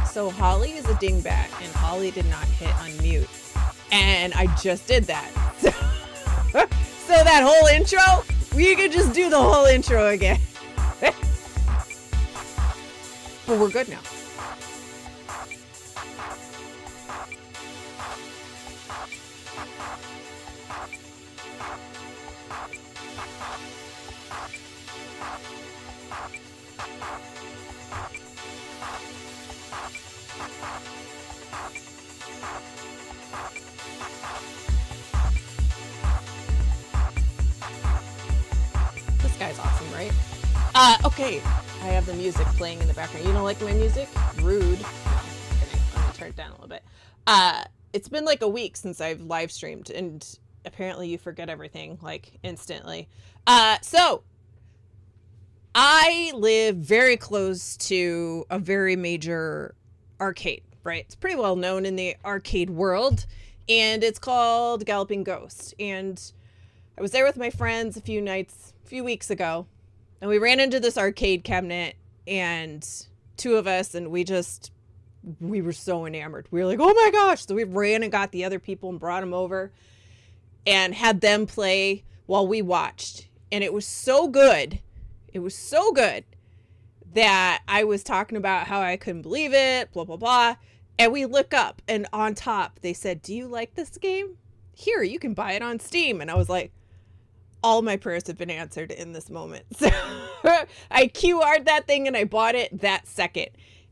So Holly is a dingbat, and Holly did not hit unmute. And I just did that. So that whole intro, we could just do the whole intro again. But we're good now. This guy's awesome, right? Okay. I have the music playing in the background. You don't like my music? Rude. No, just kidding. Let me turn it down a little bit. It's been like a week since I've live streamed, and apparently you forget everything like instantly. So I live very close to a very major arcade, right? It's pretty well known in the arcade world, and it's called Galloping Ghost. And I was there with my friends a few weeks ago, and we ran into this arcade cabinet, and two of us, and we were so enamored. We were like, oh my gosh. So we ran and got the other people and brought them over and had them play while we watched. And it was so good. It was so good that I was talking about how I couldn't believe it, blah, blah, blah. And we look up, and on top, they said, do you like this game? Here, you can buy it on Steam. And I was like, all my prayers have been answered in this moment. So I QR'd that thing and I bought it that second.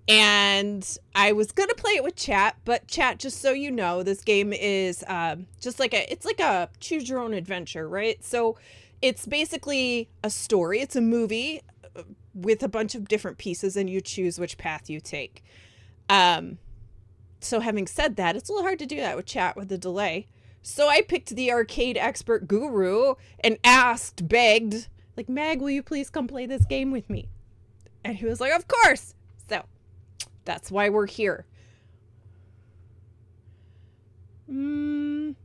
And I was going to play it with chat, but chat, just so you know, this game is it's like a choose your own adventure, right? So it's basically a story. It's a movie with a bunch of different pieces, and you choose which path you take. So having said that, it's a little hard to do that with chat with the delay. So I picked the arcade expert guru and begged, like, Mag, will you please come play this game with me? And he was like, of course. So that's why we're here. No,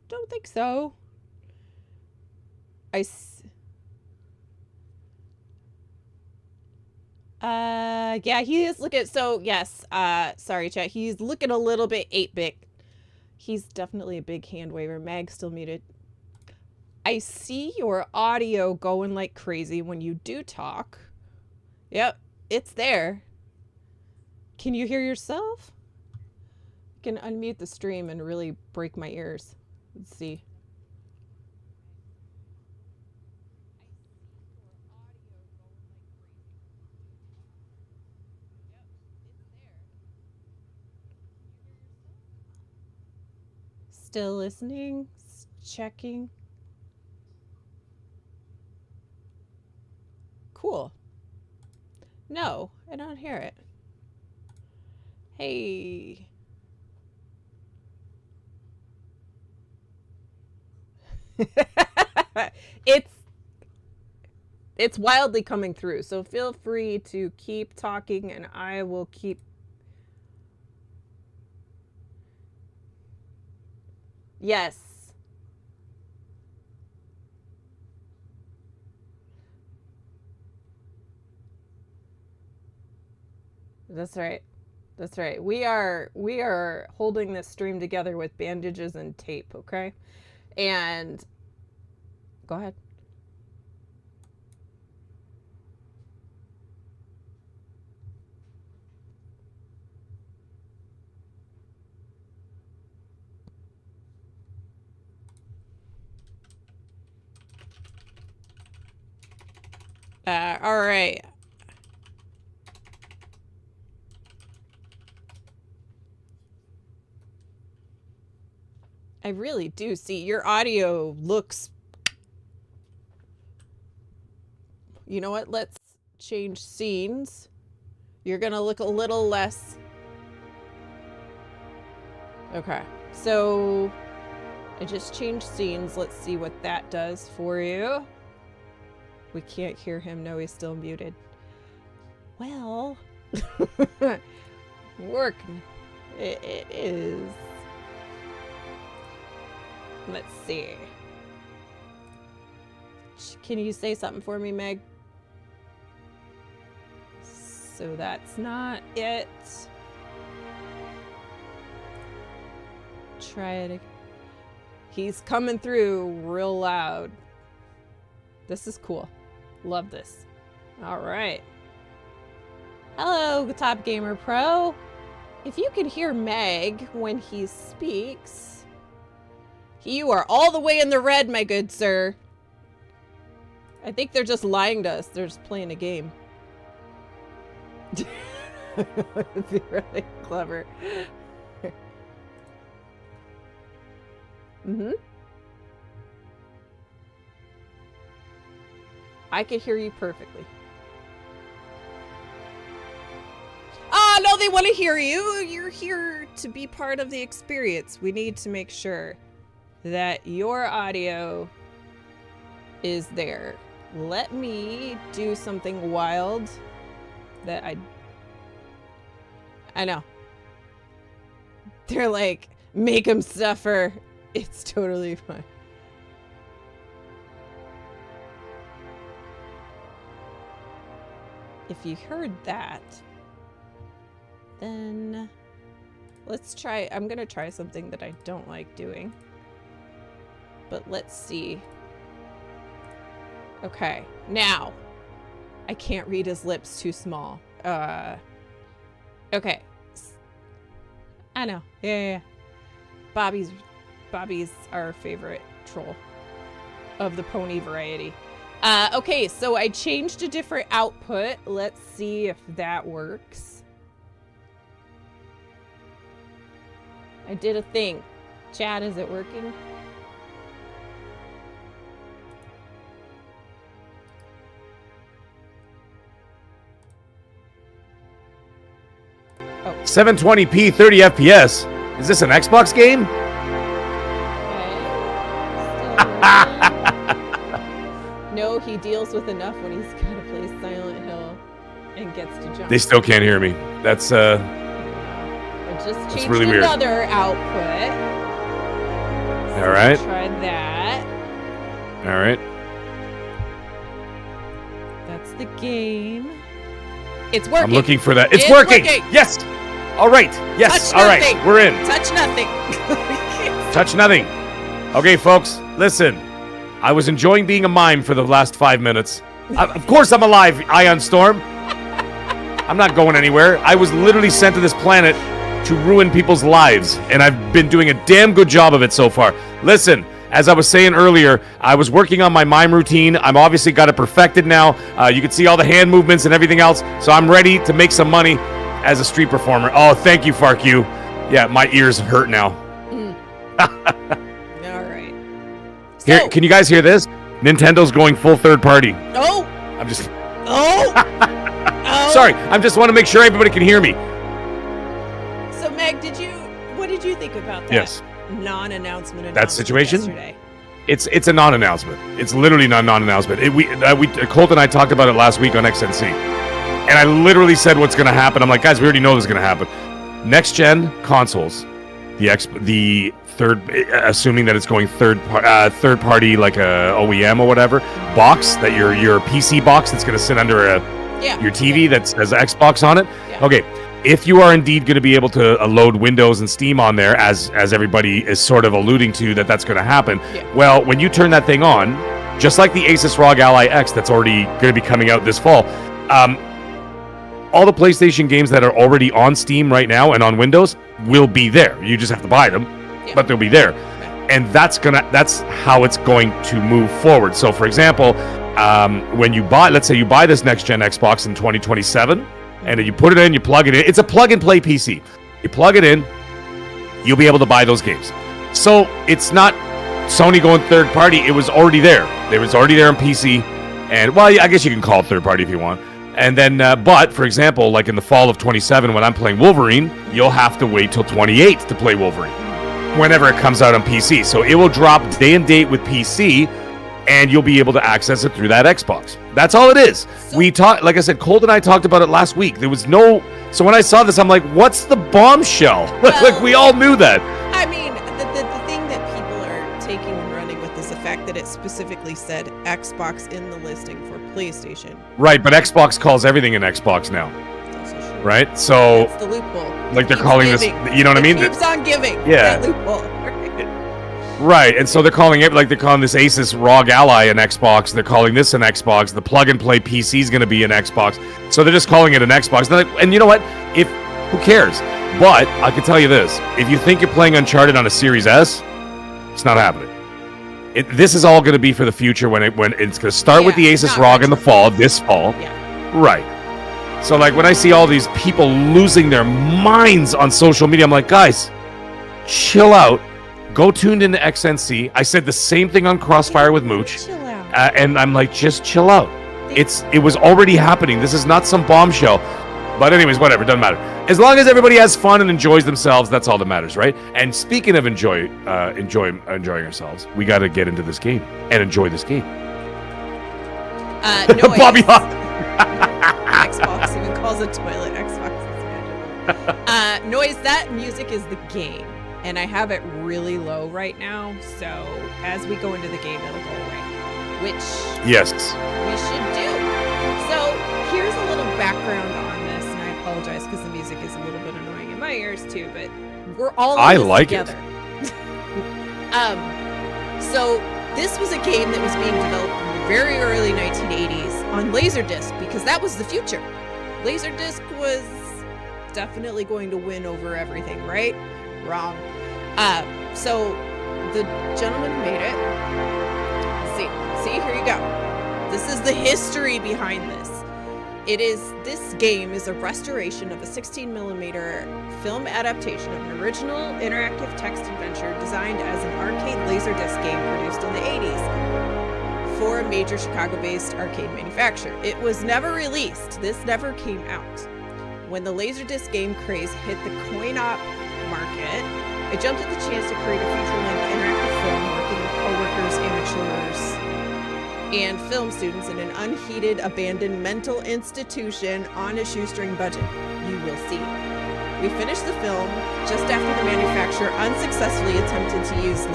don't think so. Yeah, he is looking, so yes, sorry chat, he's looking a little bit 8-bit. He's definitely a big hand waver. Mag's still muted. I see your audio going like crazy when you do talk. Yep, it's there. Can you hear yourself? I can unmute the stream and really break my ears. Let's see. Still listening? Checking. Cool. No, I don't hear it. Hey. It's wildly coming through, so feel free to keep talking and I will keep. Yes. That's right. That's right. We are holding this stream together with bandages and tape, okay? And go ahead. All right. I really do see your audio looks. You know what? Let's change scenes. You're gonna look a little less. Okay, so I just changed scenes. Let's see what that does for you. We can't hear him. No, he's still muted. Well, work. It is. Let's see. Can you say something for me, Meg? So that's not it. Try it again. He's coming through real loud. This is cool. Love this. All right. Hello, Top Gamer Pro. If you can hear Meg when he speaks, you are all the way in the red, my good sir. I think they're just lying to us. They're just playing a game. It'd be really clever. Mm-hmm. I could hear you perfectly. Ah, no, they want to hear you. You're here to be part of the experience. We need to make sure that your audio is there. Let me do something wild that I know. They're like, make him suffer. It's totally fine. If you heard that, then let's try. I'm gonna try something that I don't like doing, but let's see. Okay, now I can't read his lips, too small. Okay. I know. Yeah. Bobby's our favorite troll of the pony variety. Okay, so I changed a different output. Let's see if that works. I did a thing. Chat, is it working? Oh. 720p, 30 FPS. Is this an Xbox game? Okay. No, he deals with enough when he's got to play Silent Hill and gets to jump. They still can't hear me. That's I just changed really weird. Another output. So all right. Try that. All right. That's the game. It's working. I'm looking for that. It's working. Yes. All right. Yes. All right. We're in. Touch nothing. Touch nothing. Okay, folks. Listen. I was enjoying being a mime for the last 5 minutes. Of course I'm alive, Ion Storm. I'm not going anywhere. I was literally sent to this planet to ruin people's lives, and I've been doing a damn good job of it so far. Listen, as I was saying earlier, I was working on my mime routine. I'm obviously got it perfected now. You can see all the hand movements and everything else, so I'm ready to make some money as a street performer. Oh, thank you, FarQ. Yeah, my ears hurt now. All right. Here, can you guys hear this? Nintendo's going full third party. Oh! I'm just... Oh! Oh! Sorry, I just want to make sure everybody can hear me. So, Meg, what did you think about that non-announcement that situation? Yesterday? It's a non-announcement. It's literally not a non-announcement. Colt and I talked about it last week on XNC. And I literally said what's going to happen. I'm like, guys, we already know this is going to happen. Next-gen consoles, the third, assuming that it's going third party, like a OEM or whatever, box, that your PC box that's going to sit under your TV that says Xbox on it. Yeah. Okay, if you are indeed going to be able to load Windows and Steam on there, as everybody is sort of alluding to that's going to happen, well, when you turn that thing on, just like the Asus ROG Ally X that's already going to be coming out this fall, all the PlayStation games that are already on Steam right now and on Windows will be there. You just have to buy them, but they'll be there. And that's how it's going to move forward. So, for example, when you buy, let's say you buy this next-gen Xbox in 2027, and then you put it in, you plug it in. It's a plug-and-play PC. You plug it in, you'll be able to buy those games. So it's not Sony going third-party. It was already there. It was already there on PC. And, well, I guess you can call it third-party if you want. And then, but, for example, like in the fall of 27, when I'm playing Wolverine, you'll have to wait till 28 to play Wolverine, whenever it comes out on PC. So it will drop day and date with PC, and you'll be able to access it through that Xbox. That's all it is. So, like I said, Colt and I talked about it last week. There was no, so when I saw this, I'm like, what's the bombshell? Well, like, we all knew that. I mean, the thing that people are taking and running with is the fact that it specifically said Xbox in the listing for PlayStation. Right, but Xbox calls everything an Xbox now. right? So That's the loophole. like they're Keeps calling giving. this, you know what I mean? It keeps on giving. Yeah. That loophole. Right, and so they're calling it, like they're calling this Asus ROG Ally an Xbox, they're calling this an Xbox, the plug-and-play PC is going to be an Xbox, so they're just calling it an Xbox, and you know what, who cares, but I can tell you this, if you think you're playing Uncharted on a Series S, it's not happening. This is all going to be for the future when it's going to start with the Asus ROG in the fall, this fall, right, so like when I see all these people losing their minds on social media, I'm like, guys, chill out. Go tuned into XNC. I said the same thing on Crossfire with Mooch, and I'm like, just chill out. It was already happening. This is not some bombshell. But anyways, whatever, doesn't matter. As long as everybody has fun and enjoys themselves, that's all that matters, right? And speaking of enjoying ourselves, we got to get into this game and enjoy this game. Noise. Bobby Xbox even calls a toilet Xbox. Noise. That music is the game. And I have it really low right now, so as we go into the game, it'll go away, which yes, we should do. So here's a little background on this, and I apologize because the music is a little bit annoying in my ears too, but we're all in this together. So this was a game that was being developed in the very early 1980s on Laserdisc, because that was the future. Laserdisc was definitely going to win over everything, right? Wrong. So the gentleman who made it, see, here you go. This is the history behind this. This game is a restoration of a 16mm film adaptation of an original interactive text adventure designed as an arcade laserdisc game produced in the 80s for a major Chicago-based arcade manufacturer. It was never released. This never came out. When the laserdisc game craze hit the coin-op market, I jumped at the chance to create a feature-length interactive film working with co-workers, amateurs, and film students in an unheated, abandoned mental institution on a shoestring budget. You will see. We finished the film just after the manufacturer unsuccessfully attempted to use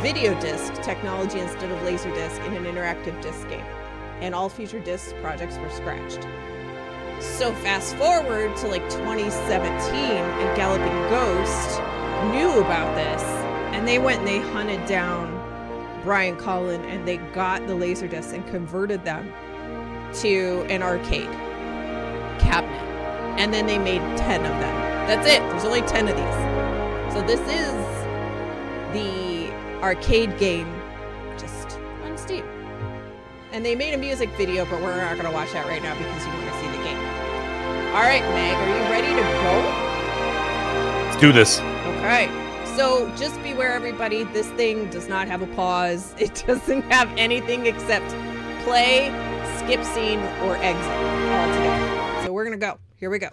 video disc technology instead of laserdisc in an interactive disc game, and all future disc projects were scratched. So fast forward to like 2017, and Galloping Ghost knew about this, and they went and they hunted down Brian Collin, and they got the laserdiscs and converted them to an arcade cabinet, and then they made 10 of them. That's it. There's only 10 of these. So this is the arcade game just on Steam. And they made a music video, but we're not going to watch that right now because you want to see the game. All right, Meg, are you ready to go? Let's do this. Okay. So just beware, everybody. This thing does not have a pause. It doesn't have anything except play, skip scene, or exit altogether. So we're going to go. Here we go.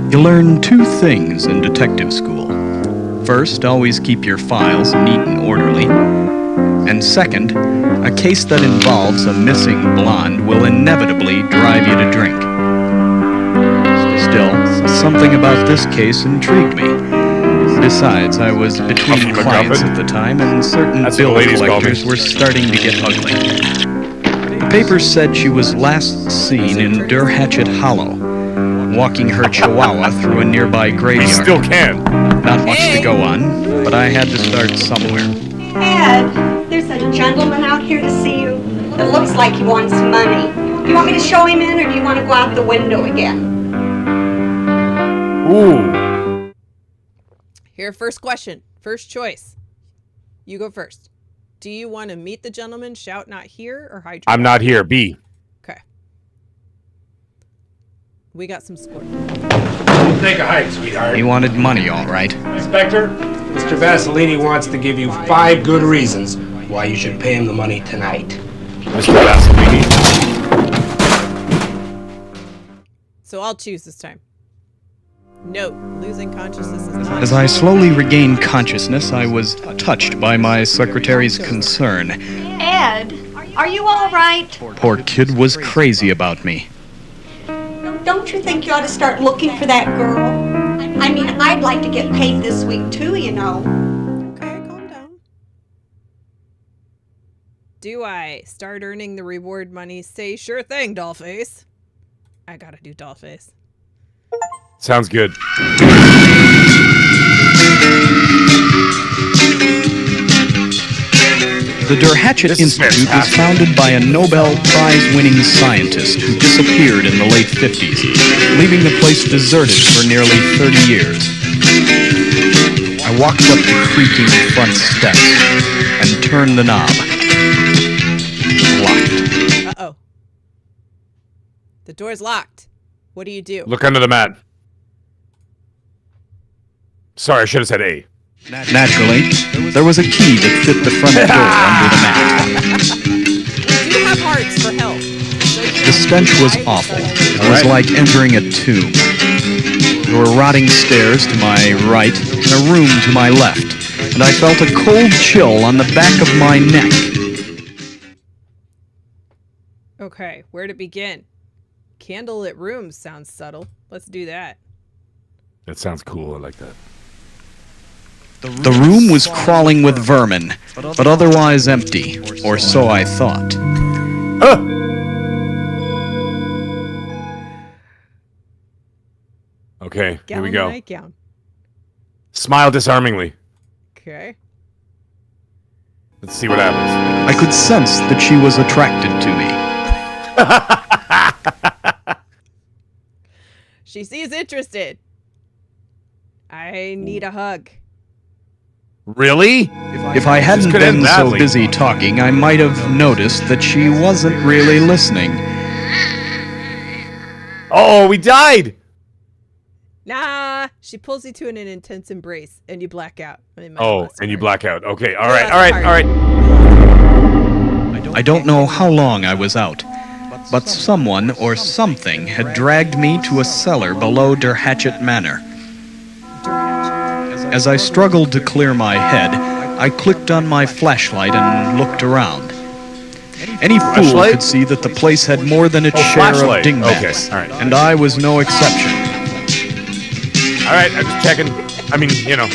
You learn two things in detective school. First, always keep your files neat and orderly. And second, a case that involves a missing blonde will inevitably drive you to drink. Still, something about this case intrigued me. Besides, I was between clients at the time, and certain bill collectors were starting to get ugly. The papers said she was last seen in Durhatchet Hollow, walking her chihuahua through a nearby graveyard. We still can. Not much to go on, but I had to start somewhere. Ed, there's a gentleman out here to see you. It looks like he wants money. Do you want me to show him in, or do you want to go out the window again? Ooh. Here, first question. First choice. You go first. Do you want to meet the gentleman, shout not here, or hide your I'm not here. B. Okay. We got some score. Take a hike, sweetheart. He wanted money, all right. Spectre, Mr. Vasilini wants to give you 5 good reasons why you should pay him the money tonight. Mr. Vasilini. So I'll choose this time. Note, losing consciousness is not... As I slowly regained consciousness, I was touched by my secretary's concern. Ed, are you all right? Poor kid was crazy about me. Don't you think you ought to start looking for that girl? I mean, I'd like to get paid this week too, you know. Okay, calm down. Do I start earning the reward money? Say sure thing, Dollface. I gotta do Dollface. Sounds good. The Hatchet Institute was founded by a Nobel Prize-winning scientist who disappeared in the late 50s, leaving the place deserted for nearly 30 years. I walked up the creaking front steps and turned the knob. Locked. Uh-oh. The door's locked. What do you do? Look under the mat. Sorry, I should have said A. Naturally, there was a key that fit the front door under the mat. We do have hearts for help. The stench was awful. It was like entering a tomb. There were rotting stairs to my right and a room to my left, and I felt a cold chill on the back of my neck. Okay, where to begin? Candlelit rooms sounds subtle. Let's do that. That sounds cool. I like that. The room was crawling with vermin, but otherwise empty, or so I thought. Okay, here we Gown go. nightgown. Smile disarmingly. Okay. Let's see what happens. I could sense that she was attracted to me. She seems interested. I need a hug. Really? If I hadn't could end been so badly. busy talking, I might have noticed that she wasn't really listening. Oh, we died! Nah. She pulls you to an intense embrace, and you black out. Oh, and you black out. Okay, all Yeah, right, that's all right, hard. all right. I don't know how long I was out, but someone or something had dragged me to a cellar below Hatchet Manor. As I struggled to clear my head, I clicked on my flashlight and looked around. Any fool Flashlight? could see that the place had more than its share flashlight. of dingbats, Okay, all right. and I was no exception. All right, I'm just checking. I mean, you know.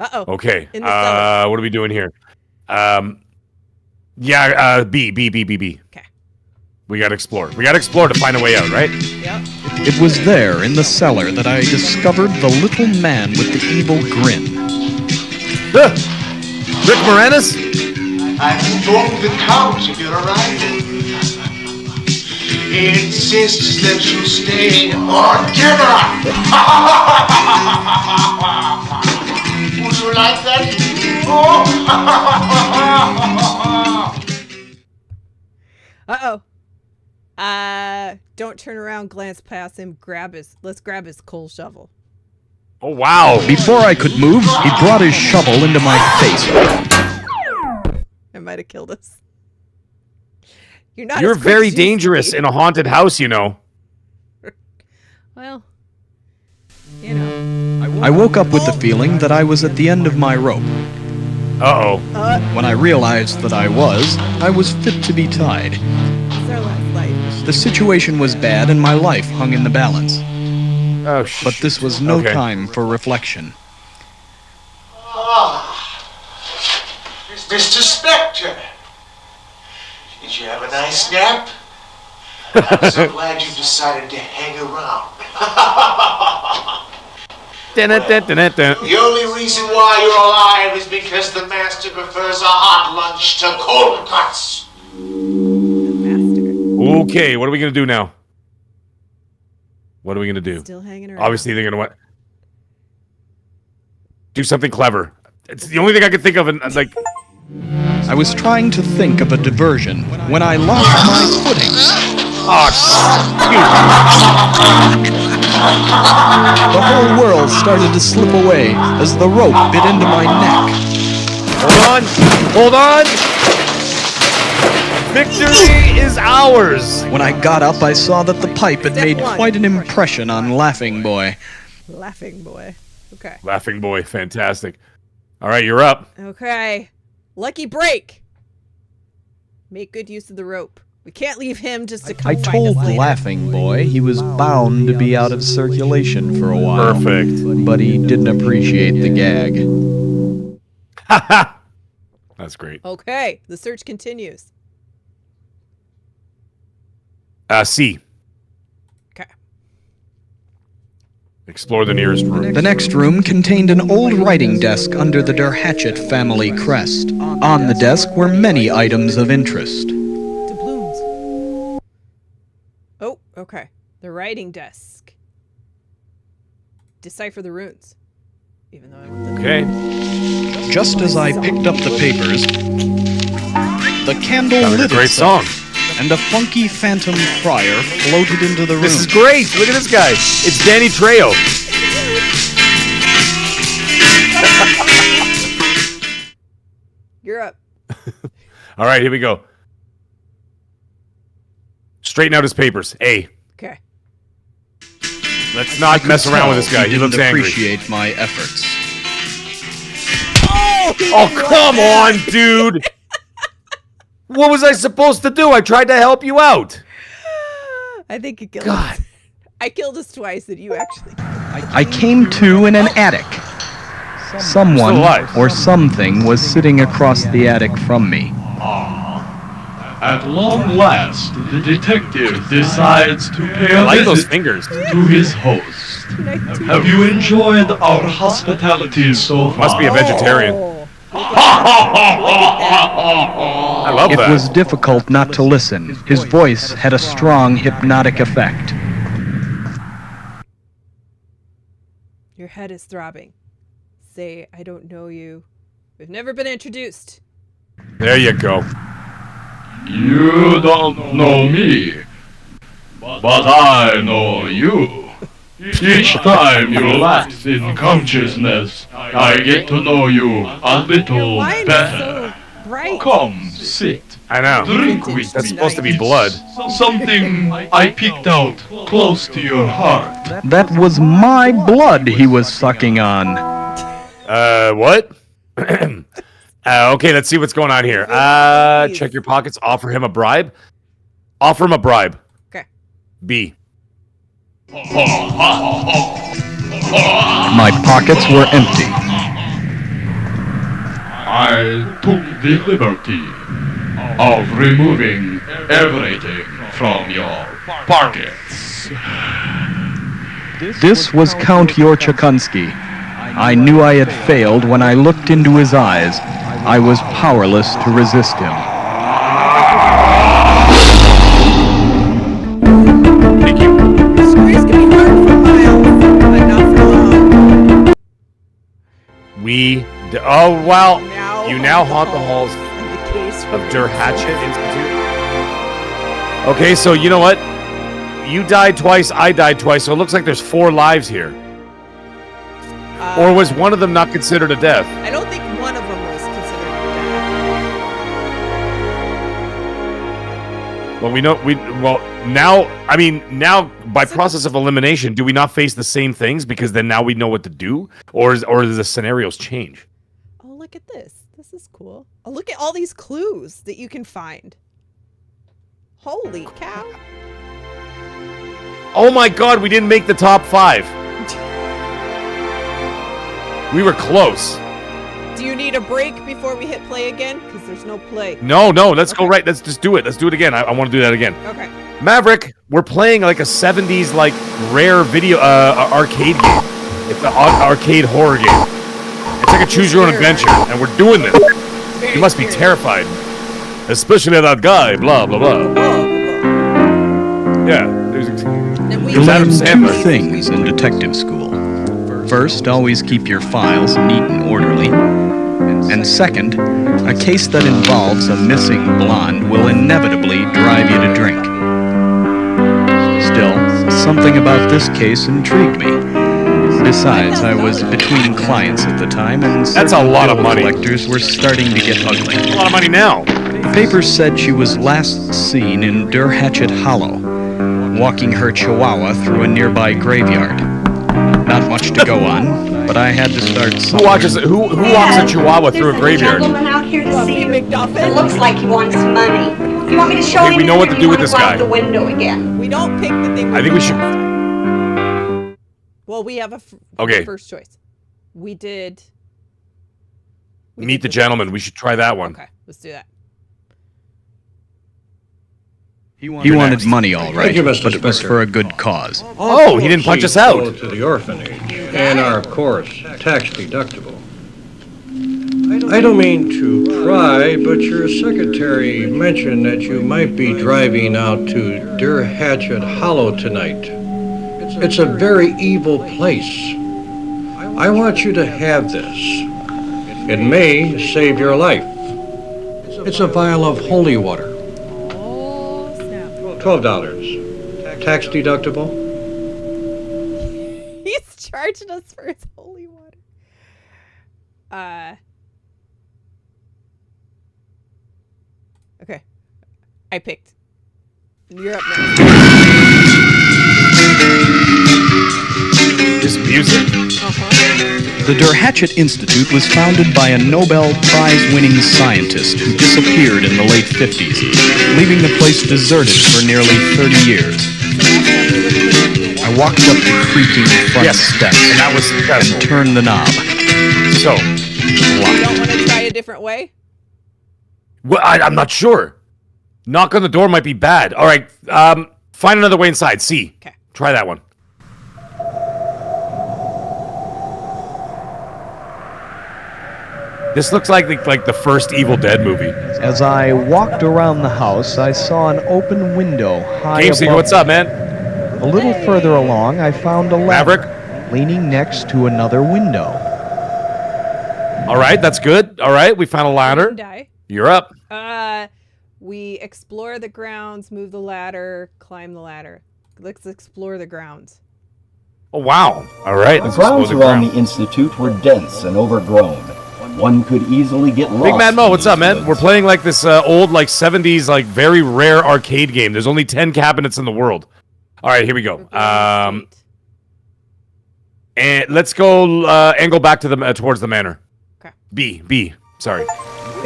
Uh-oh. Okay. In the cellar. What are we doing here? Yeah, B. Okay. We gotta explore. We gotta explore to find a way out, right? Yep. It was there, in the cellar, that I discovered the little man with the evil grin. Rick Moranis? I informed the Count of your arrival. He insists that you stay for dinner. Would you like that? Uh-oh. Don't turn around, glance past him, let's grab his coal shovel. Oh, wow. Before I could move, he brought his shovel into my face. It might have killed us. You're not You're as quick very as you used to dangerous be. in a haunted house, you know. Well, you know. I woke up with the feeling that I was at the end of my rope. Uh-oh. When I realized that I was fit to be tied. It's our last life. The situation was bad and my life hung in the balance. Oh, shit. But this was no Okay. time for reflection. Mr. Spectre, did you have a nice nap? I'm so glad you decided to hang around. The only reason why you're alive is because the master prefers a hot lunch to cold cuts. Master. Okay, what are we gonna do now? What are we gonna do? Still hanging around. Obviously, they're gonna what? Do something clever. It's the only thing I could think of, and like, I was trying to think of a diversion when I lost my footing. oh, The whole world started to slip away as the rope bit into my neck. hold on! Victory is ours! When I got up, I saw that the pipe had Step made one. quite an impression on Laughing Boy. Laughing boy. Okay. Laughing boy, fantastic. All right, you're up. Okay. Lucky break. Make good use of the rope. We can't leave him just to come I find told us the later. laughing boy he was bound to be out of circulation for a while. Perfect. But he didn't appreciate the gag. That's great. Okay, the search continues. C. Okay. Explore the nearest room. The next room contained an old writing desk under the Hatchet family crest. On the desk were many items of interest. Doubloons. Oh, okay. The writing desk. Decipher the runes. Even though I Okay. Just as I picked up the papers, the candle Sounds like a lit great itself, song. and a funky phantom friar floated into the room. This is great. Look at this guy. It's Danny Trejo. You're up. All right, here we go. Straighten out his papers. A. Okay. Let's not mess around with this guy. He didn't looks angry. appreciate my efforts. Oh, come on, dude. What was I supposed to do? I tried to help you out. I think you killed God. us. I killed us twice and you actually... I came to in an attic. Someone Still alive. or something was sitting across the attic from me. At long last, the detective decides to pay I a like those visit fingers. to his host. Have you enjoyed our hospitality so far? Must be a vegetarian. I love It that. was difficult not to listen. His voice had a strong hypnotic effect. Your head is throbbing. Say, I don't know you. We've never been introduced. There you go. You don't know me, but I know you. Each time you lapse in consciousness, I get to know you a little Why better. so bright? Come, sit. I know. Drink with That's me. supposed to be blood. Something I picked out close to your heart. That was my blood he was sucking on. What? Okay, let's see what's going on here. Check your pockets. Offer him a bribe. Offer him a bribe. Okay. B. My pockets were empty. I took the liberty of removing everything from your pockets. This was Count Yorchakunsky. I knew I had failed when I looked into his eyes. I was powerless to resist him. Thank you. This story's gonna be hard for miles, but not for long. Oh, wow. Now You now haunt the halls of the case of Hatchet Institute. Okay, so you know what? You died twice, I died twice, so it looks like there's 4 lives here. Or was one of them not considered a death? I don't think one of them was considered a Well, now by process of elimination, do we not face the same things because then now we know what to do, or does the scenarios change? death. Oh, look at this. This is cool. Oh, look at all these clues that you can find. Holy cow. Oh my God, we didn't make the top 5. We were close. Do you need a break before we hit play again? Because there's no play. No, let's go right. Let's just do it. Let's do it again. I want to do that again. Okay. Maverick, we're playing like a 70s like rare video arcade game. It's an arcade horror game. It's like a choose your own adventure, and we're doing this. You must be terrified, especially that guy. Blah blah blah. Yeah. You learn 2 things in detective school. First, always keep your files neat and orderly. And second, a case that involves a missing blonde will inevitably drive you to drink. Still, something about this case intrigued me. Besides, I was between clients at the time, and That's a lot of bill money. collectors were starting to get ugly. A lot of money now. The paper said she was last seen in Hatchet Hollow, walking her chihuahua through a nearby graveyard. Not much to go on, but I had to start somewhere. Who walks a chihuahua through a There's graveyard? gentleman out here to see you. McDuffie. It looks like he wants money. You want me to show Okay, him we know in, what or to you do with wanna this go out guy. the window again? We don't pick the thing. I think we should. Well, we have a Okay. first choice. We did. Meet the gentleman. We should try that one. Okay, let's do that. He wanted money, all right, Thank you, Mr. but it was Spectre. for a good cause. Oh, he didn't punch us out. Go to the orphanage and are, of course, tax deductible. I don't mean to pry, but your secretary mentioned that you might be driving out to Deathstalker Hollow tonight. It's a very evil place. I want you to have this. It may save your life. It's a vial of holy water. Oh, snap. $12. Tax deductible? He's charging us for his holy water. Okay. I picked. You're up next. Just music. The Deathstalker Institute was founded by a Nobel Prize-winning scientist who disappeared in the late 50s, leaving the place deserted for nearly 30 years. I walked up the creaking front steps and that was successful. and turned the knob. So, You don't want to try a different way? well, I'm not sure. Knock on the door might be bad. All right, find another way inside. C. Okay. Try that one. This looks like the first Evil Dead movie. As I walked around the house, I saw an open window high Gamesy, above. what's up, man? A little further along, I found a ladder Maverick? leaning next to another window. All right, that's good. All right, we found a ladder. Die. You're up. We explore the grounds, move the ladder, climb the ladder. Let's explore the grounds. Oh, wow. All right. The let's grounds explore around ground. the Institute were dense and overgrown. One could easily get lost. Big Man Mo, in what's these up, man? woods. We're playing like this old, like 70s, like very rare arcade game. There's only 10 cabinets in the world. All right, here we go. And let's go angle back to the towards the manor. Okay. B. Sorry.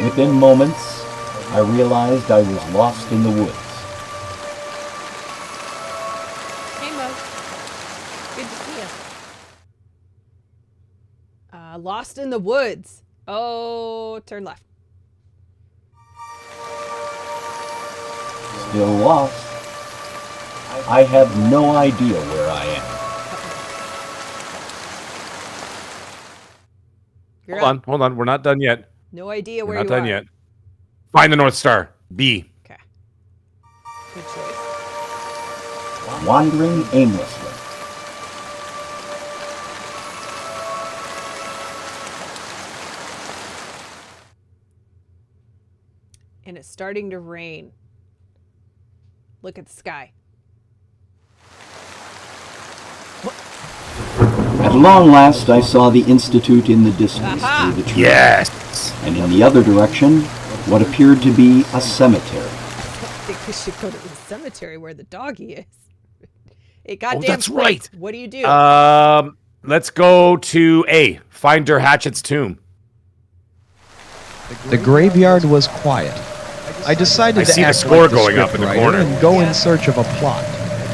Within moments, I realized I was lost in the woods. Hey, Mo. Good to see you. Lost in the woods. Oh, turn left. Still lost. I have no idea where I am. You're Hold up. on. We're not done yet. No idea We're where not you done are. yet. Find the North Star. B. Okay. Good choice. Wandering aimlessly. And it's starting to rain. Look at the sky. At long last, I saw the Institute in the distance Aha! through the trees. Yes. And in the other direction, what appeared to be a cemetery. I think we should go to the cemetery where the doggy is. It goddamn. that's place. right. What do you do? Let's go to A. Find Hatchet's tomb. The graveyard was quiet. I decided I to see the act score like the going up in the scriptwriter corner. and go in search of a plot.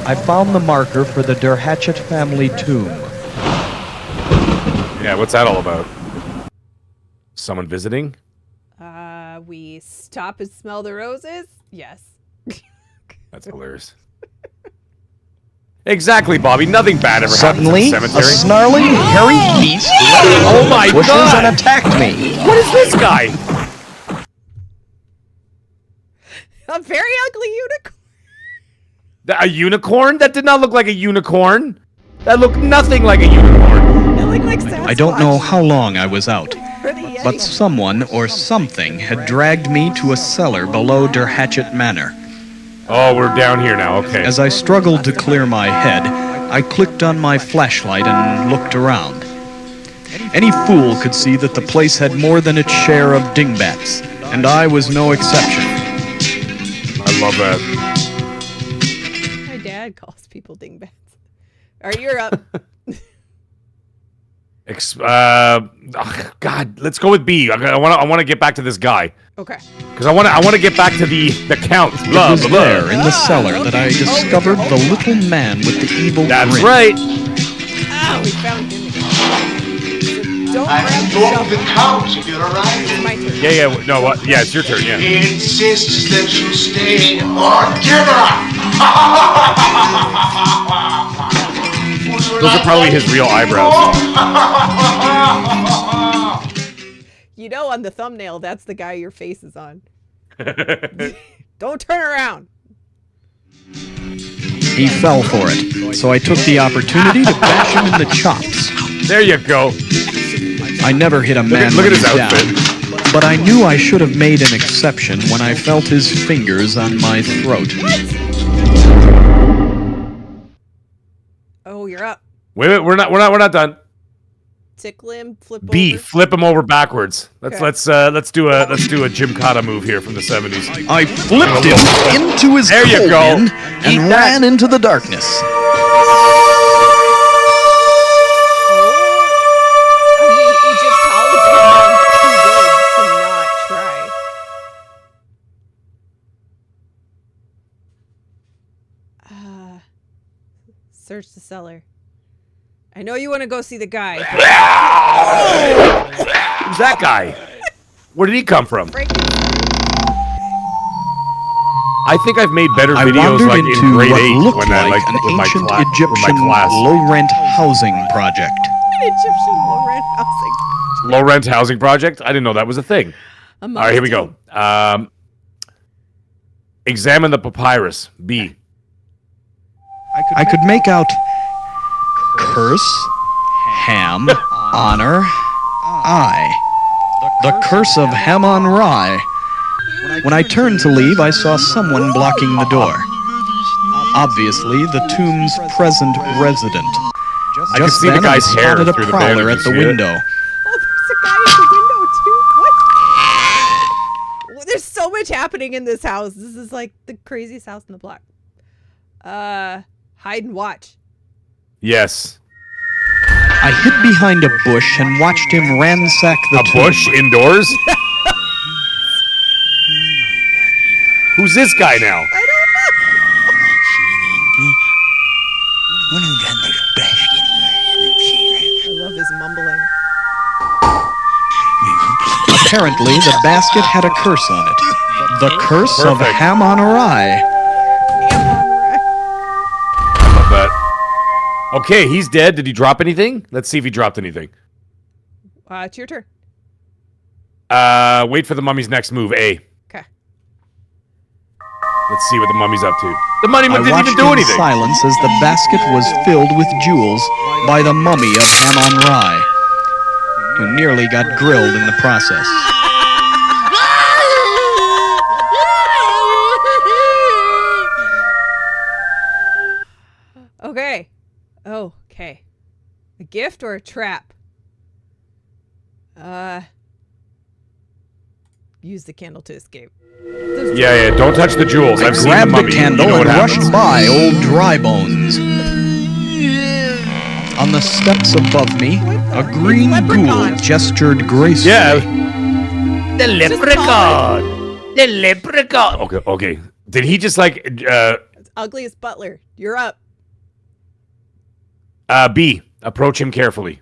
I found the marker for the Deathstalker family tomb. Yeah, what's that all about? Someone visiting? We stop and smell the roses? Yes. That's hilarious. Exactly, Bobby. Nothing bad ever Suddenly, happens in a the cemetery. snarling, hairy beast Oh my bushes god! and attacked me. What is this guy? A very ugly unicorn. A unicorn? That did not look like a unicorn. That looked nothing like a unicorn. It looked like Sasquatch. I don't know how long I was out, Or the Yeti. but someone or something had dragged me to a cellar below Deathstalker Manor. Oh, we're down here now. Okay. As I struggled to clear my head, I clicked on my flashlight and looked around. Any fool could see that the place had more than its share of dingbats, and I was no exception. I love that. My dad calls people dingbats. All right, you're up. God, let's go with B. I want to get back to this guy. Okay. Because I want to get back to the count. It was there in the cellar that I discovered the little man with the evil grin. That's right. Oh, we found him again. So don't I grab can go the count if you're alright. It's my turn. Yeah. No, what? Yeah, it's your turn. Yeah. He insists that you stay for dinner. Those are probably his real eyebrows. You know, on the thumbnail, that's the guy your face is on. Don't turn around. He fell for it, so I took the opportunity to bash him in the chops. There you go. I never hit a man look at when his he's outfit. down, but I knew I should have made an exception when I felt his fingers on my throat. Oh, you're up. Wait, we're not done. Tickle him, flip B, over. flip him over backwards. Okay. Let's do a Jim Cotta move here from the 70s. I flipped him into his There you go. colon and ran into the darkness. Search the cellar. I know you want to go see the guy. Who's that guy? Where did he come from? I think I've made better I videos wandered like in into grade what 8 looked when I like like an with my ancient with Egyptian my class. low-rent housing project. An Egyptian low-rent housing. Low rent housing project? I didn't know that was a thing. All right, here we go. Examine the papyrus. B. I could make out curse, ham, honor, I. The curse of Hammon-Ra. When I turned to leave, I saw someone blocking the door. Obviously, the tomb's present resident. I can see the guy's hair spotted a through the prowler bandage. at the You see it? window. Oh, there's a guy at the window too. What? There's so much happening in this house. This is like the craziest house in the block. Hide and watch. Yes. I hid behind a bush and watched him ransack the tomb. A bush indoors? Who's this guy now? I don't know. I love his mumbling. Apparently, the basket had a curse on it. The curse of Perfect. Hammon-Ra. I love that. Okay, he's dead. Did he drop anything? Let's see if he dropped anything. It's your turn. Wait for the mummy's next move. A. Okay. Let's see what the mummy's up to. The mummy I didn't watched even do in anything. silence as the basket was filled with jewels by the mummy of Hammon-Ra, who nearly got grilled in the process. Okay. Oh, okay. A gift or a trap? Use the candle to escape. Yeah. Don't touch the jewels. I've seen the Grabbed mummy. the candle You know what and happens. rushed by old Drybones. On the steps above me, a green ghoul gestured gracefully. Yeah. The leprechaun. The leprechaun. Okay. Did he just like Ugliest butler. You're up. B. Approach him carefully.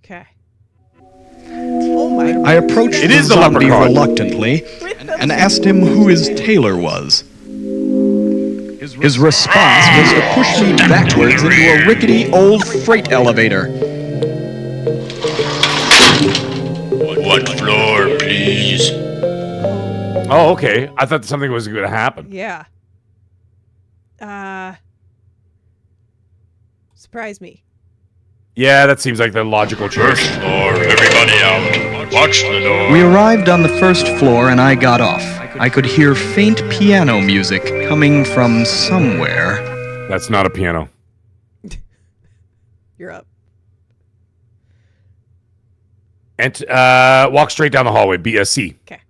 Okay. Oh my. I approached It the is the zombie leprechaun. reluctantly and asked him who his tailor was. His response was to push me backwards into a rickety old freight elevator. What floor, please? Oh, okay. I thought something was going to happen. Yeah. Surprise me. Yeah, that seems like the logical choice. First floor, everybody out. Watch the door. We arrived on the first floor and I got off. I could hear faint piano music coming from somewhere. That's not a piano. You're up. And walk straight down the hallway. B. C. Okay.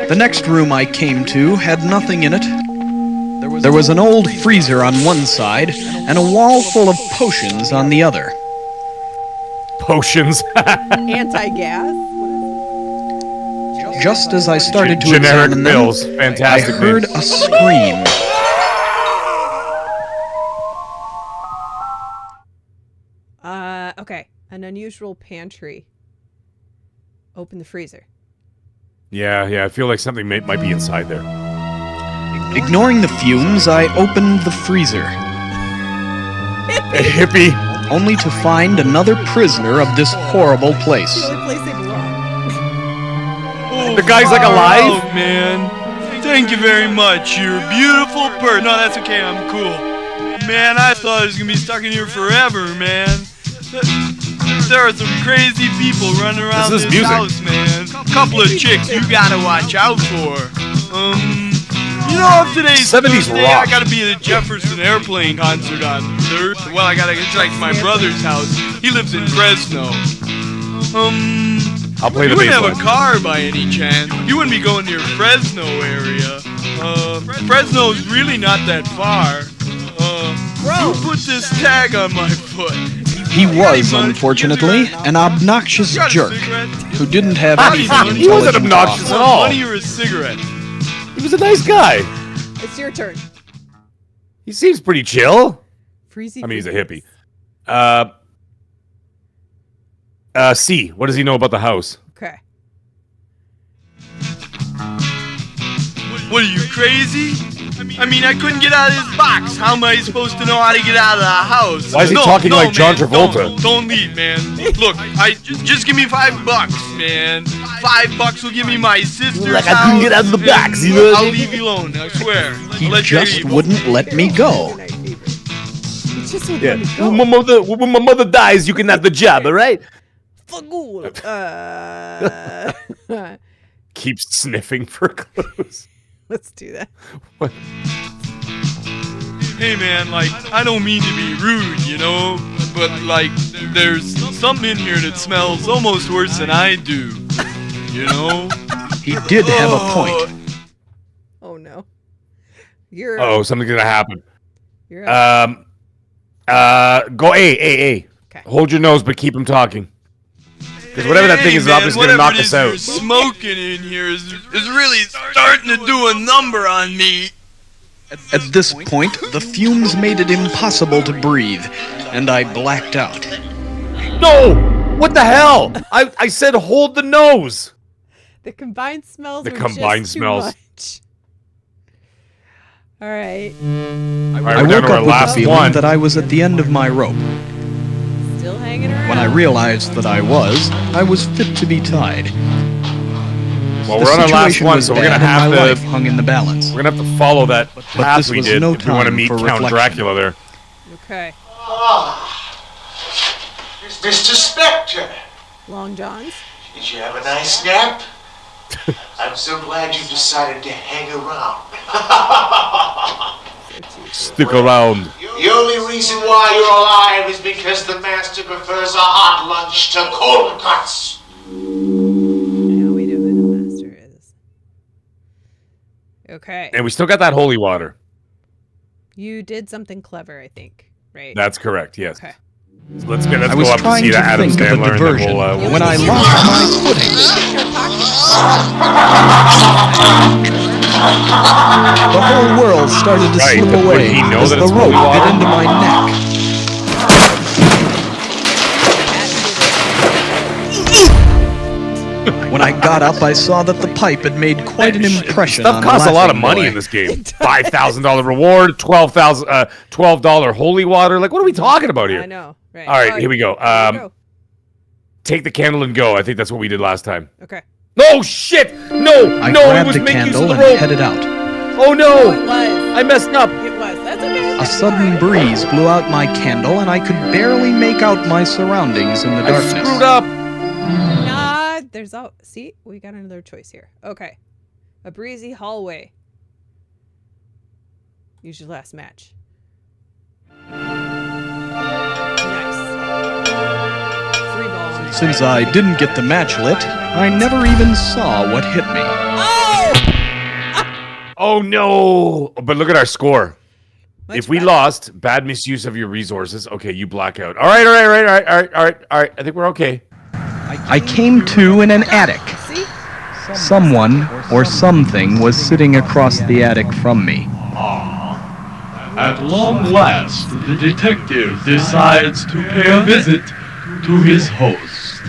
The next room I came to had nothing in it. There was an old freezer on one side and a wall full of potions on the other. Potions. Anti-gas. Just as I started to generic examine pills. them, Fantastic I heard names. a scream. Okay. An unusual pantry. Open the freezer. Yeah, I feel like something might be inside there. Ignoring the fumes, I opened the freezer. A hippie. Only to find another prisoner of this horrible place. The only place they belong. The guy's like alive? Oh, man. Thank you very much. You're a beautiful person. No, that's okay. I'm cool. Man, I thought I was going to be stuck in here forever, man. There are some crazy people running around this house, man. Couple of chicks you gotta watch out for. You know, if today's 70s Thursday, rock. I gotta be at a Jefferson Airplane concert on Thursday. Well, I gotta get back to my brother's house. He lives in Fresno. I'll play the You wouldn't bass have line. a car by any chance. You wouldn't be going near Fresno area. Fresno's really not that far. Who put this tag on my foot? He was, unfortunately, an obnoxious jerk who didn't have anything He wasn't intelligent to obnoxious offer. at all. Money or a cigarette? He was a nice guy. It's your turn. He seems pretty chill. Freezy. I mean, he's a hippie. C. What does he know about the house? Okay. What are you, crazy? I mean, I couldn't get out of this box. How am I supposed to know how to get out of the house? Why is he talking like John man, Travolta? Don't leave, man. Look, just give me $5, man. $5 will give me my sister's Like house. I couldn't get out of the box, you know what I I'll mean? leave you alone, I swear. He I'll let you just leave. wouldn't let me go. It's just what Yeah. When my mother dies, you can have the job, all right? Fagul. Keeps sniffing for clues. Let's do that. What? Hey man, like, I don't mean to be rude, you know, but like, there's something in here that smells almost worse than I do, you know? He did have a point. Oh no. You're. Oh, something's gonna happen. You're up. Go A. Okay. Hold your nose, but keep him talking. Because whatever that thing is, man, obviously gonna knock us whatever out. it is you're smoking in here is really starting to do a number on me. At this point, the fumes made it impossible to breathe, and I blacked out. No! What the hell? I said hold the nose. The combined smells. The were combined just smells. Too much. All right. All right, I we're down woke to our up with the last feeling one. that I was at the end of my rope. Still hanging around. When I realized that I was fit to be tied. Well, The we're on our last situation one, was so we're bad gonna and have my to. life hung in the balance. We're gonna have to follow that path this we was did no if we want to time meet for Count reflection. Dracula there. Okay. Mr. Spectre, Long Johns. did you have a nice nap? I'm so glad you decided to hang around. Stick around. The only reason why you're alive is because the master prefers a hot lunch to cold cuts. Now we know who the master is. Okay. And we still got that holy water. You did something clever, I think. Right? That's correct. Yes. Okay. So let's go I was up to trying see to that Adam think of a Sandler, and then diversion we'll when I lost my footing. The whole world started to Right, slip but would away he know as that the it's rope holy water? bit into my neck. When I got up, I saw that the pipe had made quite an impression Stuff on costs a lot of Laughing money Boy. in this game. $5,000 reward, $12 holy water. Like, what are we talking about here? I know. Right. All right, here we go. Here we go. Take the candle and go. I think that's what we did last time. Okay. No shit! No, I no! It grabbed was the making use of candle the and rope. headed out. Oh no! It was. I messed up. It was. That's okay. A sudden breeze blew out my candle, and I could barely make out my surroundings in the I darkness. screwed up. Nah, there's all. See, we got another choice here. Okay. A breezy hallway. Use your last match. Nice. Free ball. on it. Since I didn't get the match lit, I never even saw what hit me. Oh! Oh no! But look at our score. Much if we better. lost, bad misuse of your resources. Okay, you black out. All right. I think we're okay. I came to in an attic. See? Someone or something was sitting across the attic from me. At long last, the detective decides to pay a visit to his host.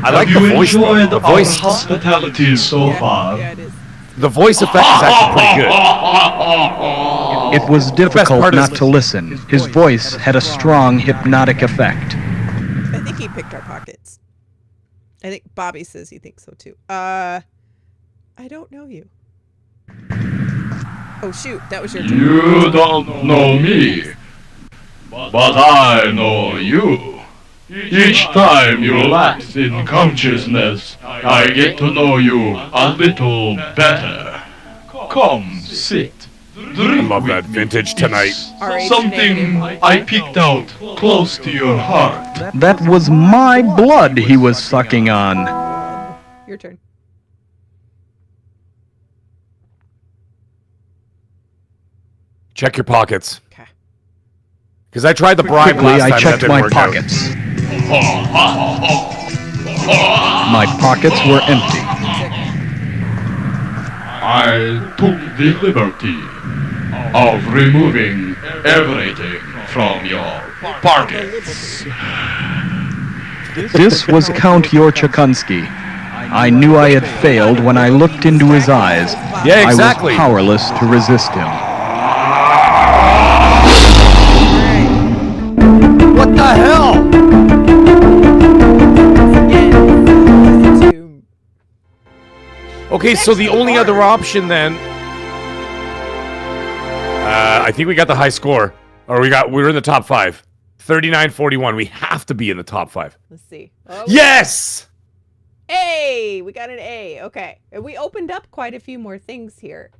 I like Have the you voice. enjoyed The our voice. hospitality so far? Yeah, it is. The voice effect is actually pretty good. It was best difficult part is- not to listen. His voice had a strong hypnotic effect. I think he picked our pockets. I think Bobby says he thinks so too. I don't know you. Oh shoot, that was your turn. You don't know me, but I know you. Each time you lapse in consciousness, I get to know you a little better. Come, sit. I love that vintage tonight. Something I picked out close to your heart. That was my blood he was sucking on. Your turn. Check your pockets. Okay. Because I tried the bribe Quickly, last time. I checked that didn't my work out. pockets. My pockets were empty. I took the liberty of removing everything from your pockets. This was Count Yorchakunsky. I knew I had failed when I looked into his eyes. Yeah, exactly. I was powerless to resist him. What the hell? Okay, so the only other option then. I think we got the high score, or we're in the top 5. 39-41. We have to be in the top 5. Let's see. Oh, Yes. A! We got an A. Okay. And we opened up quite a few more things here.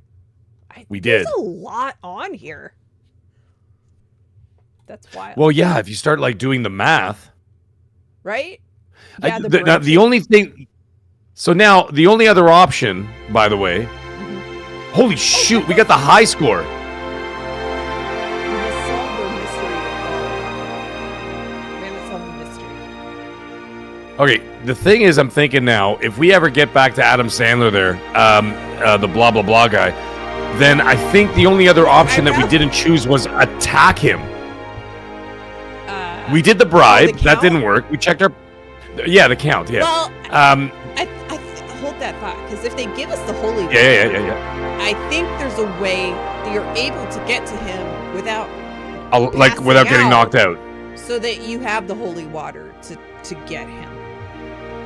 We did. There's a lot on here. That's wild. Well, yeah. If you start like doing the math, right? Yeah, now, the only thing. So now the only other option, by the way. Holy shoot! We got the high score. Okay, the thing is, I'm thinking now, if we ever get back to Adam Sandler there, the blah, blah, blah guy, then I think the only other option that we didn't choose was attack him. We did the bribe. That didn't work. We checked our... Yeah, the count, yeah. Well, I hold that thought, because if they give us the holy water, Yeah. I think there's a way that you're able to get to him without... without getting knocked out. So that you have the holy water to get him.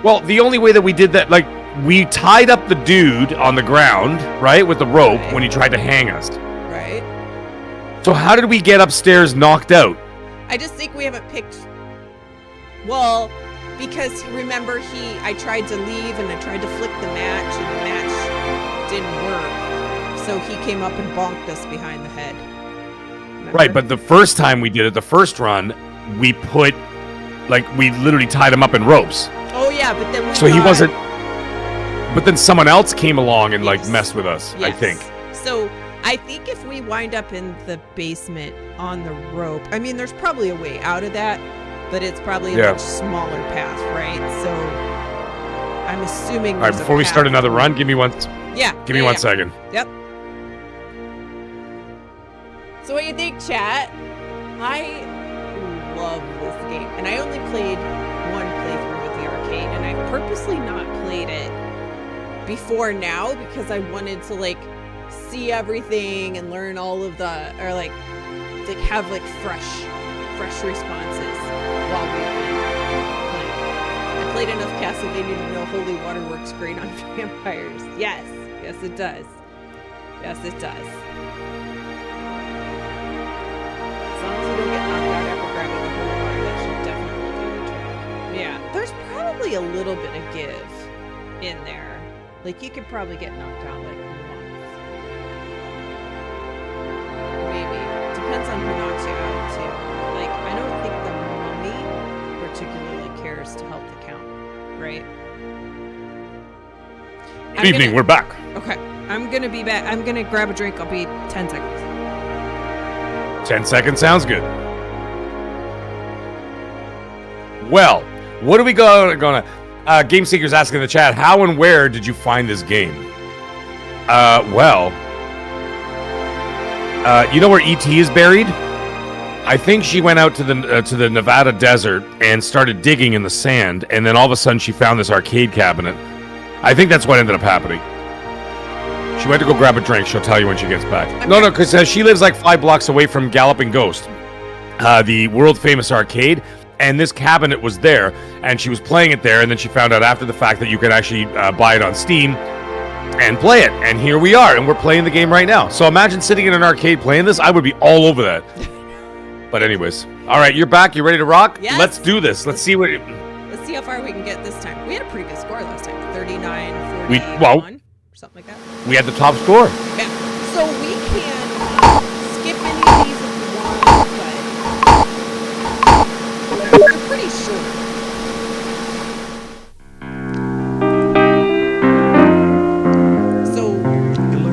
Well, the only way that we did that, like, we tied up the dude on the ground, right, with the rope when he tried to hang us. Right. So how did we get upstairs knocked out? I just think we haven't picked... Well, because remember I tried to leave and I tried to flick the match and the match didn't work. So he came up and bonked us behind the head. Remember? Right, but the first time we did it, the first run, we put, like, we literally tied him up in ropes. Oh yeah, but then he wasn't... But then someone else came along and, like, messed with us, I think. So I think if we wind up in the basement on the rope, I mean, there's probably a way out of that, but it's probably a much smaller path, right? So I'm assuming. All right, before we start another run, give me one. Yeah. Give me 1 second. Yep. So what do you think, chat? I love this game, and I only played one playthrough of the arcade, and I've purposely not played it before now because I wanted to like see everything and learn all of the, or like have like fresh responses while we've been playing. I played enough Castlevania to know holy water works great on vampires. Yes, it does. Yes, it does. As long as you don't get knocked out after grabbing the holy water, that should definitely do the trick. Yeah, there's probably a little bit of give in there. Like, you could probably get knocked out like once. Maybe. Depends on who knocks you out, too. Like, I don't think the mummy particularly cares to help the count, right? Good evening, we're back. Okay. I'm gonna be back. I'm gonna grab a drink. I'll be 10 seconds. 10 seconds sounds good. Well, what are we gonna Game Seeker's asking in the chat, how and where did you find this game? You know where E.T. is buried? I think she went out to the Nevada desert and started digging in the sand, and then all of a sudden she found this arcade cabinet. I think that's what ended up happening. She went to go grab a drink. She'll tell you when she gets back. No, because she lives like 5 blocks away from Galloping Ghost, the world-famous arcade, and this cabinet was there, and she was playing it there, and then she found out after the fact that you could actually buy it on Steam and play it, and here we are, and we're playing the game right now. So imagine sitting in an arcade playing this. I would be all over that. But anyways, all right, you're back. You ready to rock? Yes. Let's do this. Let's see what. Let's see how far we can get this time. We had a pretty good score last time, 39-41, or something like that. We had the top score. Yeah. So we can skip any of these if we want, but they're pretty short.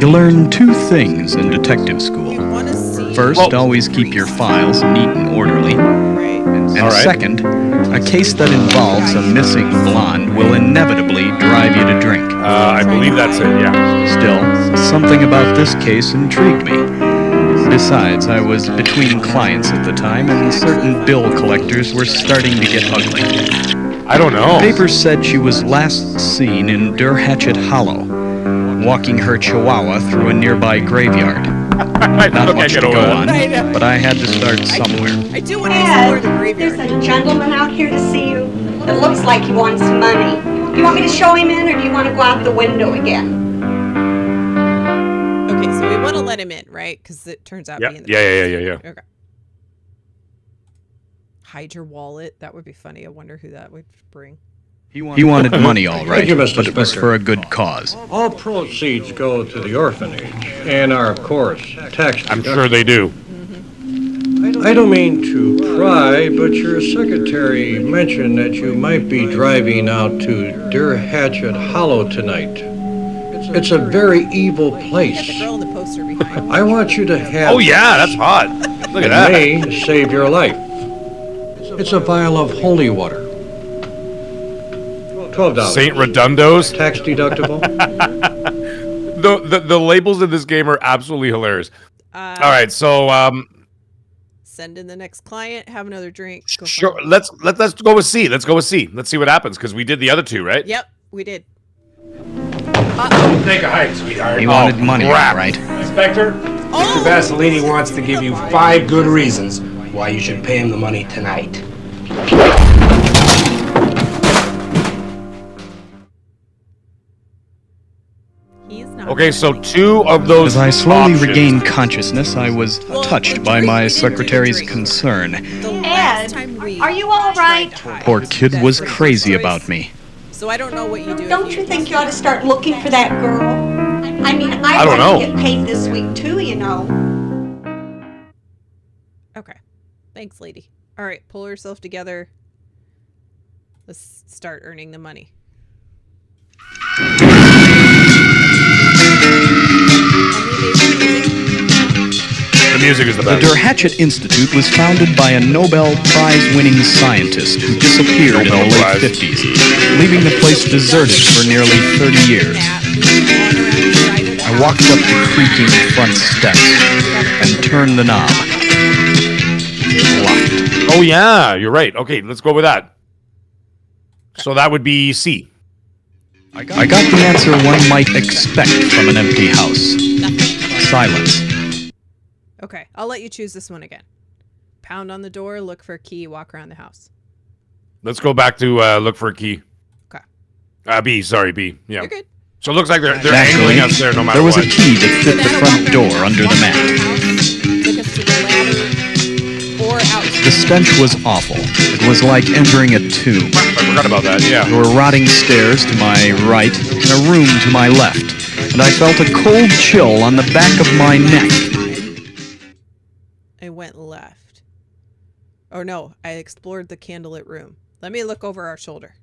You learn 2 things in detective school. First, always keep your files neat and orderly. And second, a case that involves a missing blonde will inevitably drive you to drink. I believe that's it, yeah. Still, something about this case intrigued me. Besides, I was between clients at the time, and certain bill collectors were starting to get ugly. I don't know. Papers said she was last seen in Hatchet Hollow, walking her chihuahua through a nearby graveyard. Not much to go on, but I had to start somewhere. I do want to explore the graveyard. There's a gentleman out here to see you. It looks like he wants money. Do you want me to show him in, or do you want to go out the window again? Okay, so we want to let him in, right? Because it turns out being the yeah. Okay. Hide your wallet. That would be funny. I wonder who that would bring. He wanted money, all right, Thank you, Mr. but it was Spectre. for a good cause. All proceeds go to the orphanage and are, of course, tax deductible. I'm sure they do. I don't mean to pry, but your secretary mentioned that you might be driving out to Hatchet Hollow tonight. It's a very evil place. The girl in the poster behind. I want you to have... Oh, yeah, that's hot. Look at that. It may save your life. It's a vial of holy water. $12. Saint Redundo's. Tax deductible. The labels in this game are absolutely hilarious. All right, so send in the next client. Have another drink. Go sure. Let's go with C. Let's go with C. Let's see what happens because we did the other 2, right? Yep, we did. Take a hike, sweetheart. He wanted money, all right. Spectre, Mr. Bassellini wants to give you 5 good reasons why you should pay him the money tonight. Okay, so 2 of those. As I slowly options. regained consciousness, I was touched by my secretary's concern. Ed, are you all right? Poor kid was crazy about me. So I don't know what you do. Don't you think you ought to start looking for that girl? I mean, I don't know. to get paid this week too, you know. Okay. Thanks, lady. All right, pull yourself together. Let's start earning the money. The music is the The best. Hatchet Institute was founded by a Nobel Prize-winning scientist who disappeared in the late 50s, leaving the place deserted for nearly 30 years. I walked up the creaking front steps and turned the knob. Locked. Oh yeah, you're right. Okay, let's go with that. So that would be C. I got the answer one might expect from an empty house. Silence. Okay, I'll let you choose this one again. Pound on the door, look for a key, walk around the house. Let's go back to look for a key. Okay. B. Sorry, B. Yeah. You're good. So it looks like they're Naturally, angling us there no matter there was what. a key that fit the front door under the mat. Look us to the ladder or out. The stench was awful. It was like entering a tomb. I forgot about that, yeah. There were rotting stairs to my right and a room to my left, and I felt a cold chill on the back of my neck. I went left. Oh no, I explored the candlelit room. Let me look over our shoulder.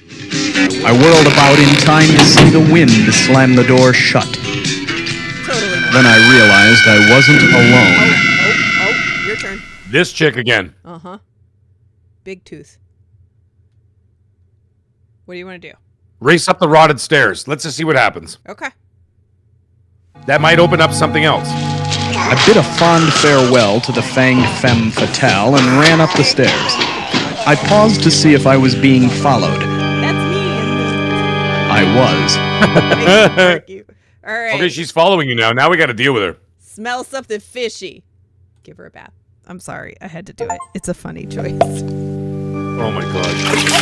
I I whirled about in time to see the wind slam the door shut. Totally. Then I realized I wasn't alone. Oh, your turn. This chick again. Uh-huh. Big tooth. What do you want to do? Race up the rotted stairs. Let's just see what happens. Okay. That might open up something else. I bid a fond farewell to the fanged femme fatale and ran up the stairs. I paused to see if I was being followed. That's me. I was. Thank you. All right. Okay, she's following you now. Now we got to deal with her. Smell something fishy. Give her a bath. I'm sorry. I had to do it. It's a funny choice. Oh my god.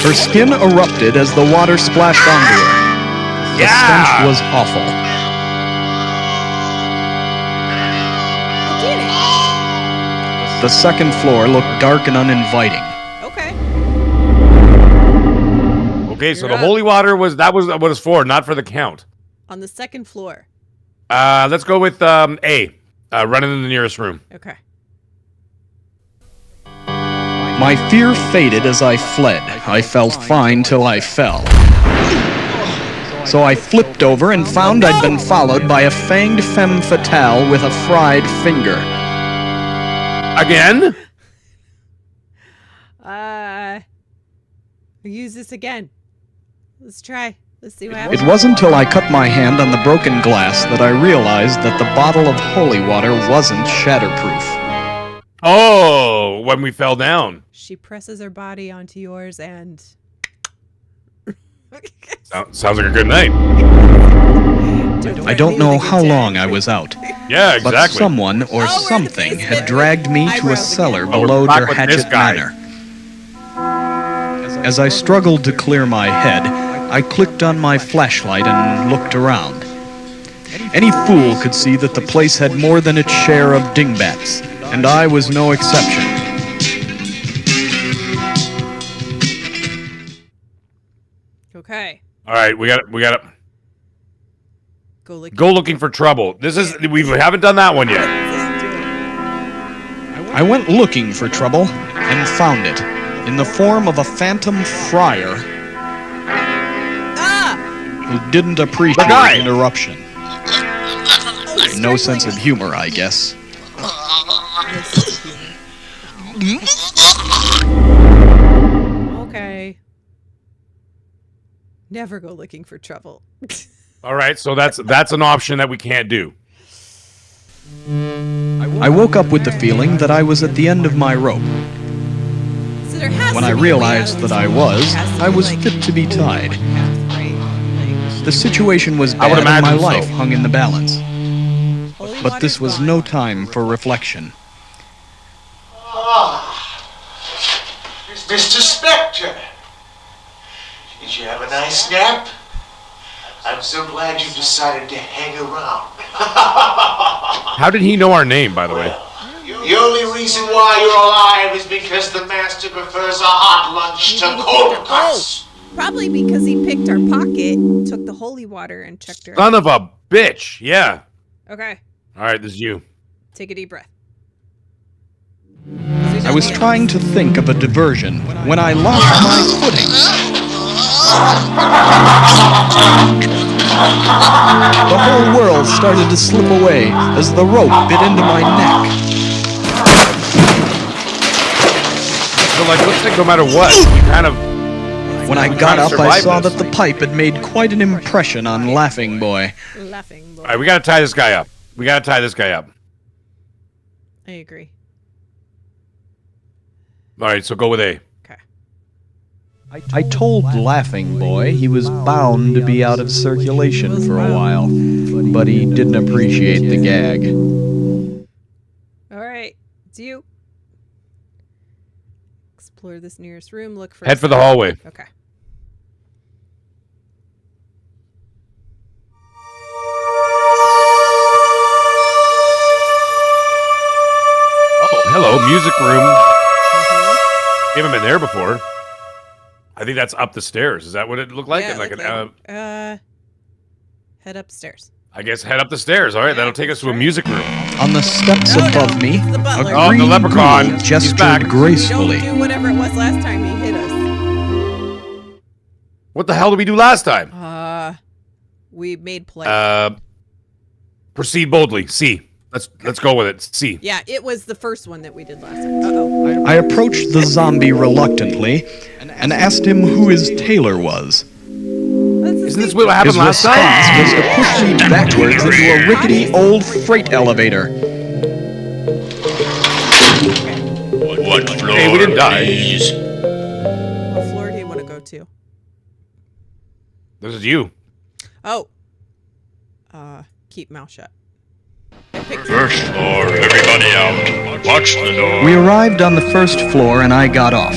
Her skin erupted as the water splashed onto her. The stench was awful. The second floor looked dark and uninviting. Okay. Okay, so the holy water was what it's for, not for the count. On the second floor. Let's go with A. Running in the nearest room. Okay. My fear faded as I fled. I felt fine till I fell. So I flipped over and found I'd been followed by a fanged femme fatale with a fried finger. Again? Use this again. Let's try. Let's see what happens. It wasn't until I cut my hand on the broken glass that I realized that the bottle of holy water wasn't shatterproof. Oh, when we fell down. She presses her body onto yours and... Sounds like a good night. I don't know how long I was out. Yeah, exactly. But someone or something had dragged me to a cellar below we're back with this Hatchet guy. Manor. As I struggled to clear my head, I clicked on my flashlight and looked around. Any fool could see that the place had more than its share of dingbats, and I was no exception. Okay. All right, we got it. Go looking for trouble. We haven't done that one yet. I went looking for trouble and found it in the form of a phantom friar who didn't appreciate an interruption. No sense of humor, I guess. Okay. Never go looking for trouble. All right, so that's an option that we can't do. I woke up with the feeling that I was at the end of my rope. So there has When to I be a way realized out of that this I world. was fit to be tied. The situation was I would bad and my imagine so. life hung in the balance. But this was no time for reflection. Mr. Spectre, did you have a nice nap? I'm so glad you decided to hang around. How did he know our name, by the way? The only reason why you're alive is because the master prefers a hot lunch to cold cuts. Probably because he picked our pocket, took the holy water, and checked her. Son of a bitch. Yeah. Okay. All right, this is you. Take a deep breath. I was trying to think of a diversion when I lost my footing. The whole world started to slip away as the rope bit into my neck. So, looks like no matter what, you kind of... When I got up, I saw that the pipe had made quite an impression on Laughing Boy. Laughing boy. All right, we got to tie this guy up. I agree. All right, so go with A. I told Laughing Boy he was bound to be out of circulation for a while, but he didn't appreciate the gag. All right, it's you. Explore this nearest room. Look for. Head for the hallway. Okay. Oh, hello, music room. We haven't been there before. I think that's up the stairs. Is that what it looked like? Yeah, head upstairs. I guess head up the stairs. All right, that'll take us to a music room. On the steps above me, the butler. a green the leprechaun. ghoul He's gestured back. Don't gracefully. do whatever it was last time he hit us. What the hell did we do last time? We made play. Proceed boldly. C. Let's go with it. C. Yeah, it was the first one that we did last time. Uh-oh. I approached the zombie reluctantly and asked him who his tailor was. Isn't this what happened last His response time? was to push me backwards into a rickety old freight elevator. What floor, Hey, we didn't die. please? What floor do you want to go to? This is you. Oh. Keep mouth shut. First floor, everybody out. Watch the door. We arrived on the first floor and I got off.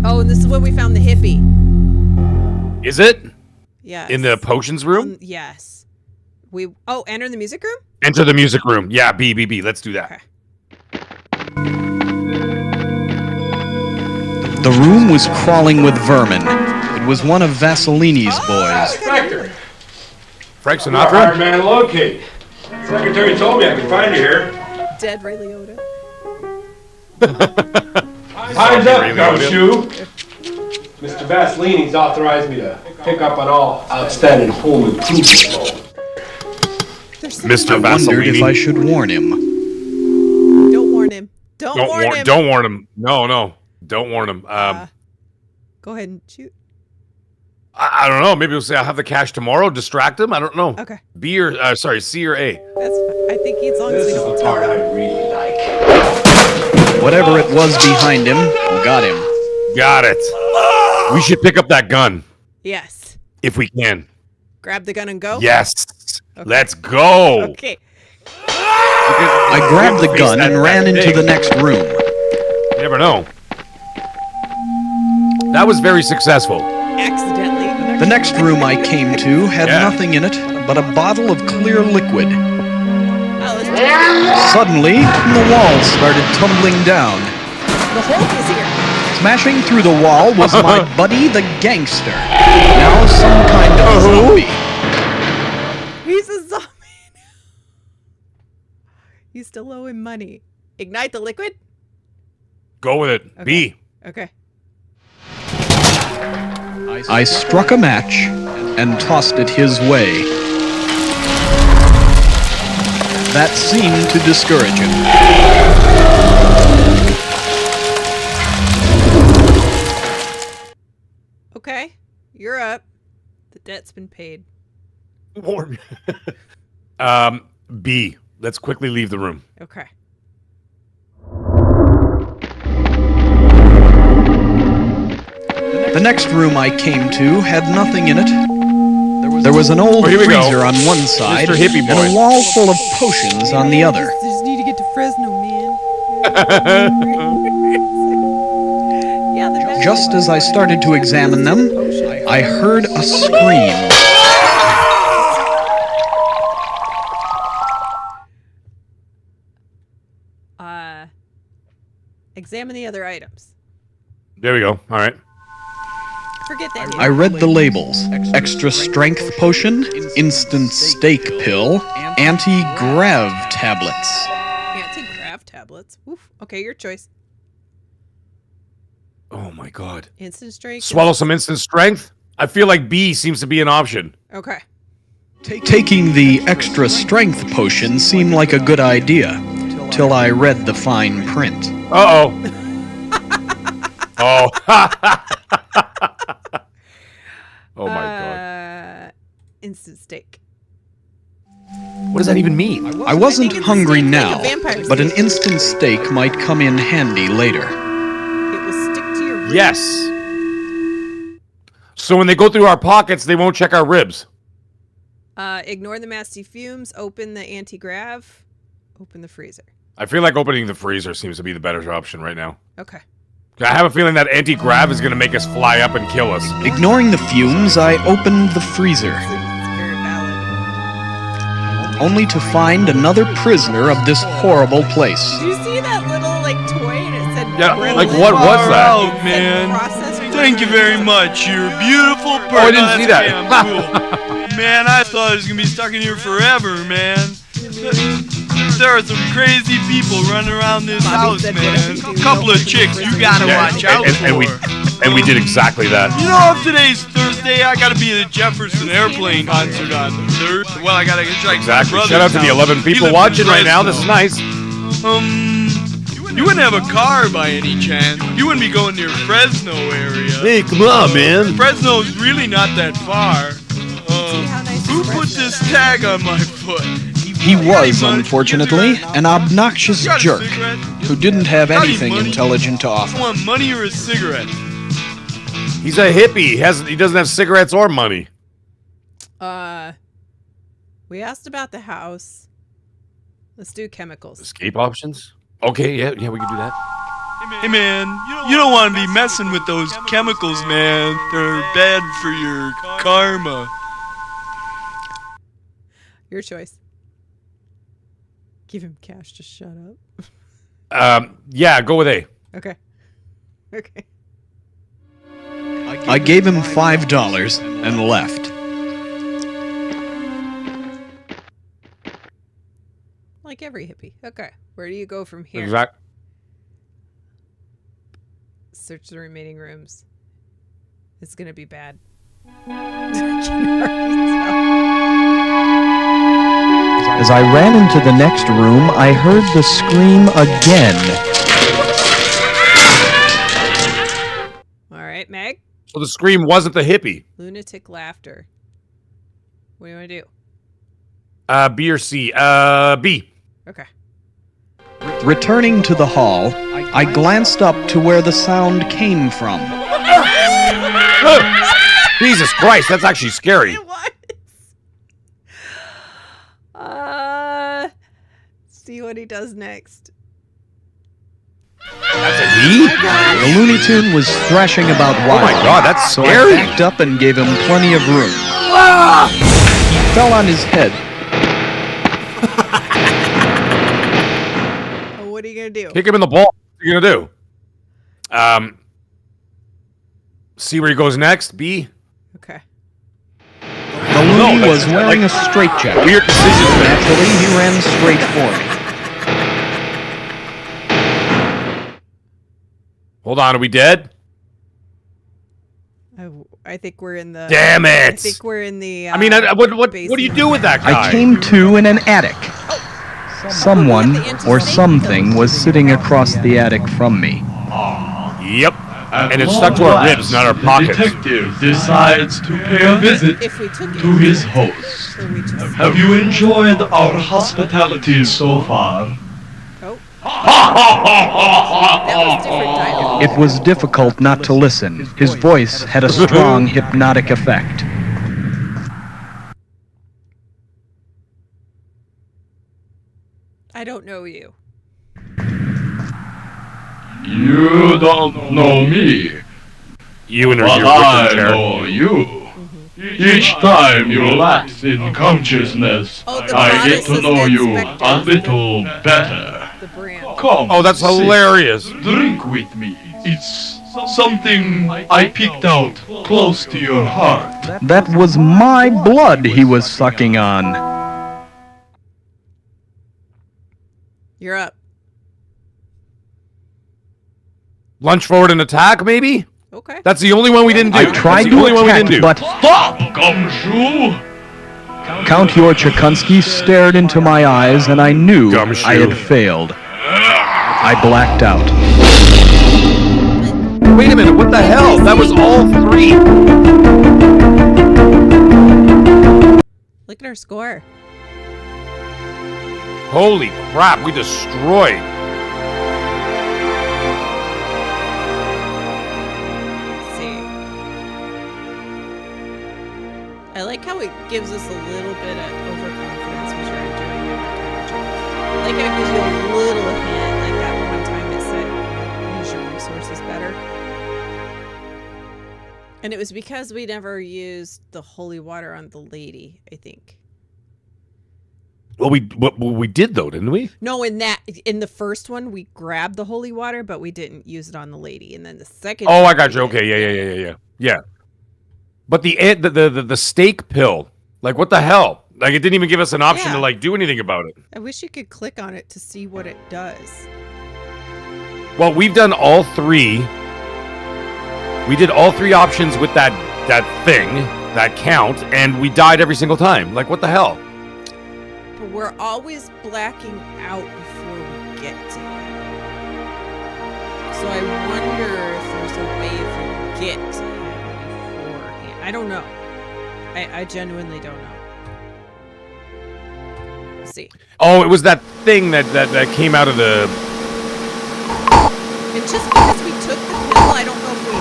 Oh, and this is when we found the hippie. Is it? Yes. In the potions room? Yes. Enter the music room? Enter the music room. Yeah, B. Let's do that. Okay. The room was crawling with vermin. It was one of Vasilini's boys. Spectre. Frank Hard Sinatra? man to locate. Secretary told me I could find you here. Dead Ray Liotta. Time's up, Gumshoe. Mr. Vasilini's authorized me to pick up on all outstanding home improvement. Mr. I wondered if I Vasilini. should warn him. Don't warn him. Don't warn him. Don't warn him. No. Don't warn him. Go ahead and shoot. I don't know. Maybe we'll say I'll have the cash tomorrow. Distract him. I don't know. Okay. B or C or A. That's fine. I think as long as This we is don't the tell part him. I really like. Whatever it was behind him, got him. Got it. We should pick up that gun Yes. if we can. Grab the gun and go? Yes. Okay. Let's go. Okay. I grabbed the gun and ran into the next room. You never know. That was very successful. Accidentally. The next room I came to had Yeah. nothing in it but a bottle of clear liquid. Oh, let's Suddenly, the walls started tumbling down. The Hulk is here. Smashing through the wall was my buddy the gangster. Now some kind of zombie. He's a zombie. You still owe him money. Ignite the liquid? Go with it. Okay. B. Okay. I struck a match and tossed it his way. That seemed to discourage him. Okay. You're up. The debt's been paid. Warm. B. Let's quickly leave the room. Okay. The next room I came to had nothing in it. There was an old here we go. freezer on one side Mr. Hippie and Boy. a wall full of potions on the other. Just need to get to Fresno, man. Yeah, the best. Just as I started to examine them, I heard a scream. Examine the other items. There we go. All right. Forget that. I read the labels. Extra strength potion, instant steak pill, anti-grav tablets. Anti-grav tablets. Oof. Okay, your choice. Oh my God. Instant strength. Swallow some instant strength. I feel like B seems to be an option. Okay. Taking the extra strength potion seemed like a good idea, till I read the fine print. Uh-oh. Oh. Oh my God. Instant steak. What does that even mean? I wasn't think it's a hungry steak, like now, a vampire but an steak. instant steak might come in handy later. It will stick to your ribs. Yes. So when they go through our pockets, they won't check our ribs. Ignore the nasty fumes. Open the anti-grav. Open the freezer. I feel like opening the freezer seems to be the better option right now. Okay. I have a feeling that anti-grav is going to make us fly up and kill us. Ignoring the fumes, I opened the freezer, It's very valid. only to find another prisoner of this horrible place. Did you see that little like toy and it said Yeah, Gremlin? like, what was Far that? out, man. Thank you very much. You're a beautiful person. Oh, I didn't see that. Damn cool. Man, I thought I was gonna be stuck in here forever, man. There are some crazy people running around this Bobby house, said man. whatever you A do, couple of nobody chicks listens. you gotta watch out and we for. And we did exactly that. You know, if today's Thursday, I gotta be at a Jefferson Airplane concert on Thursday. Well, I gotta get my Exactly. brother's Shout out to the house. 11 He people lives in watching right now. This is Fresno. nice. You wouldn't have a car by any chance. You wouldn't be going near Fresno area. Hey, come on, man. Fresno's really not that far. Who put this tag on my foot? He was, unfortunately, an obnoxious jerk who didn't have anything intelligent to You offer. want money or a cigarette? He's a hippie. He doesn't have cigarettes or money. We asked about the house. Let's do chemicals. Escape options? Okay, yeah, we can do that. Hey man, you don't want to be messing with those chemicals, man. They're bad for your karma. Your choice. Give him cash to shut up. Yeah, go with A. Okay. Okay. I gave him $5 and left. Like every hippie. Okay. Where do you go from here? Exact. Search the remaining rooms. It's gonna be bad. As I ran into the next room, I heard the scream again. All right, Meg. So the scream wasn't the hippie. Lunatic laughter. What do you want to do? B or C? B. Okay. Returning to the hall, I glanced up to where the sound came from. Jesus Christ, that's actually scary. See what he does next. That's a he? The Looney Tune was thrashing about wildly. Oh my God, that's so scary. I backed up and gave him plenty of room. He fell on his head. Oh, what are you gonna do? Kick him in the ball. What are you gonna do? See where he goes next. B. Okay. The Looney was wearing a straitjacket. Weird decisions. Naturally, he ran straight for me. Hold on, are we dead? I think we're in the. Damn it! I think we're in the. I mean, what do you do with that guy? I came to in an attic. Someone or something was sitting across the attic from me. Yep. And it's stuck to our ribs, not our pockets. The detective decides to pay a visit to his host. Have you enjoyed our hospitality so far? It was difficult not to listen. His voice had a strong hypnotic effect. I don't know you. You don't know me. You and but your I chair. know you. Each time you lapse in consciousness, I get to know you a little better. Come, Oh, that's hilarious. drink with me. It's something I picked out close to your heart. That was my blood he was sucking on. You're up. Lunge forward and attack, maybe? Okay. That's the only one we didn't do. I tried That's the to only one we attack, didn't do. but Stop, Gumshoe! Count Yorchikansky stared into my eyes, and I knew Gumshoe. I had failed. I blacked out. Wait a minute, what the hell? That was all three. Look at our score. Holy crap, we destroyed. Let's see. I like how it gives us a little bit of overconfidence when you're doing it. Like how it gives you a little hint, like that one time it said, use your resources better. And it was because we never used the holy water on the lady, I think. Well, we did though, didn't we? No, in the first one we grabbed the holy water, but we didn't use it on the lady. And then the second. Oh, I got you. Okay, yeah. But the steak pill, like what the hell? Like it didn't even give us an option to like do anything about it. I wish you could click on it to see what it does. Well, we've done all three. We did all 3 options with that thing, that count, and we died every single time. Like, what the hell? But we're always blacking out before we get to it. So I wonder if there's a way if we get to him beforehand. I don't know. I genuinely don't know. Let's see. Oh, it was that thing that came out of the... And just because we took the pill, I don't know if we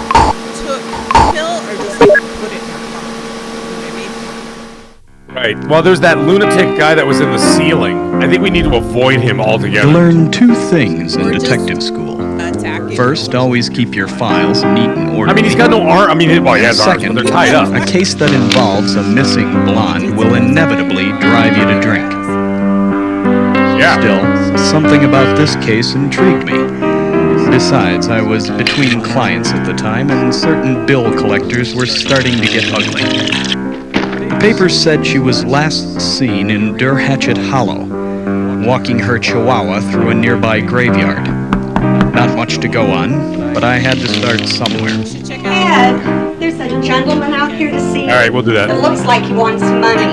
took the pill or just like put it in our car. You know what I mean? Right. Well, there's that lunatic guy that was in the ceiling. I think we need to avoid him altogether. Learn 2 things in detective school. First, always keep your files neat and orderly. I mean, he's got no arm. I mean, well, he has arms, but they're tied up. A case that involves a missing blonde will inevitably drive you to drink. Yeah. Still, something about this case intrigued me. Besides, I was between clients at the time, and certain bill collectors were starting to get ugly. The papers said she was last seen in Hatchet Hollow, walking her chihuahua through a nearby graveyard. Not much to go on, but I had to start somewhere. Ed, there's a gentleman out here to see you. All right, we'll do that. It looks like he wants money.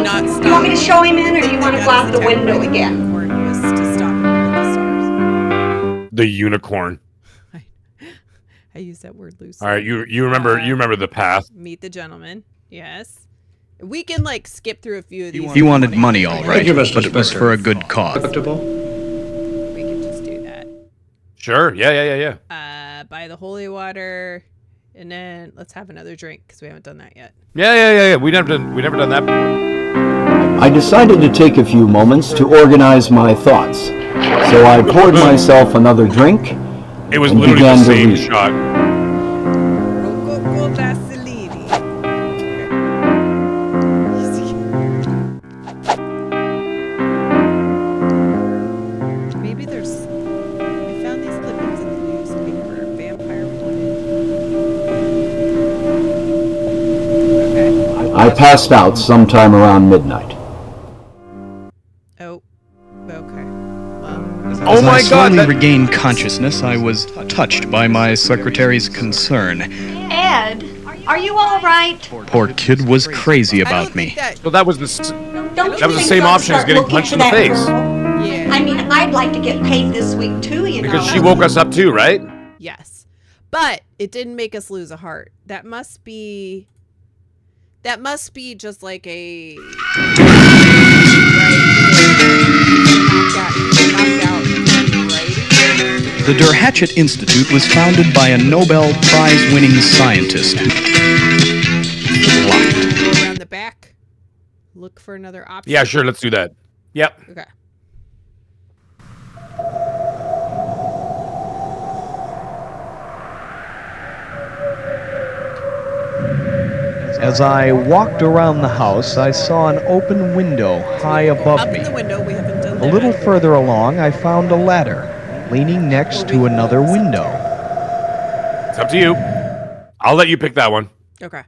Do you want me to show him in, or do you want to go out the window again? The unicorn. I use that word loosely. All right, you remember the path. Meet the gentleman. Yes. We can like skip through a few of these. He wanted money, all right, Mr. but it was for a good cause. We can just do that. Sure. Yeah. Buy the holy water, and then let's have another drink because we haven't done that yet. Yeah. We never done that before. I decided to take a few moments to organize my thoughts. So I poured myself another drink. It was and literally the began to same read. shot. Maybe there's. I found these clippings in the newspaper. Vampire wanted. I passed out sometime around midnight. Oh. Okay. As I slowly regained consciousness, I was touched by my secretary's concern. Ed, are you all right? Poor kid was crazy about me. So that was the same option as getting punched in the face. Yeah. I mean, I'd like to get paid this week too, you know. Because she woke us up too, right? Yes. But it didn't make us lose a heart. That must be just like a The Hatchet Institute was founded by a Nobel Prize-winning scientist. Go around the back. Look for another option. Yeah, sure. Let's do that. Yep. Okay. As I walked around the house, I saw an open window high above me. Up in the window, we haven't done A that. little further along, I found a ladder leaning next to another window. It's up to you. I'll let you pick that one. Okay.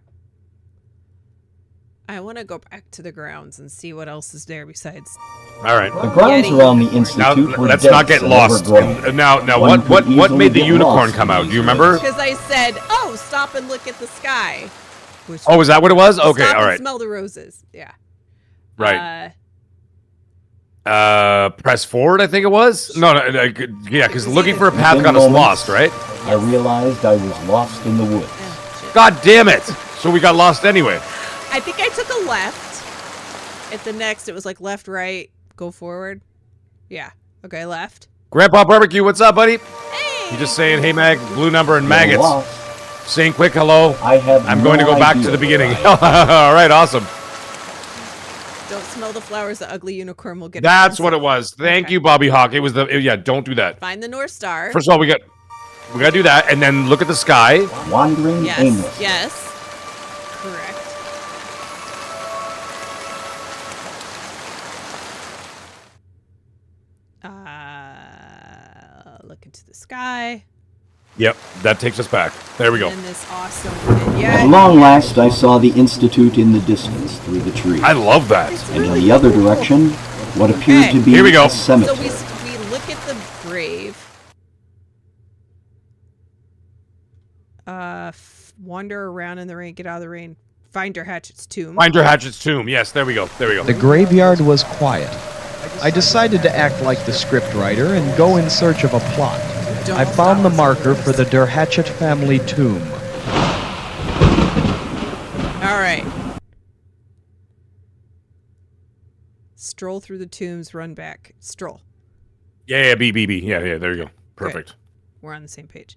I want to go back to the grounds and see what else is there besides. All right. The grounds around the institute were Let's dense not get and lost. overgrown. Now, One what could made the easily get unicorn lost come out? in Do you remember? Because I said, "Oh, stop and look at the sky." Which Oh, is that what it was? Okay, stop all and right. smell the roses. Yeah. Right. Press forward, I think it was. No, yeah, because looking for a path got us lost, right? I realized I was lost in the woods. God damn it! So we got lost anyway. I think I took a left. At the next, it was like left, right, go forward. Yeah. Okay, left. Grandpa Barbecue, what's up, buddy? You just saying, hey, Mag, blue number and maggots. Saying quick hello. I'm going to go back to the beginning. All right, awesome. Don't smell the flowers. The ugly unicorn will get. That's what it was. Thank you, Bobby Hawk. It was yeah. Don't do that. Find the North Star. First of all, we gotta do that, and then look at the sky. Wandering aimlessly. Yes. Correct. Look into the sky. Yep, that takes us back. There we go. And this awesome. At long last, I saw the institute in the distance through the trees. I love that. And in the other direction, what appeared to be Here we go. a cemetery. So we look at the grave. Wander around in the rain, get out of the rain. Find Derhatchet's tomb. Find Derhatchet's tomb. Yes, there we go. There we go. The graveyard was quiet. I decided to act like the scriptwriter and go in search of a plot. I found the marker for the Derhatchet family tomb. All right. Stroll through the tombs, run back. Stroll. Yeah, B. Yeah, there you go. Perfect. Good. We're on the same page.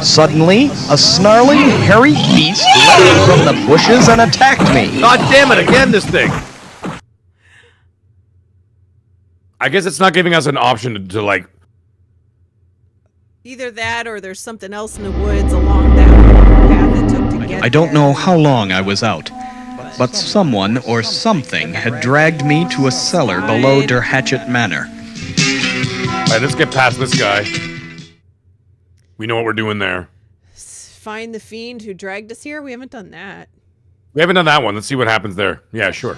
Suddenly, a snarling, hairy beast leapt from the bushes and attacked me. God damn it, again, this thing. I guess it's not giving us an option to like... Either that or there's something else in the woods along that path it took to get I don't there. know how long I was out, but someone or something had dragged me to a cellar below Derhatchet Manor. Alright, let's get past this guy. We know what we're doing there. Find the fiend who dragged us here? We haven't done that. We haven't done that one. Let's see what happens there. Yeah, sure.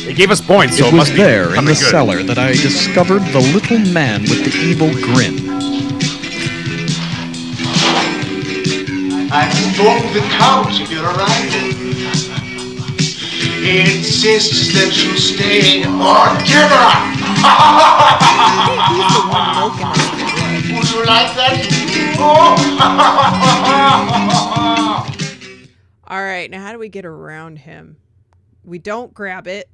It gave us points, so It it was must there be in the good. cellar that I discovered the little man with the evil grin. I informed the count of your arrival. He insists that you stay for dinner. Would you like that? All right, now how do we get around him? We don't grab it.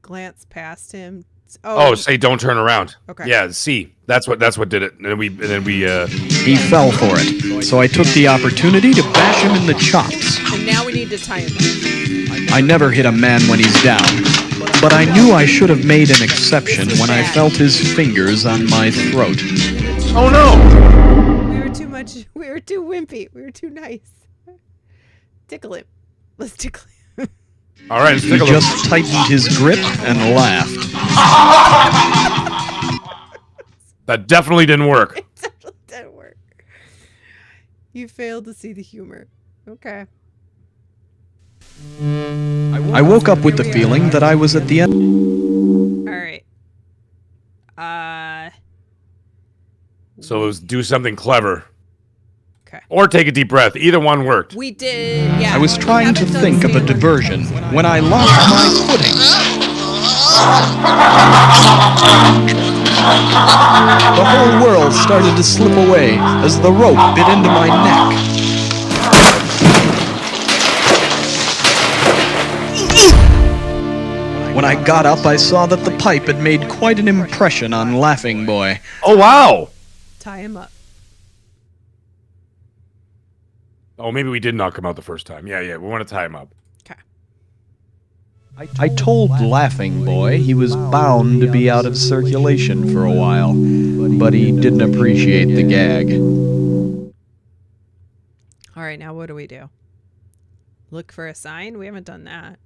Glance past him. Oh, say don't turn around. Okay. Yeah, C. That's what did it. And then we He fell for it, so I took the opportunity to bash him in the chops. And now we need to tie him up. I never hit a man when he's down, but I knew I should have made an exception when I felt his fingers on my throat. Oh no! We were too much. We were too wimpy. We were too nice. Tickle him. Let's tickle him. All right, let's He take a look. just tightened his grip and laughed. That definitely didn't work. It definitely didn't work. You failed to see the humor. Okay. I woke up with the feeling that I was at the end. All right. So it was do something clever. Okay. Or take a deep breath. Either one worked. We did. Yeah. I was trying to think of a diversion when I lost my footing. The whole world started to slip away as the rope bit into my neck. When I got up, I saw that the pipe had made quite an impression on Laughing Boy. Oh, wow! Tie him up. Oh, maybe we did knock him out the first time. Yeah, we want to tie him up. Okay. I told Laughing Boy he was bound to be out of circulation for a while, but he didn't appreciate the gag. All right, now what do we do? Look for a sign? We haven't done that.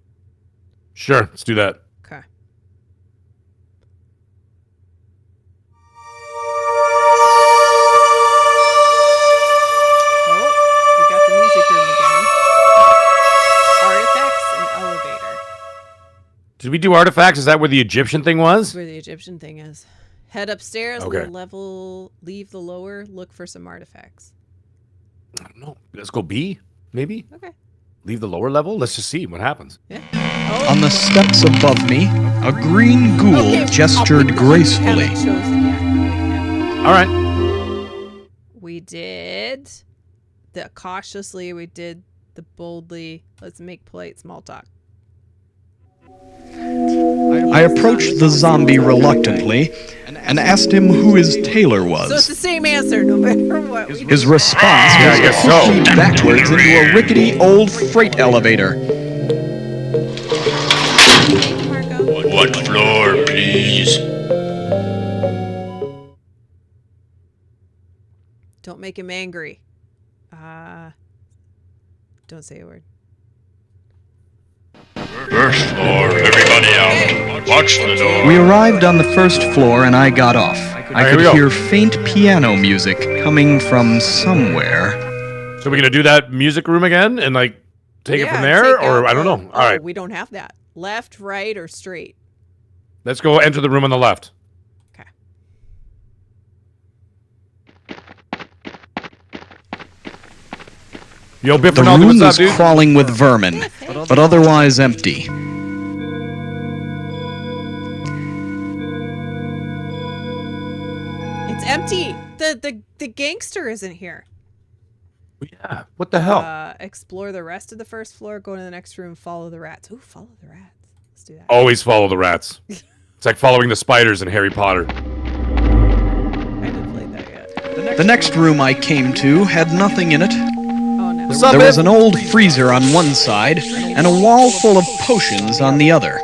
Sure, let's do that. Okay. Oh, we got the music room again. Artifacts and elevator. Did we do artifacts? Is that where the Egyptian thing was? That's where the Egyptian thing is. Head upstairs, Okay. leave the lower, look for some artifacts. I don't know. Let's go B, maybe? Okay. Leave the lower level? Let's just see what happens. Yeah. On the steps above me, a green ghoul gestured gracefully. Haven't chosen yet. All right. We did the cautiously, we did the boldly, let's make polite small talk. I approached the zombie reluctantly and asked him who his tailor So it's was. the same answer no matter what. We His response I was guess to so. push me backwards into a rickety old freight elevator. What floor, please? Don't make him angry. Don't say a word. First floor, everybody out. Watch the door. We arrived on the first floor and I got off. I here we could go. hear faint piano music coming from somewhere. So we're going to do that music room again and like take it Yeah, from there? take Or out I don't the- know. All right. We don't have that. Left, right, or straight. Let's go enter the room on the left. Yo, Biff The Ronaldo, room what's up, was dude? crawling with vermin, but otherwise empty. It's empty. The gangster isn't here. Yeah. What the hell? Explore the rest of the first floor. Go to the next room. Follow the rats. Ooh, follow the rats. Let's do that. Always follow the rats. It's like following the spiders in Harry Potter. I haven't played that yet. The next room I came to had nothing in it. Oh no. There was an old freezer on one side and a wall full of potions on the other.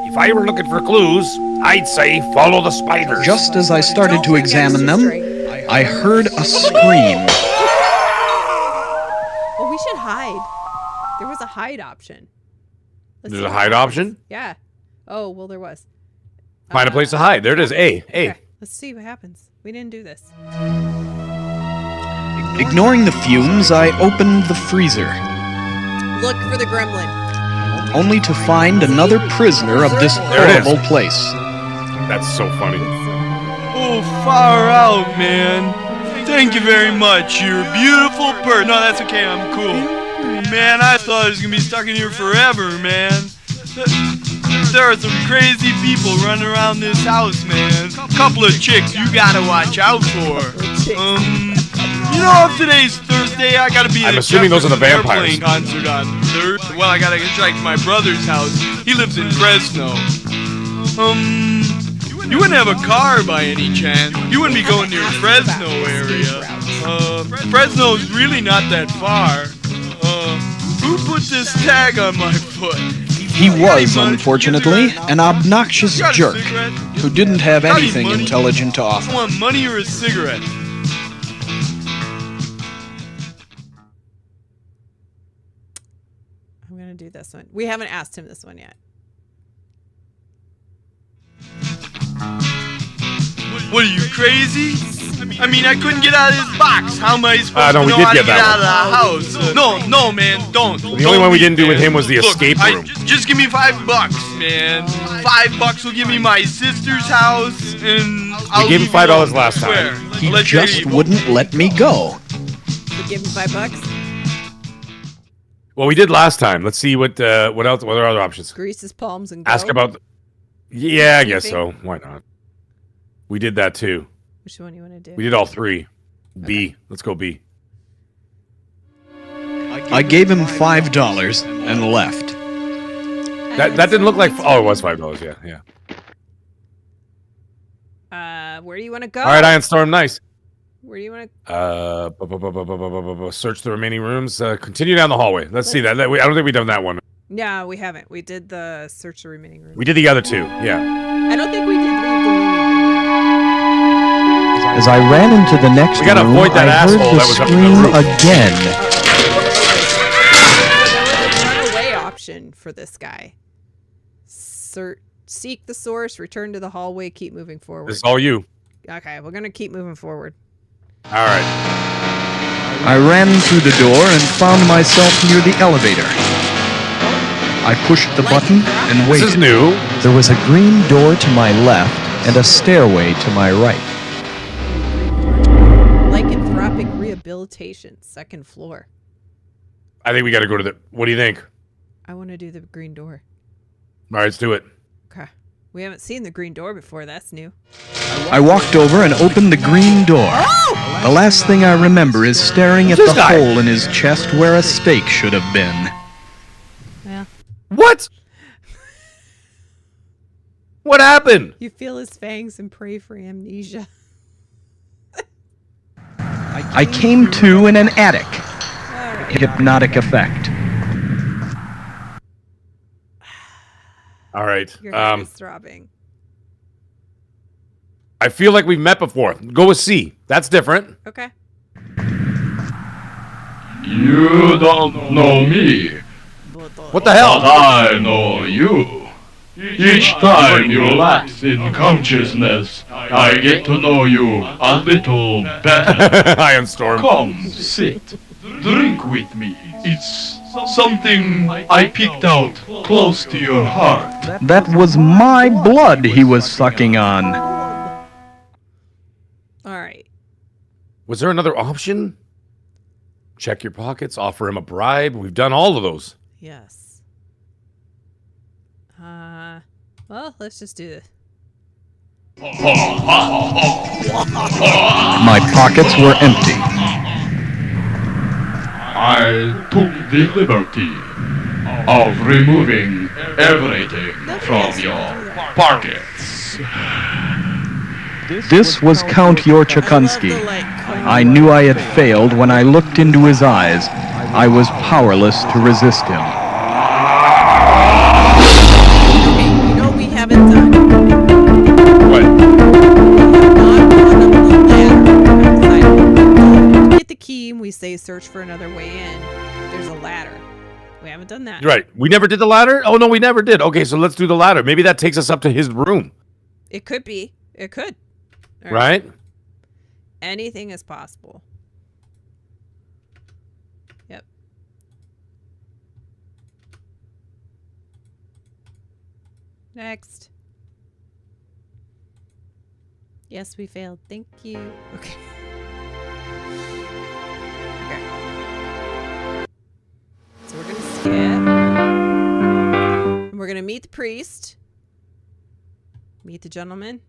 If I were looking for clues, I'd say follow the spiders. Just as I started to examine them, I heard a scream. Oh, we should hide. There was a hide option. Let's There's see a what hide happens. option? Yeah. Oh, well, there was. Find a place to hide. There it is. A. Okay. Let's see what happens. We didn't do this. Ignoring the fumes, I opened the freezer, Look for the gremlin. only to find another prisoner of this There it is. horrible place. That's so funny. Oh, far out, man. Thank you very much. You're a beautiful person. No, that's okay. I'm cool. Man, I thought I was going to be stuck in here forever, man. There are some crazy people running around this house, man. Couple of chicks you gotta watch out for. You know, if today's Thursday, I gotta be at I'm assuming those are the Jefferson vampires. Airplane concert on Thursday. Well, I gotta get back to my brother's house. He lives in Fresno. You wouldn't have a car by any chance. You wouldn't be going near Fresno area. Fresno's really not that far. Who put this tag on my foot? He was, unfortunately, an obnoxious jerk who didn't have anything intelligent to You offer. want money or a cigarette? I'm going to do this one. We haven't asked him this one yet. What are you, crazy? I mean, I couldn't get out of this box. How am I supposed no, to we know did how to get get that out of the house? No, man, don't. The only one we didn't do with him was the escape room. Just give me $5, man. $5 will give me my sister's house, and I'll We gave him leave you $5 alone. last Swear. time. He Let you just leave. wouldn't let me go. We give him $5. Well, we did last time. Let's see what else. What are other options? Grease his palms and go. Ask about. Yeah, I guess Sleeping? so. Why not? We did that too. Which one do you want to do? We did all three. B. Let's go B. I gave him $5 and left. That didn't look like. Oh, it was $5. Yeah, yeah. Where do you want to go? All right, Iron Storm. Nice. Where do you want to? Search the remaining rooms. Continue down the hallway. Let's see that. I don't think we've done that one. No, we haven't. We did the search the remaining rooms. We did the other two. Yeah. I don't think we did leave the loony bin yet. As I ran into the next We gotta room, avoid that I heard asshole the that was up in the scream roof. again. There was a runaway option for this guy. Seek the source, return to the hallway, keep moving forward. This is all you. Okay, we're gonna keep moving forward. All right. I ran through the door and found myself near the elevator. I pushed the button and waited. This is new. There was a green door to my left and a stairway to my right. Lycanthropic rehabilitation, second floor. I think we got to go to the. What do you think? I want to do the green door. All right, let's do it. Okay. We haven't seen the green door before. That's new. I walked over and opened the green door. The last thing I remember is staring at the hole in his chest where a stake should have been. Yeah. What? What happened? You feel his fangs and pray for amnesia. I came to in an attic. Hypnotic effect. All right. Your head is throbbing. I feel like we've met before. Go with C. That's different. Okay. You don't know me. What the hell? But I know you. Each time you lapse in consciousness, I get to know you a little better. Iron Storm. Come, sit. Drink with me. It's something I picked out close to your heart. That was my blood he was sucking on. All right. Was there another option? Check your pockets. Offer him a bribe. We've done all of those. Yes. Well, let's just do this. My pockets were empty. I took the liberty of removing everything from your pockets. This was Count Yorchakunsky. I knew I had failed when I looked into his eyes. I was powerless to resist him. Okay, you know we haven't done. What? Get the key and we say search for another way in. There's a ladder. We haven't done that. Right. We never did the ladder? Oh, no, we never did. Okay, so let's do the ladder. Maybe that takes us up to his room. It could be. It could. All right? Anything is possible. Yep. Next. Yes, we failed. Thank you. Okay. Okay. So we're going to skip. And we're going to meet the priest. Meet the gentleman.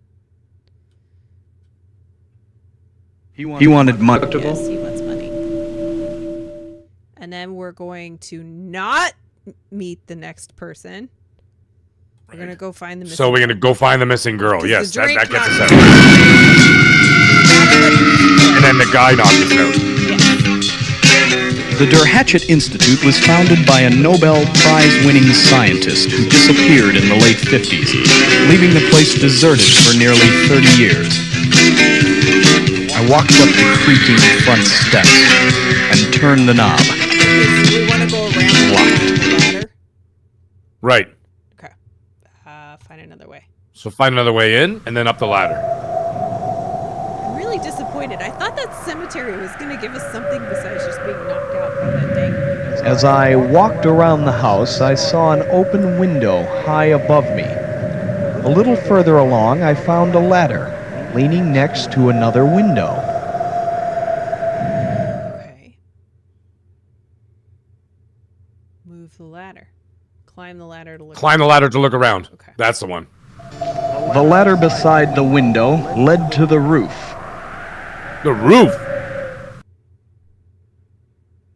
He wanted money. Yes, he wants money. And then we're going to not meet the next person. We're going to go find the missing So we're going to go find the missing girl. Yes, that gets us out. And then the guy knocked us out. The Derhatchet Institute was founded by a Nobel Prize-winning scientist who disappeared in the late 50s, leaving the place deserted for nearly 30 years. I walked up the creaking front steps and turned the knob. We want to go around the ladder. Right. Okay. Find another way. So find another way in, and then up the ladder. I'm really disappointed. I thought that cemetery was going to give us something besides just being knocked out by that dang. As I walked around the house, I saw an open window high above me. A little further along, I found a ladder, leaning next to another window. Okay. Move the ladder. Climb the ladder to look. Climb the ladder to look around. Okay. That's the one. The ladder beside the window led to the roof. The roof?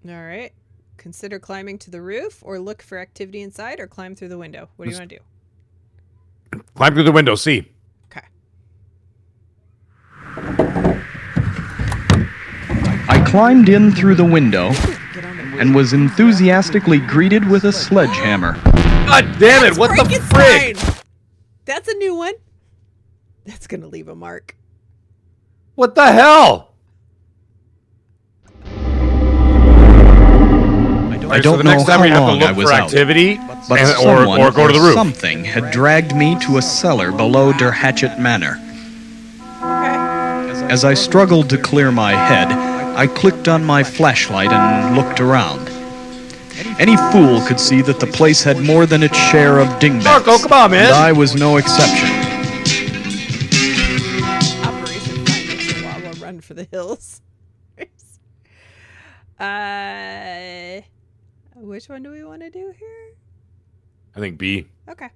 All right. Consider climbing to the roof, or look for activity inside, or climb through the window. What do you want to do? Climb through the window, see. Okay. I climbed in through the window and was enthusiastically greeted with a sledgehammer. God damn it, what the frig? That's a new one. That's going to leave a mark. What the hell? I don't know how long I was out, activity, but someone or go to the roof. Something had dragged me to a cellar below Derhatchet Manor. As I struggled to clear my head, I clicked on my flashlight and looked around. Any fool could see that the place had more than its share of dingbats. Marco, come on, man. And I was no exception. Operation Find the Chihuahua Run for the Hills. Which one do we want to do here? I think B. Okay.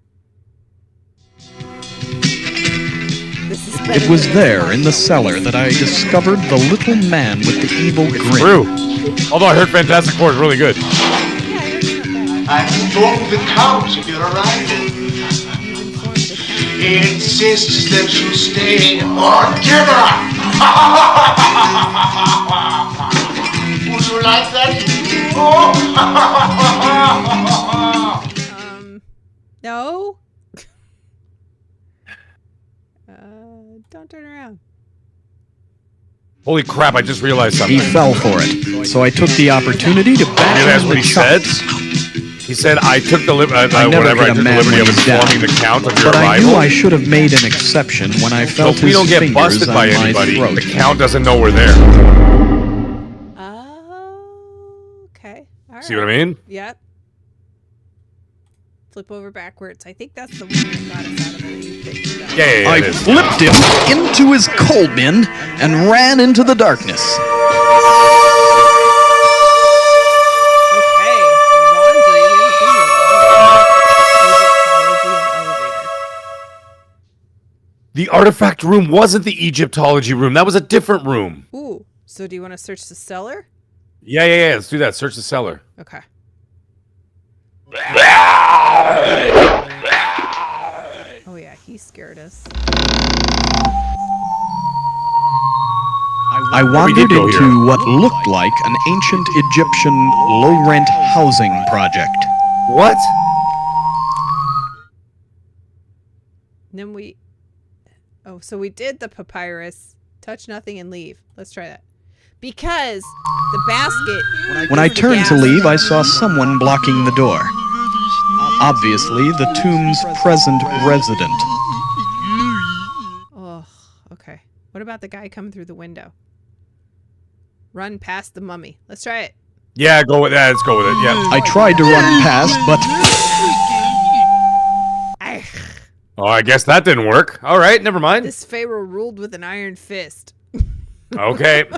It was there in the cellar that I discovered the little man with the evil grin. True. Although I heard Fantastic Four is really good. I informed the Count of your arrival. He insists that you stay for dinner. Would you like that? No. Don't turn around. Holy crap, I just realized something. He fell for it, so I took the opportunity to bash That's him what he with said? something. He said, I took the liberty of informing the Count of your But I knew arrival. I should have made an exception when I So felt if we his don't get fingers busted by on my anybody, throat. the Count doesn't know we're there. Okay. All right. See what I mean? Yep. Flip over backwards. I think that's the one that got us out of the Yeah, I flipped him into his coal bin and ran into the darkness. The artifact room wasn't the Egyptology room. That was a different room. Ooh. So do you want to search the cellar? Yeah. Let's do that. Search the cellar. Okay. Oh yeah, he scared us. I wandered into what looked like an ancient Egyptian low-rent housing project. What? And then we... Oh, so we did the papyrus, touch nothing and leave. Let's try that. Because the basket... When I turned to leave, I saw someone blocking the door. Obviously, the tomb's present resident. Oh, okay. What about the guy coming through the window? Run past the mummy. Let's try it. Yeah, go with that. Let's go with it. Yeah. I tried to run past, but... Oh, I guess that didn't work. All right, never mind. This Pharaoh ruled with an iron fist. Okay.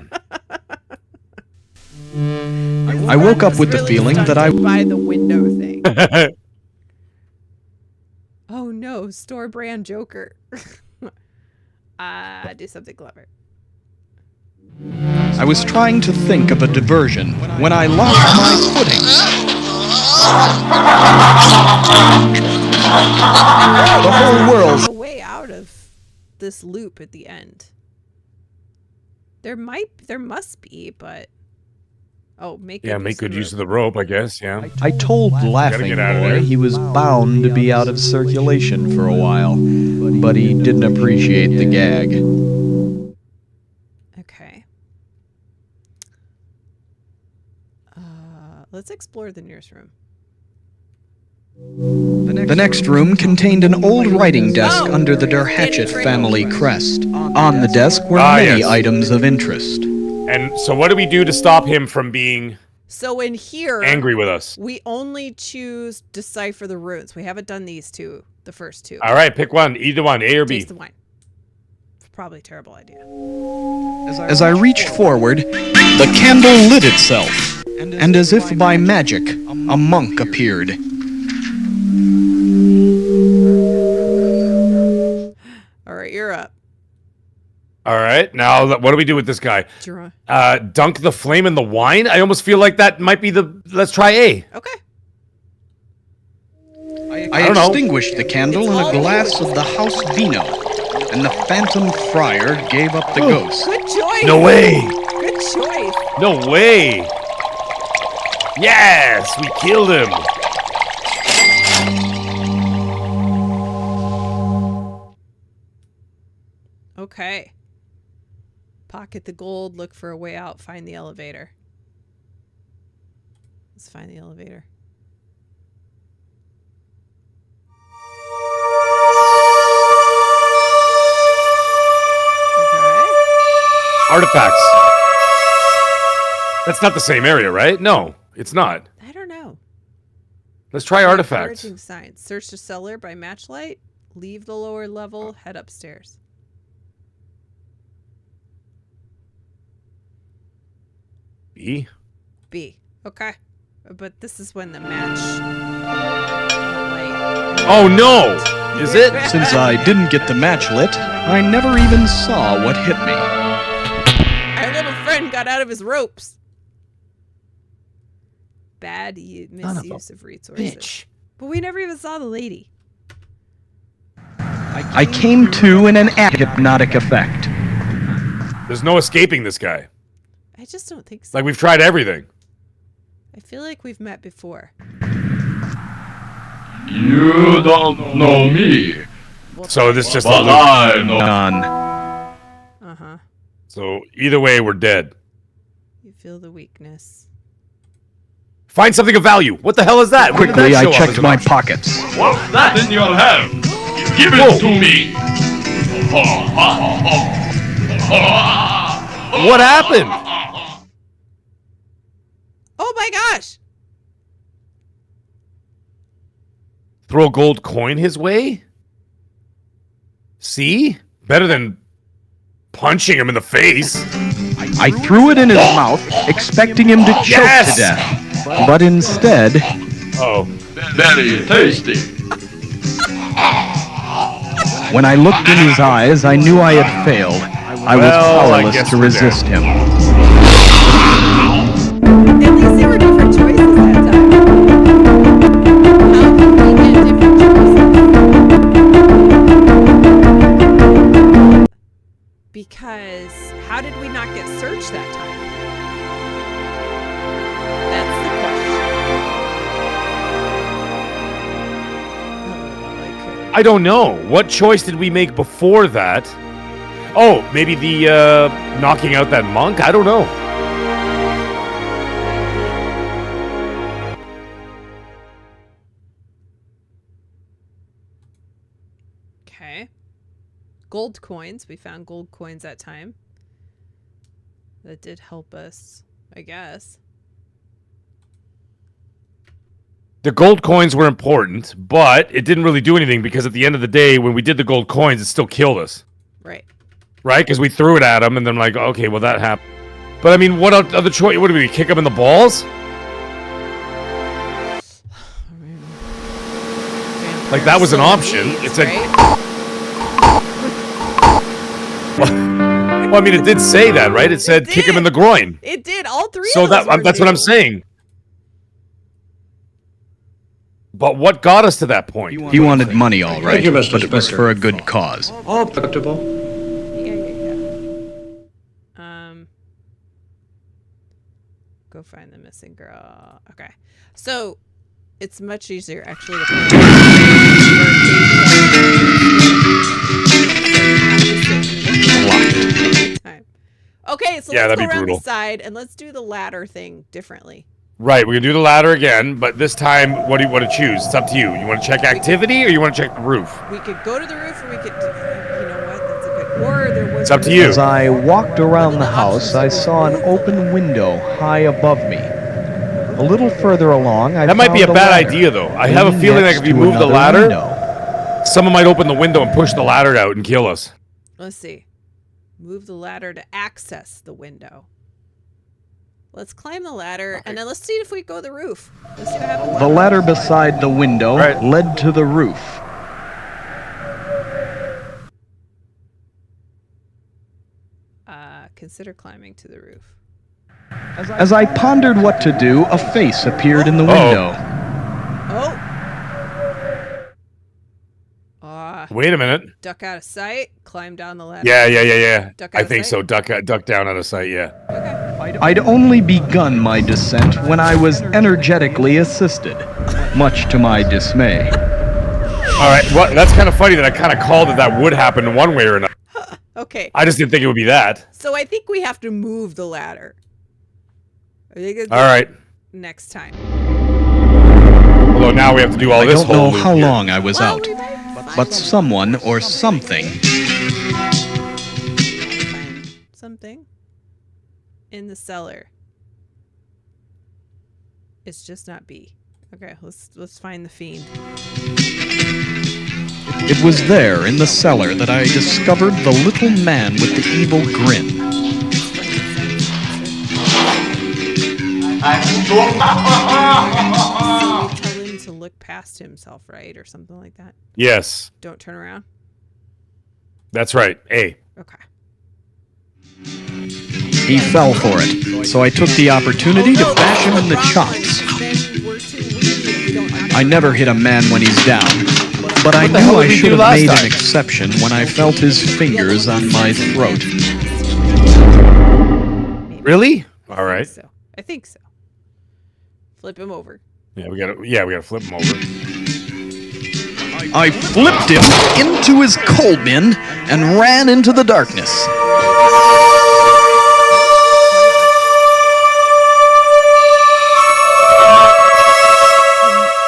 I woke up with the feeling that I... By the window thing. Oh no, store brand Joker. Do something clever. I was trying to think of a diversion when I lost my footing. The whole world... A way out of this loop at the end. There must be, but... Oh, make good use of the rope, I guess, yeah. I told Laughing Boy he was bound to be out of circulation for a while, but he didn't appreciate the gag. Okay. Let's explore the nearest room. The next room contained an old writing desk under the Der Hatchet family crest. On the desk were many items of interest. And so what do we do to stop him from being So in here, angry with us? We only choose decipher the runes. We haven't done these two, the first two. All right, pick one. Either one, A or B. Taste the wine. Probably a terrible idea. As I reached forward, the candle lit itself, and as if by magic, a monk appeared. All right, you're up. All right, now what do we do with this guy? Dunk the flame in the wine? I almost feel like that might be the... Let's try A. Okay. I extinguished the candle in a glass of the house vino, and the phantom friar gave up the ghost. Good choice. No way. Good choice. No way. Yes, we killed him. Okay. Pocket the gold, look for a way out, find the elevator. Let's find the elevator. Okay. Artifacts. That's not the same area, right? No, it's not. I don't know. Let's try artifacts. Encouraging signs. Search the cellar by matchlight. Leave the lower level. Head upstairs. B? B. Okay. But this is when the match... Oh no! Is it? Since I didn't get the match lit, I never even saw what hit me. Our little friend got out of his ropes. Bad misuse of resources. Bitch. But we never even saw the lady. I came to in an hypnotic effect. There's no escaping this guy. I just don't think so. Like, we've tried everything. I feel like we've met before. You don't know me. So this just... But I know. Uh-huh. So either way, we're dead. You feel the weakness. Find something of value. What the hell is that? Quickly, I checked my pockets. What's that in your hand? Give it to me. What happened? Oh my gosh! Throw a gold coin his way? See? Better than punching him in the face. I threw it in his mouth, expecting him to choke to death. But instead... Oh. Very tasty. When I looked in his eyes, I knew I had failed. I was powerless to resist him. At least there were different choices that time. How did we get different choices? Because how did we not get searched that time? That's the question. I don't know. What choice did we make before that? Oh, maybe the knocking out that monk? I don't know. Okay. Gold coins. We found gold coins that time. That did help us, I guess. The gold coins were important, but it didn't really do anything because at the end of the day, when we did the gold coins, it still killed us. Right. Right? Because we threw it at him, and then like, okay, well that happened. But I mean, what other choice? What do we kick him in the balls? Like that was an option. It said. Well, I mean, it did say that, right? It said kick him in the groin. It did. All three. So of those were that's what I'm saying. But what got us to that point? He wanted money, all right, Thank you, Mr. but it was Spectre. for a good cause. All acceptable. Go find the missing girl. Okay. So, it's much easier, actually, Okay, so Yeah, let's that'd go be around brutal. the side, and let's do the ladder thing differently. Right, we're gonna do the ladder again, but this time, what do you want to choose? It's up to you. You want to check activity, or you want to check the roof? We could go to the roof, or we could, you know what, that's a good, or there was... It's up to you. As I walked around the house, I saw an open window high above me. A little further along, I That might be a found bad ladder idea, though. I have a leaning feeling like next if you to move the another ladder, window. someone might open the window and push the ladder out and kill us. Let's see. Move the ladder to access the window. Let's climb the ladder, and then let's see if we go to the roof. Let's see what happens. The ladder beside the window led to the roof. Consider climbing to the roof. As I pondered what to do, a face appeared in the window. Wait a minute. Duck out of sight, climb down the ladder. Yeah. Duck out I of think sight? so. Duck down out of sight, yeah. I'd only begun my descent when I was energetically assisted, much to my dismay. All right, well, that's kind of funny that I kind of called that would happen one way or another. Okay. I just didn't think it would be that. So I think we have to move the ladder. I think it's All right. next time. Although now we have to do all this I don't know whole how loop here. long I was out, but someone or something Something in the cellar. It's just not B. Okay, let's find the fiend. It was there in the cellar that I discovered the little man with the evil grin. Tell him to look past himself, right? Or something like that. Yes, Don't turn around. that's right. A. Okay. He fell for it, so I took the opportunity to bash him in the chops. I never hit a man when he's down, but I What the hell knew did I we should do have last made time? an exception when I felt his fingers on my throat. Really? All right. I think so. Flip him over. Yeah, we gotta flip him over. I flipped him into his coal bin and ran into the darkness.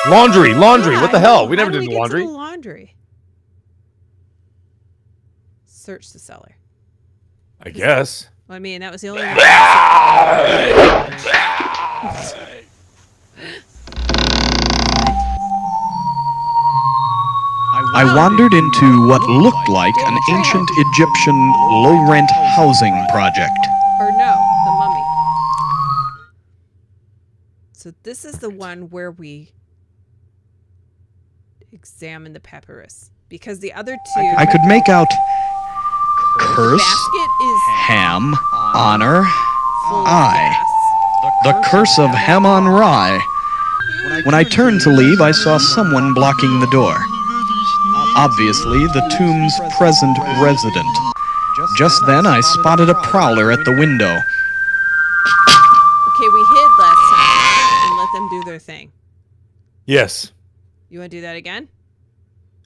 Laundry. What the hell? We never did the laundry. Laundry. Search the cellar. I guess. Well, I mean, that was the only. I wandered into what looked like an ancient Egyptian low-rent housing project. Or no, the mummy. So this is the one where we examine the papyrus because the other two. I could make out curse, basket is ham, honor, full of I. gas. The curse of Hamon Rye. When I turned to leave, I saw someone blocking the door. Obviously, the tomb's present resident. Just then, I spotted a prowler at the window. Okay, we hid last time and let them do their thing. Yes. You want to do that again?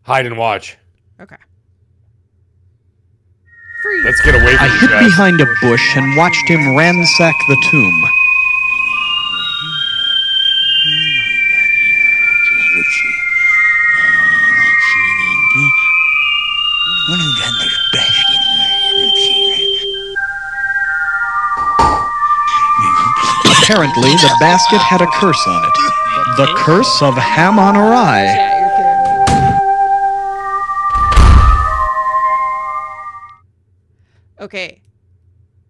Hide and watch. Okay. Let's get away from I these hid guys. behind a bush and watched him ransack the tomb. Apparently, the basket had a curse on it. The curse of Hamon Rye. Okay.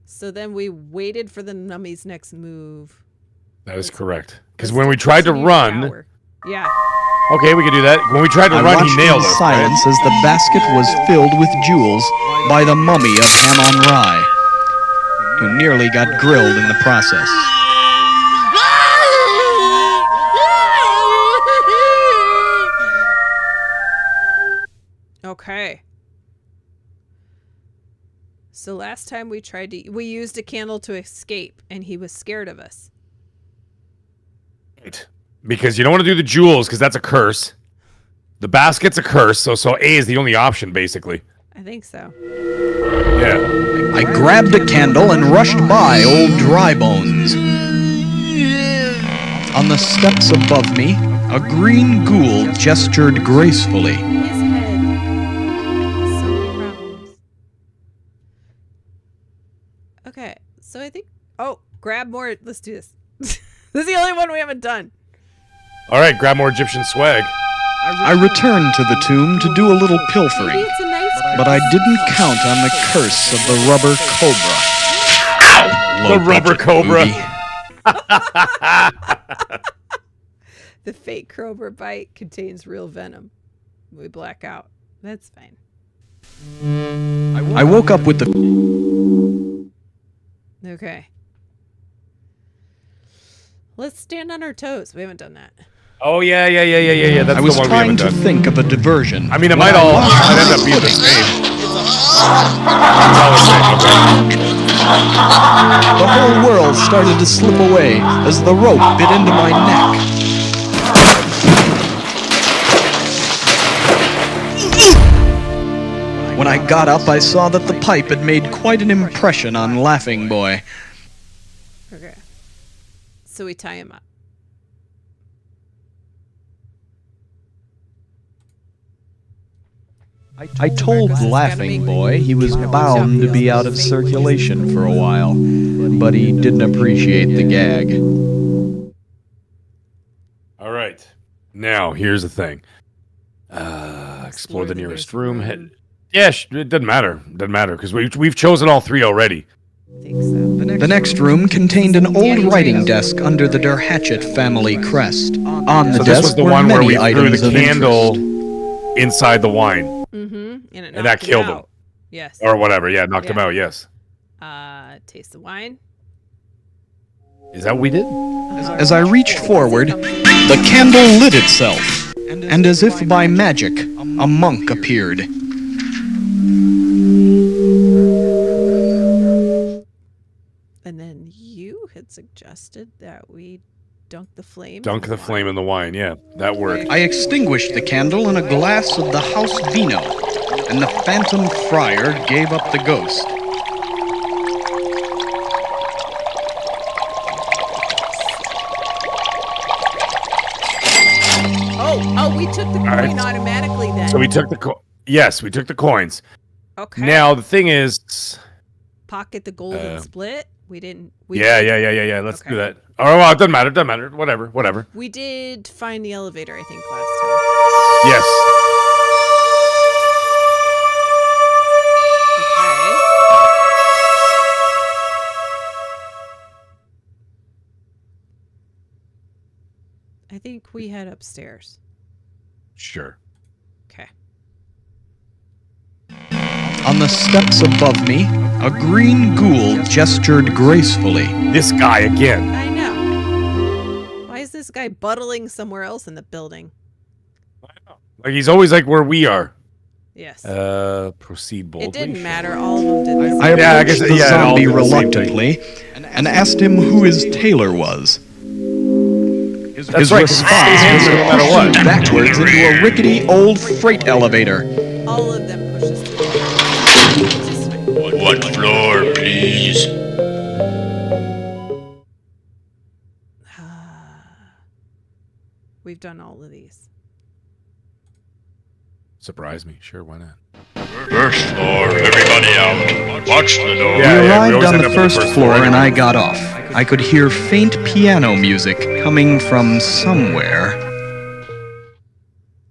So then we waited for the nummy's next move. That is correct. Because when we tried to run... Yeah. Okay, we can do that. When we tried to run, he nailed in us. silence as the basket was filled with jewels by the mummy of Hamon Rye, who nearly got grilled in the process. Okay. So last time we used a candle to escape, and he was scared of us. Right. Because you don't want to do the jewels, because that's a curse. The basket's a curse, so A is the only option, basically. I think so. Yeah. I grabbed a candle and rushed by old Drybones. On the steps above me, a green ghoul gestured gracefully. His head is so round. Okay, so I think... Oh, grab more. Let's do this. This is the only one we haven't done. All right, grab more Egyptian swag. I returned to the tomb to do a little pilfering, Maybe it's a nice curse. but I didn't count on the curse of the rubber cobra. The rubber cobra. The fake cobra bite contains real venom. We black out. That's fine. I woke up with the... Okay. Let's stand on our toes. We haven't done that. Oh, yeah. That's I was the one we trying haven't to done. think of a diversion. I mean, it when might I all lost might end my up being the footing. same. That's all we're saying. Okay. The whole world started to slip away as the rope bit into my neck. When I got up, I saw that the pipe had made quite an impression on Laughing Boy. Okay. So we tie him up. I told Laughing Boy he was bound to be out of circulation for a while, but he didn't appreciate the gag. All right. Now, here's the thing. Explore the nearest room. Yeah, it doesn't matter. Doesn't matter, because we've chosen all three already. I think so. The next room contained an old writing desk under the Der Hatchet family crest. On the So desk this was the were one where many we threw items the of candle interest. inside the wine. Mm-hmm. And And that killed him. Yes. Or whatever. Yeah, knocked him out, yes. Taste the wine. Is that what we did? As I reached forward, the candle lit itself, and as if by magic, a monk appeared. And then you had suggested that we dunk the flame. Dunk the flame in the wine, yeah. That worked. I extinguished the candle in a glass of the house vino, and the phantom friar gave up the ghost. Oh, we took the coin automatically then. So we took the yes, we took the coins. Okay. Now the thing is, Pocket the golden split. We didn't. yeah. Let's do that. Oh well, it doesn't matter. Doesn't matter. Whatever. We did find the elevator, I think, last time. Yes. I think we head upstairs. Sure. Okay. On the steps above me, a green ghoul gestured gracefully. This guy again. I know. Why is this guy buttling somewhere else in the building? Like he's always like where we are. Yes. Proceed boldly. It didn't matter. All of them did this. I approached the zombie reluctantly and asked him who his tailor was. His response was to push me backwards into a rickety old freight elevator. All of them push us to What floor, please? We've done all of these. Surprise me. Sure, why not? First floor, everybody out. Watch the door. We arrived on the first floor and I got off. I could hear faint piano music coming from somewhere.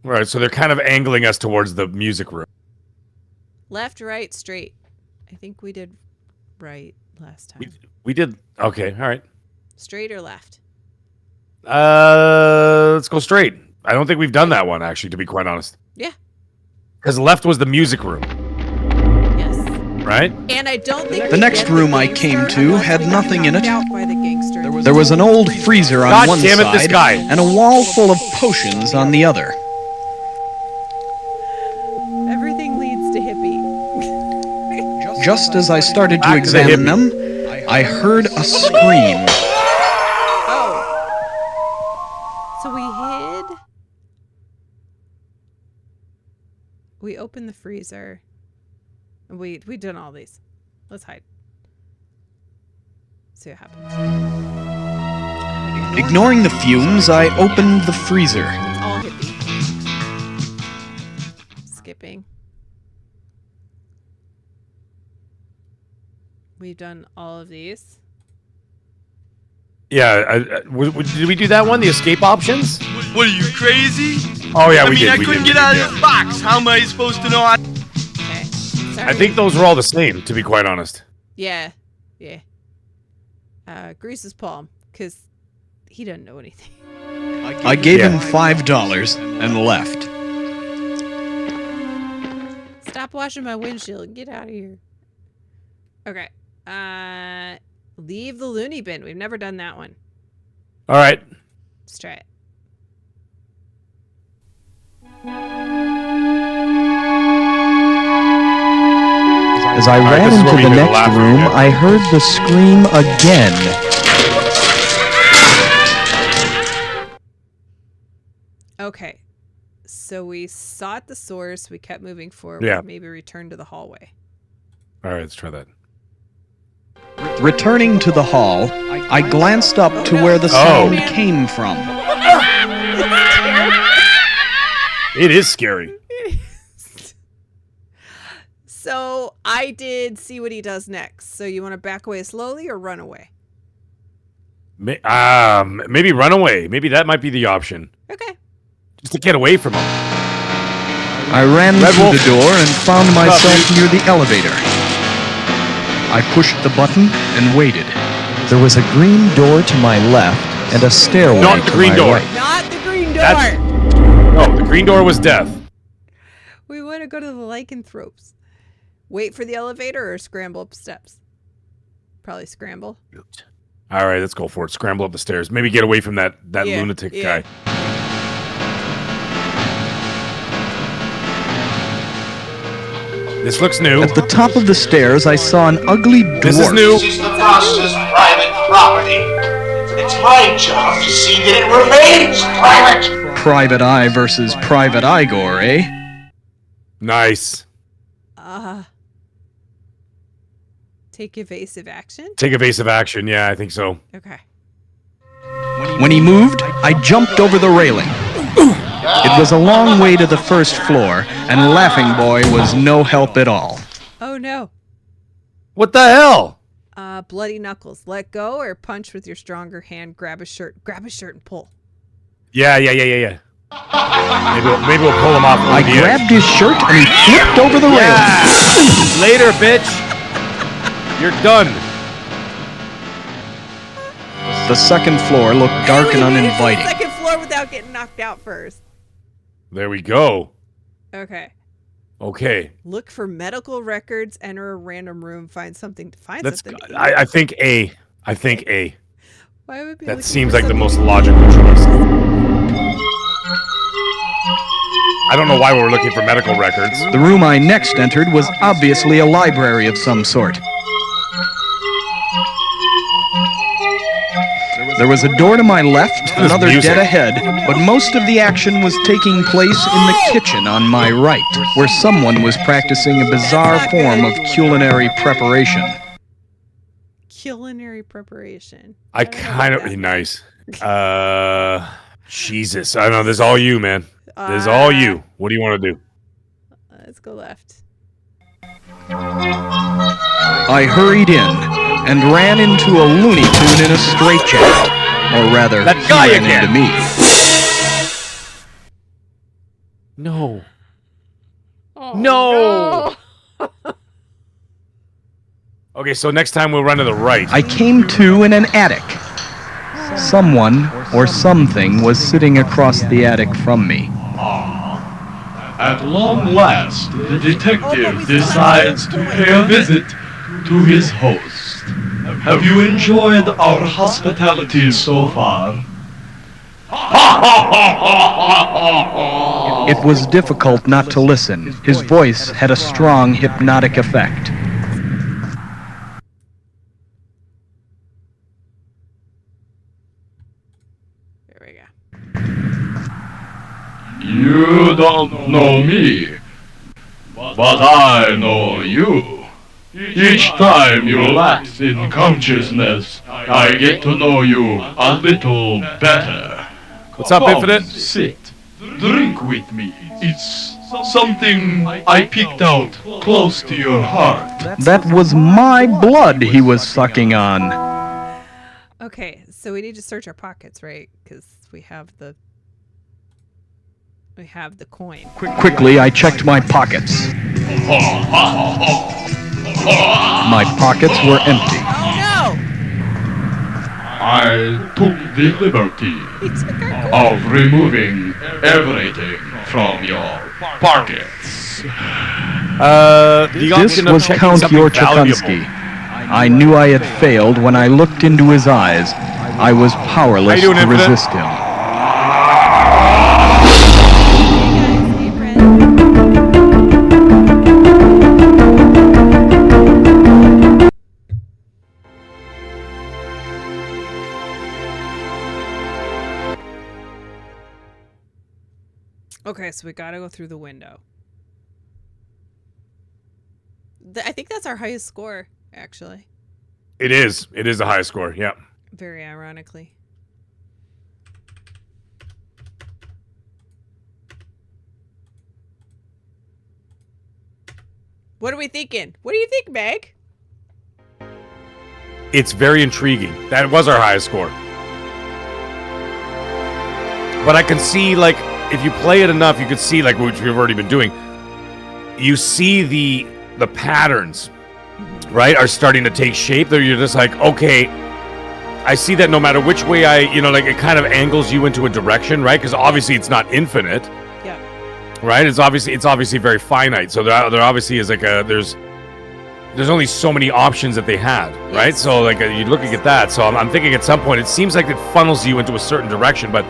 Right, so they're kind of angling us towards the music room. Left, right, straight. I think we did right last time. We did. Okay, all right. Straight or left? Let's go straight. I don't think we've done that one, actually, to be quite honest. Yeah. Because left was the music room. Yes. Right? And I don't think the next room I came to had nothing in it. By the gangster. There was an old freezer on God one damn it, side this guy. and a wall full of potions on the other. Everything leads to hippie. Just as I started to examine them, I heard a scream. Oh. So we hid. We opened the freezer. We done all these. Let's hide. See what happens. Ignoring the fumes, I opened the freezer. It's all hippie. Skipping. We've done all of these. Yeah, did we do that one? The escape options? What are you, crazy? Oh, yeah, I we mean, did. I couldn't get out of the box. How am I supposed to know? Okay. Sorry. I think those were all the same, to be quite honest. Yeah. Yeah. Grease his palm, because he doesn't know anything. I gave him $5 and left. Stop washing my windshield. Get out of here. Okay. Leave the loony bin. We've never done that one. All right. Let's try it. As I ran into the next room, I heard the scream again. Okay. So we sought the source. We kept moving forward. Yeah. Maybe return to the hallway. All right, let's try that. Returning to the hall, I glanced up to where the sound came from. It is scary. So I did see what he does next. So you want to back away slowly or run away? Maybe run away. Maybe that might be the option. Okay. Just to get away from him. I ran through the door and found myself near the elevator. I pushed the button and waited. There was a green door to my left and a stairway to my right. Not the green door. No, the green door was death. We want to go to the lycanthropes. Wait for the elevator or scramble up steps? Probably scramble. All right, let's go for it. Scramble up the stairs. Maybe get away from that lunatic guy. This looks new. At the top of the stairs, I saw an ugly dwarf. This is new. This is the boss's private property. It's my job to see that it remains private. Private Eye versus Private Igor, eh? Nice. Take evasive action? Take evasive action. Yeah, I think so. Okay. When he moved, I jumped over the railing. It was a long way to the first floor, and Laughing Boy was no help at all. Oh no. What the hell? Bloody knuckles. Let go or punch with your stronger hand. Grab a shirt and pull. Yeah. Maybe we'll pull him off. I grabbed his shirt and he flipped over the railing. Later, bitch. You're done. The second floor looked dark and uninviting. Second floor without getting knocked out first. There we go. Okay. Okay. Look for medical records, enter a random room, find something to find something. I think A. I think A. Why would be that looking seems for like the something- most logical choice. I don't know why we're looking for medical records. The room I next entered was obviously a library of some sort. There was a door to my left, another dead ahead, but most of the action was taking place in the kitchen on my right, where someone was practicing a bizarre form of culinary preparation. Culinary preparation. I kind of nice. Jesus, I don't know. This is all you, man. This is all you. What do you want to do? Let's go left. I hurried in and ran into a Looney Tune in a straitjacket, or rather, that guy he ran again. into me. No. Oh, no. Okay, so next time we'll run to the right. I came to in an attic. Someone or something was sitting across the attic from me. At long last, the detective decides to pay a visit to his host. Have you enjoyed our hospitality so far? It was difficult not to listen. His voice had a strong hypnotic effect. There we go. You don't know me, but I know you. Each time you lapse in consciousness, I get to know you a little better. What's up, Come, Infinite? Sit. Drink with me. It's something I picked out close to your heart. That was my blood he was sucking on. Okay, so we need to search our pockets, right? Because we have the coin. Quickly, I checked my pockets. My pockets were empty. Oh I took the liberty of removing everything from your pockets. This was Count Yorchikansky. I knew I had failed when I looked into his eyes. I was powerless to resist him. Okay, so we gotta go through the window. I think that's our highest score, actually. It is. It is the highest score. Yeah. Very ironically. What are we thinking? What do you think, Meg? It's very intriguing. That was our highest score. But I can see, like, if you play it enough, you can see, like, which we've already been doing. You see the patterns, right, are starting to take shape. There, you're just like, okay, I see that no matter which way like, it kind of angles you into a direction, right? Because obviously it's not infinite. Yeah. Right? It's obviously very finite. So there obviously is like there's only so many options that they had, right? Yes. So like you're looking at that. So I'm thinking at some point it seems like it funnels you into a certain direction, but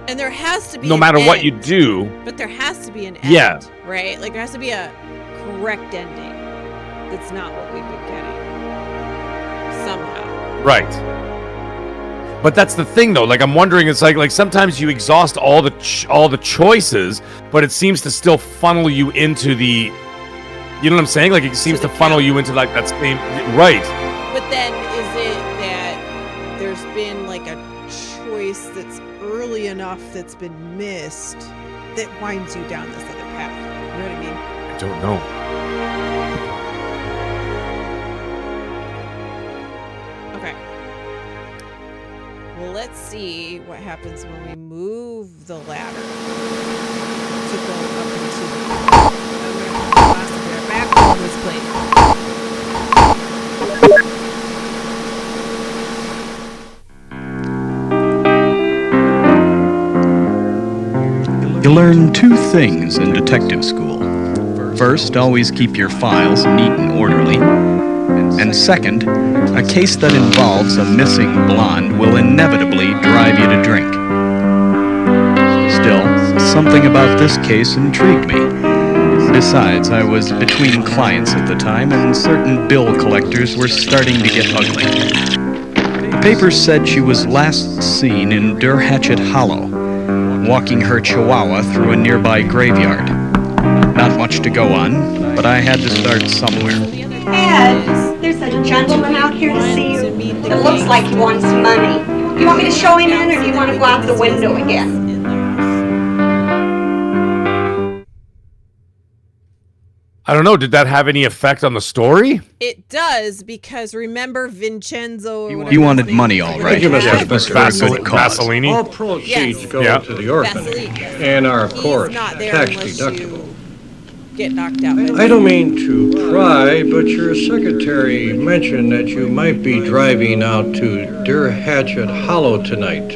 And there has to be no an matter what end. you do, But there has to be an end, Yeah. right? Like there has to be a correct ending. That's not what we've been getting. Somehow. right? But that's the thing, though. Like I'm wondering, it's like sometimes you exhaust all the choices, but it seems to still funnel you into the, you know what I'm saying? Like it seems to funnel you into like that same, right? But then is it that there's been like a choice that's early enough that's been missed that winds you down this other path? You know what I mean? I don't know. Okay. Well, let's see what happens when we move the ladder to go up into the back on this plate. learned two things in detective school. First, always keep your files neat and orderly. And second, a case that involves a missing blonde will inevitably drive you to drink. Still, something about this case intrigued me. Besides, I was between clients at the time, and certain bill collectors were starting to get ugly. The papers said she was last seen in Hatchet Hollow, walking her chihuahua through a nearby graveyard. Not much to go on, but I had to start somewhere. Ed, there's a gentleman out here to see you. It looks like he wants money. Do you want me to show him in, or do you want to go out the window again? I don't know. Did that have any effect on the story? It does, because remember Vincenzo? He wanted money, all right. Thank you, Mr. Spectre. Good cause. Vaseline? All proceeds Yes. go to the orphanage Vaseline. and are, of He's course, not there tax unless deductible. you get knocked out. I don't mean to pry, but your secretary mentioned that you might be driving out to Hatchet Hollow tonight.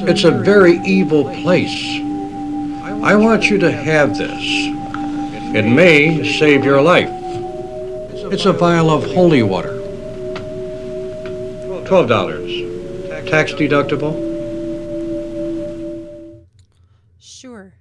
It's a very evil place. I want you to have this. It may save your life. It's a vial of holy water. $12. Tax deductible? Sure.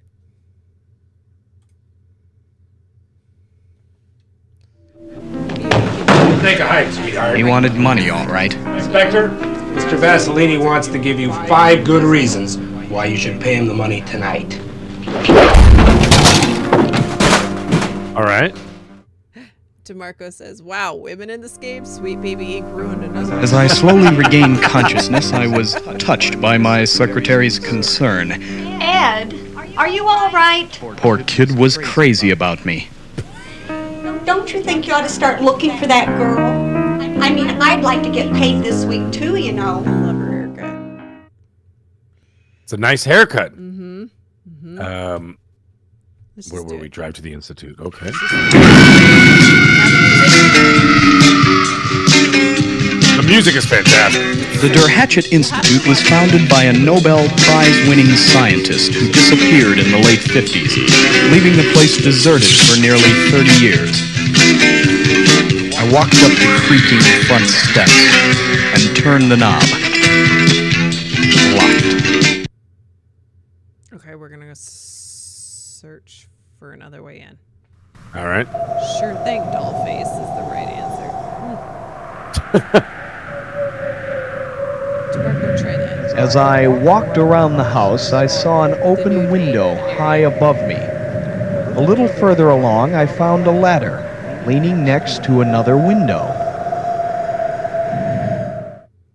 Take a hike, sweetheart. He wanted money, all right. Spectre, Mr. Vaseline wants to give you 5 good reasons why you should pay him the money tonight. All right. DeMarco says, wow, women in this game? Sweet Baby Ink ruined another. As I slowly regained consciousness, I was touched by my secretary's concern. Ed, are you all right? Poor kid was crazy about me. Don't you think you ought to start looking for that girl? I mean, I'd like to get paid this week too, you know. I love her haircut. It's a nice haircut. Mm-hmm. Where we drive to the Institute. Okay. The music is fantastic. The Hatchet Institute was founded by a Nobel Prize-winning scientist who disappeared in the late 50s, leaving the place deserted for nearly 30 years. I walked up the creaking front steps and turned the knob. Locked. Okay, we're gonna go search for another way in. All right. Sure thing, Dollface is the right answer. DeMarco, try that. As I walked around the house, I saw an open window high above me. A little further along, I found a ladder leaning next to another window.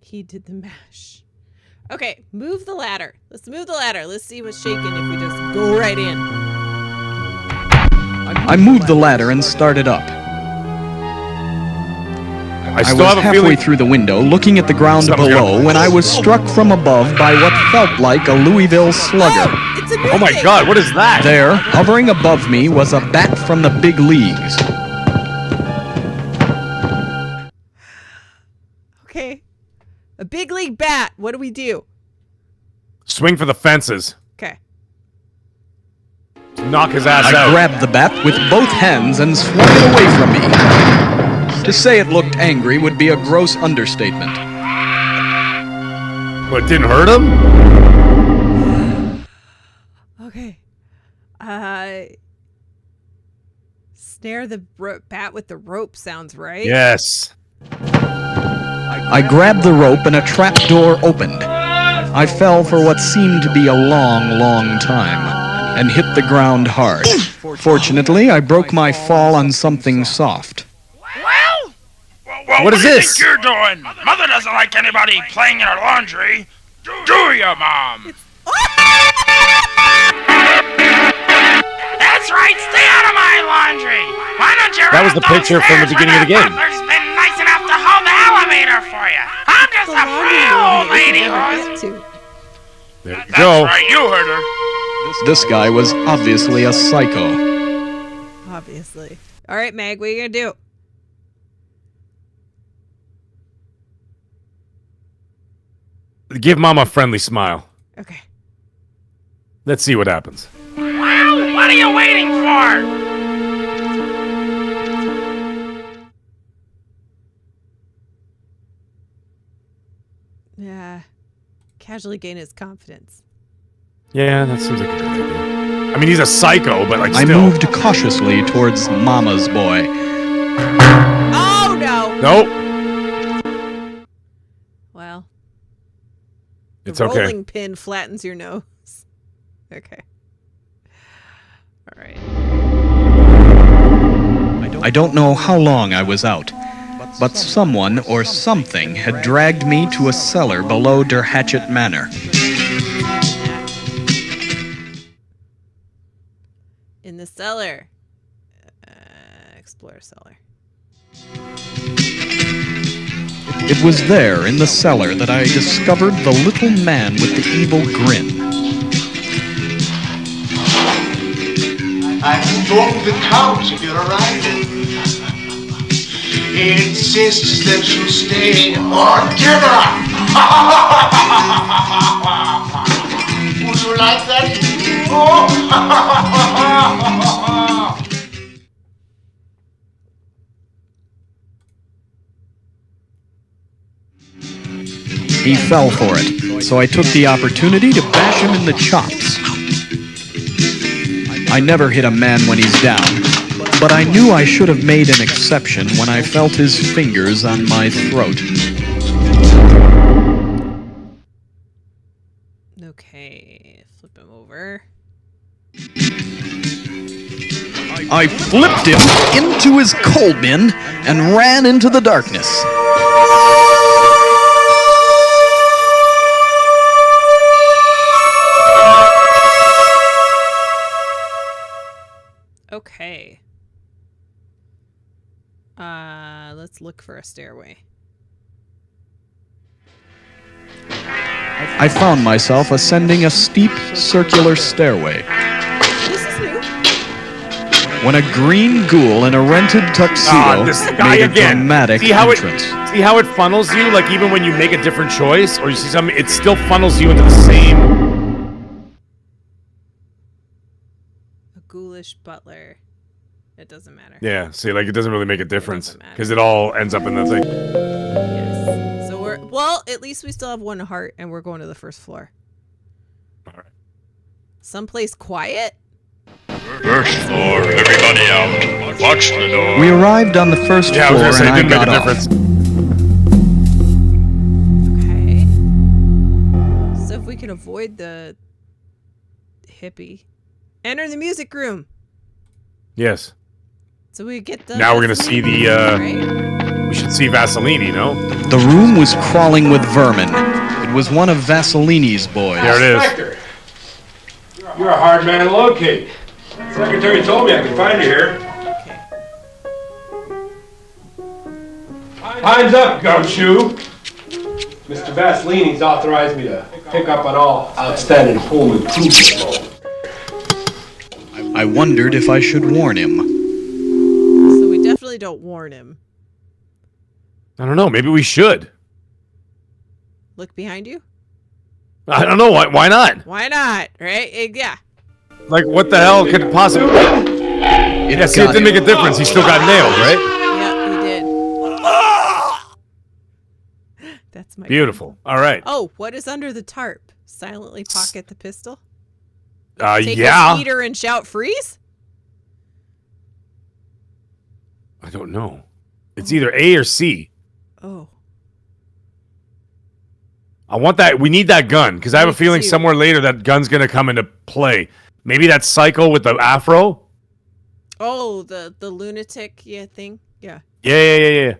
He did the mash. Okay, move the ladder. Let's move the ladder. Let's see what's shaking if we just go right in. I moved the ladder and started up. I still was have a halfway feeling through the window, looking at the ground Something's below, gonna- when I was struck from above by what felt like a Louisville slugger. It's a Oh my God, what is that? There, hovering above me, was a bat from the big leagues. Okay. A big league bat. What do we do? Swing for the fences. Okay. Knock his ass I out. grabbed the bat with both hands and swung it away from me. To say it looked angry would be a gross understatement. What, it didn't hurt him? Okay. Snare the bat with the rope sounds right. Yes. I grabbed the rope and a trap door opened. I fell for what seemed to be a long, long time and hit the ground hard. Fortunately, I broke my fall on something soft. Well, What is do you this? think you're doing? Mother doesn't like anybody playing in her laundry. Do you, Mom? That's right, stay out of my laundry! Why don't you That was the picture from the beginning of the game. Butler's been nice enough to hold the elevator for you. I'm just a real old lady horse. There you That's go. right, you heard her. This guy was obviously a psycho. Obviously. All right, Mag, what are you going to do? Give Mom a friendly smile. Okay. Let's see what happens. What are you waiting for? Yeah. Casually gain his confidence. Yeah, that seems like a good idea. I mean, he's a psycho, but like I still. moved cautiously towards Mama's boy. Oh, no. Nope. Well. It's the okay. rolling pin flattens your nose. Okay. All right. I don't know how long I was out, but someone or something had dragged me to a cellar below Der Hatchet Manor. In the cellar. Explore cellar. It was there in the cellar that I discovered the little man with the evil grin. I moved over the couch of your arrival. He insists that you stay on dinner. Would you like that? Oh. He fell for it, so I took the opportunity to bash him in the chops. I never hit a man when he's down, but I knew I should have made an exception when I felt his fingers on my throat. Okay, flip him over. I flipped him into his coal bin and ran into the darkness. Okay. Let's look for a stairway. I found myself ascending a steep, circular stairway. This is new. When a green ghoul in a rented tuxedo this guy made a again. dramatic See how entrance. See how it funnels you? Like even when you make a different choice or you see something, it still funnels you into the same. A ghoulish butler. It doesn't matter. Yeah, see, like it doesn't really make a difference because it all ends up in the thing. Yes. So well, at least we still have one heart and we're going to the first floor. All right. Someplace quiet? First floor, everybody out. Watch the door. We arrived on the first Yeah, I floor was gonna say, and it I didn't make got a off. Okay. So if we can avoid the hippie. Enter the music room. Yes. So we get the Now we're gonna see the. right? We should see Vaseline, no? The room was crawling with vermin. It was one of Vaselini's boys. There it is. Spectre, you're a hard man to locate. The secretary told me I could find you here. Time's up, gumshoe. Mr. Vaselini's authorized me to pick up on all outstanding home improvement. I wondered if I should warn him. So we definitely don't warn him. I don't know. Maybe we should. Look behind you? I don't know. Why not? Why not? Right? Yeah. Like, what the hell could possibly... Yeah, see, it didn't make a difference. He still got nailed, right? Yeah, he did. That's my Beautiful. All right. Oh, what is under the tarp? Silently pocket the pistol? Take yeah. a heater and shout freeze? I don't know. It's either A or C. Oh. I want that. We need that gun because I have a feeling too. somewhere later that gun's gonna come into play. Maybe that psycho with the afro. Oh, the lunatic thing? Yeah. Yeah.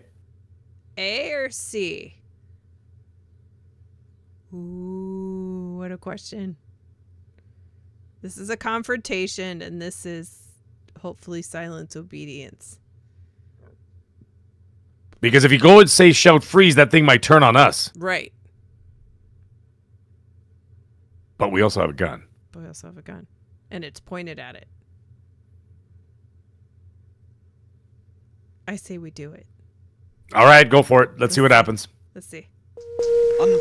A or C? Ooh, what a question. This is a confrontation, and this is hopefully silent obedience. Because if you go and say shout freeze, that thing might turn on us. Right. But we also have a gun. But we also have a gun. And it's pointed at it. I say we do it. All right, go for it. Let's see what happens. Let's see.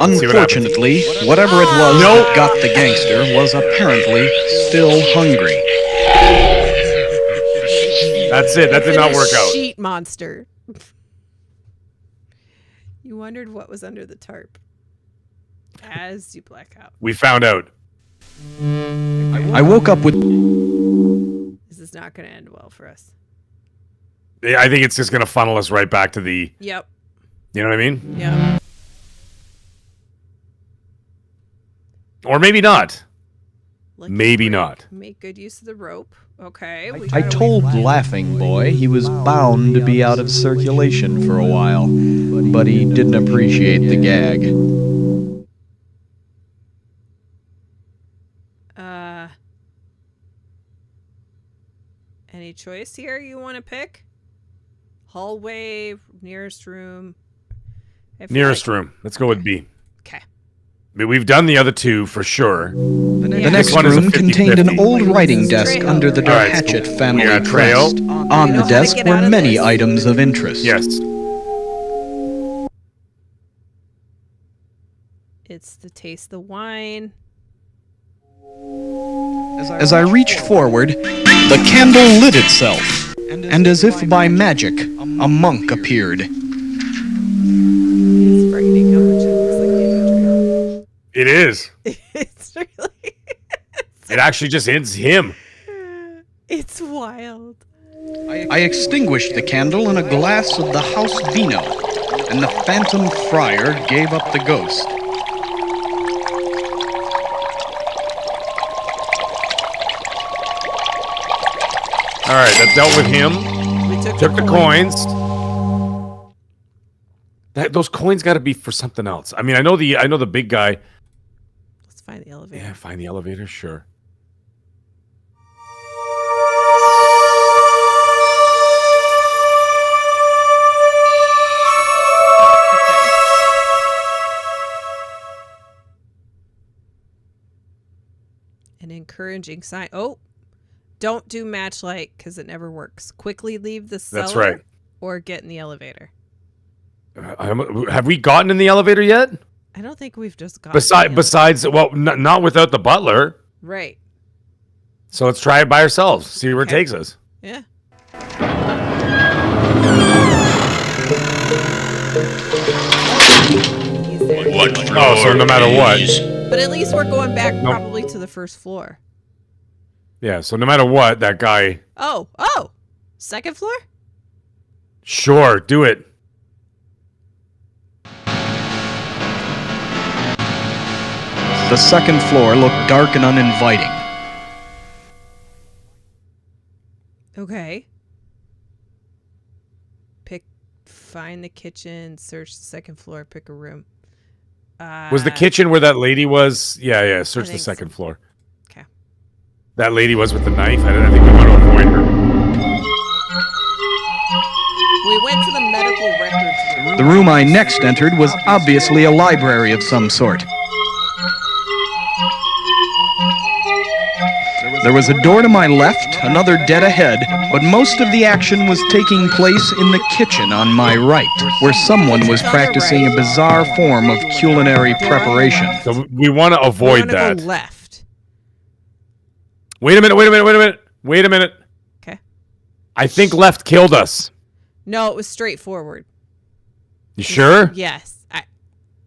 Unfortunately, whatever it was that got the gangster was apparently still hungry. That's it. That did not work out. Sheet monster. You wondered what was under the tarp. As you black out. We found out. I woke up with... This is not going to end well for us. Yeah, I think it's just going to funnel us right back to the... Yep. You know what I mean? Yeah. Or maybe not. Maybe not. Make good use of the rope. Okay. I told Laughing Boy he was bound to be out of circulation for a while, but he didn't appreciate the gag. Any choice here you want to pick? Hallway, nearest room. Nearest room. Let's go with B. Okay. We've done the other two for sure. The next room contained an old writing desk under the Hatchet family crest. On the desk were many items of interest. Yes. It's the taste the wine. As I reached forward, the candle lit itself, and as if by magic, a monk appeared. It's frightening how much it looks like David. It is. It's really... It actually just ends him. It's wild. I extinguished the candle in a glass of the house vino, and the phantom friar gave up the ghost. All right, that dealt with him. We took the coins. Those coins got to be for something else. I mean, I know the big guy. Let's find the elevator. Yeah, find the elevator. Sure. An encouraging sign. Oh. Don't do matchlight because it never works. Quickly leave the cellar. That's right. Or get in the elevator. Have we gotten in the elevator yet? I don't think we've just gotten. Besides, well, not without the butler. Right. So let's try it by ourselves. See where it takes us. Yeah. Oh, so no matter what. But at least we're going back probably to the first floor. Yeah, so no matter what, that guy... Oh! Second floor? Sure, do it. The second floor looked dark and uninviting. Okay. Find the kitchen, search the second floor, pick a room. Was the kitchen where that lady was? Yeah, search the second floor. Okay. That lady was with the knife? I think we want to avoid her. We went to the medical records room. The room I next entered was obviously a library of some sort. There was a door to my left, another dead ahead, but most of the action was taking place in the kitchen on my right, where someone was practicing a bizarre form of culinary preparation. So we want to avoid that. Go left. Wait a minute. Okay. I think left killed us. No, it was straightforward. You sure? Yes. I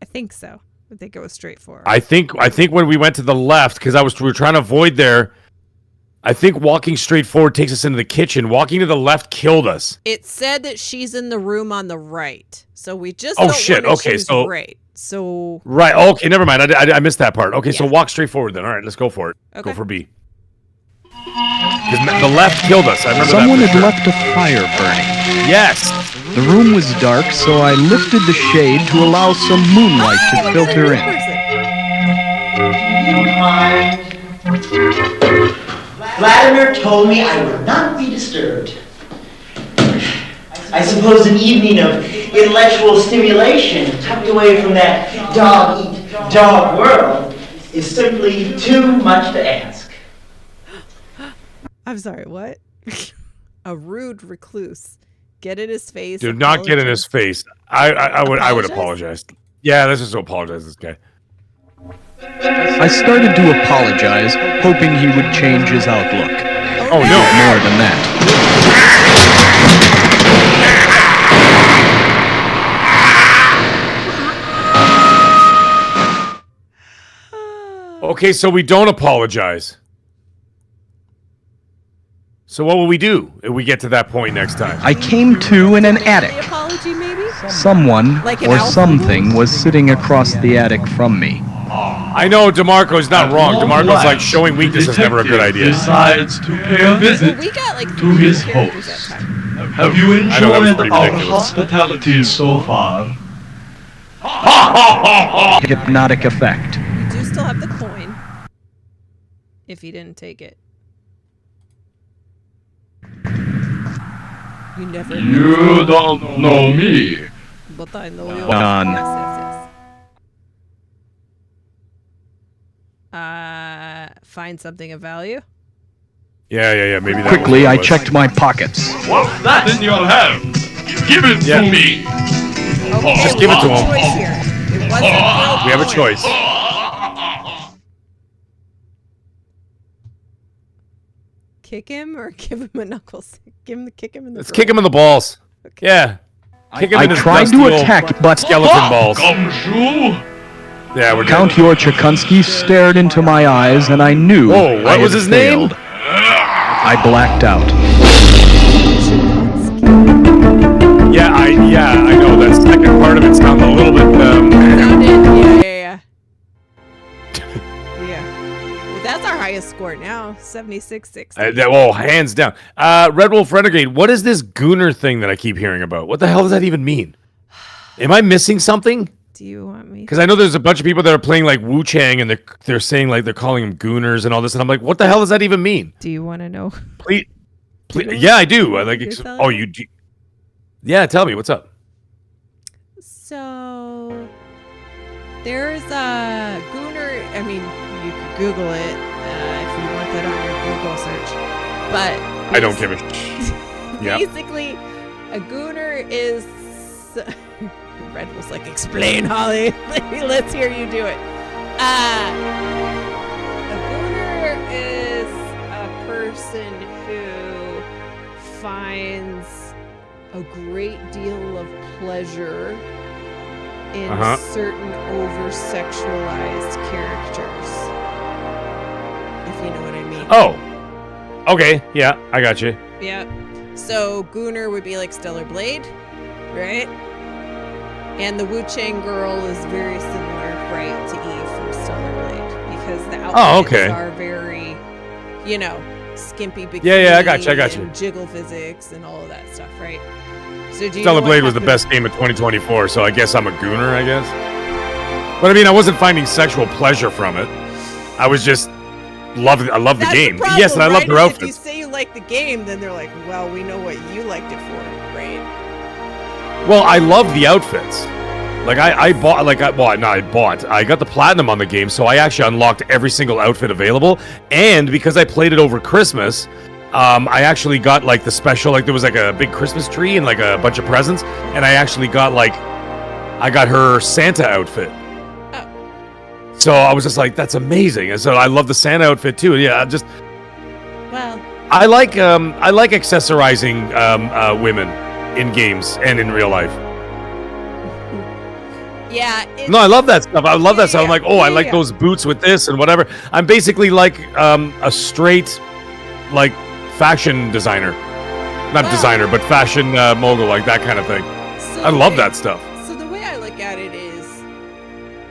think so. I think it was straightforward. I think when we went to the left, because we were trying to avoid there, I think walking straight forward takes us into the kitchen. Walking to the left killed us. It said that she's in the room on the right. So we just choose right. So right. Okay, never mind. I missed that part. Okay, so walk straight forward then. All right, let's go for it. Okay. Go for B. Because the left killed us. I remember Someone that had left a fire burning. Yes. The room was dark, so I lifted the shade to allow some moonlight to filter in. Vladimir told me I would not be disturbed. I suppose an evening of intellectual stimulation tucked away from that dog-eat-dog world is simply too much to ask. I'm sorry, what? A rude recluse. Get in his face. Do not get in his face. I would apologize. Yeah, let's just apologize to this guy. I started to apologize, hoping he would change his outlook. Oh no! More than that. Okay, so we don't apologize. So what will we do if we get to that point next time? I came to in an attic. Apology, maybe? Someone Like an or alpha? something was sitting across the attic from me. I know DeMarco's not wrong. DeMarco's like showing weakness is never a good idea. Decides to pay a visit We got like to his host. Have you enjoyed our hospitality so far? Hypnotic effect. You do still have the coin. If you didn't take it. You never You don't know me. But I know you. Done. Yes. Find something of value. Yeah. Maybe that Quickly, I was. checked my pockets. What's that in your hand? Give it to me. Okay, Just give it to him. choice here. It wasn't real We have a coin. choice. Kick him or give him a knuckles? Kick him in the. Let's kick him in the balls. Yeah. Kick him I in his tried dusty to old attack, but skeleton balls. Gumshoe. Yeah, we're Count good. Yorchakunsky stared into my eyes, and I knew Whoa, what I was had his name? failed. I blacked out. Yeah, I know. That second part of it sounded a little bit. Yeah. Well, that's our highest score now, 76.60. Oh, hands down. Red Wolf Renegade, what is this Gooner thing that I keep hearing about? What the hell does that even mean? Am I missing something? Do you want me? Because I know there's a bunch of people that are playing like Wu Chang and they're saying like they're calling them Gooners and all this, and I'm like, what the hell does that even mean? Do you want to know? Please, yeah, I do. I like. Yourself? Oh, you do. Yeah, tell me what's up. So there's a Gooner. I mean, you can Google it if you want that on your Google search. But I don't give a shit. Yeah. Basically, a Gooner is. Red was like, explain, Holly. Let's hear you do it. A Gooner is a person who finds a great deal of pleasure in certain over-sexualized characters. If you know what I mean. Oh. Okay. Yeah, I got you. Yep. So Gooner would be like Stellar Blade, right? And the Wu Chang girl is very similar, right, to Eve from Stellar Blade, because the outfits are very, skimpy bikini. Yeah, I got you. And jiggle physics and all of that stuff, right? So do you Stellar know Blade what was the happened- best game of 2024, so I guess I'm a Gooner, I guess. But I mean, I wasn't finding sexual pleasure from it. I was just I love the That's game. The problem, Yes, and I love right? their If outfits. you say you like the game, then they're like, well, we know what you liked it for, right? Well, I love the outfits. Like I got the platinum on the game, so I actually unlocked every single outfit available. And because I played it over Christmas, I actually got like the special, like there was like a big Christmas tree and like a bunch of presents, and I actually got I got her Santa outfit. So I was just like, that's amazing. And so I love the Santa outfit too. Yeah, I like accessorizing women in games and in real life. Yeah. No, I love that stuff. I love that stuff. I'm like, I like those boots with this and whatever. I'm basically like a straight, like, fashion designer. Not designer, but fashion mogul, like that kind of thing. I love that stuff. So the way I look at it is,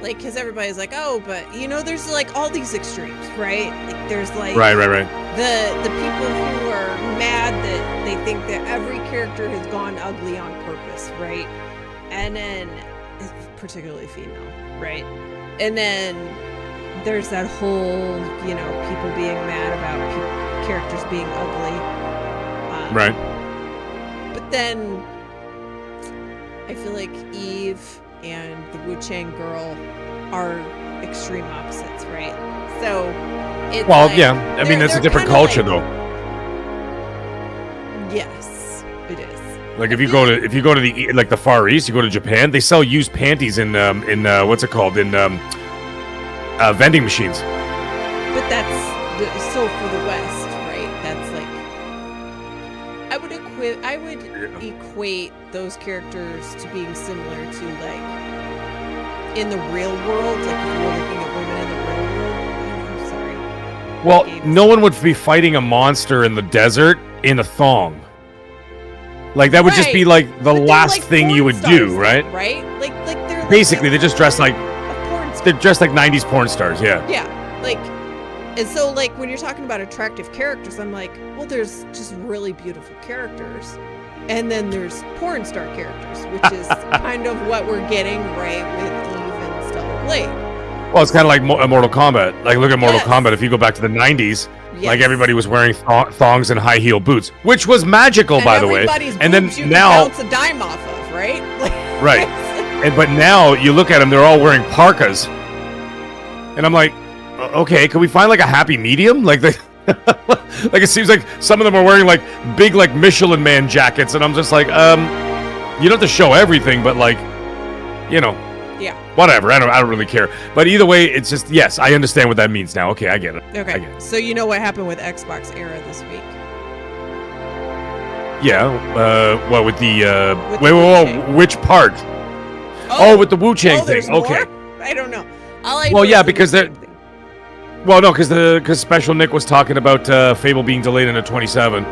like, because everybody's like, oh, but, there's, like, all these extremes, right? Like, there's, like... Right. The people who are mad that they think that every character has gone ugly on purpose, right? And then... particularly female, right? And then there's that whole, people being mad about characters being ugly. Right. But then I feel like Eve and the Wu Chang girl are extreme opposites, right? So it's I mean, it's a different culture, though. Yes, it is. Like if you go to the Far East, you go to Japan, they sell used panties in what's it called, in vending machines. But that's so for the West, right? That's like I would equate those characters to being similar to like in the real world, like if you were looking at women in the real world, Well, no one would be fighting a monster in the desert in a thong. Like that would just be like the last thing you would do, right? Right? Like they're basically they're just dressed like 90s porn stars, yeah. Yeah, like, and so like when you're talking about attractive characters, I'm like, well, there's just really beautiful characters, and then there's porn star characters, which is kind of what we're getting right with Eve and Stellar Blade. Well, it's kind of like Mortal Kombat. Like, look at Mortal Kombat. If you go back to the 90s, like everybody was wearing thongs and high heel boots, which was magical, And by the way. And then you now, can bounce a dime off of, right? right? But now you look at them; they're all wearing parkas, and I'm like, okay, can we find like a happy medium? Like like it seems like some of them are wearing like big like Michelin Man jackets, and I'm just like, you don't have to show everything, but like, you know. Yeah. Whatever. I don't really care. But either way, it's just yes, I understand what that means now. Okay, I get it. Okay. I get it. So you know what happened with Xbox Era this week? Yeah. What with the With wait, which part? Oh, with the Wu Chang thing. Okay. More? I don't know. Well, yeah, because they're. Well, no, because Special Nick was talking about Fable being delayed into 27. Oh.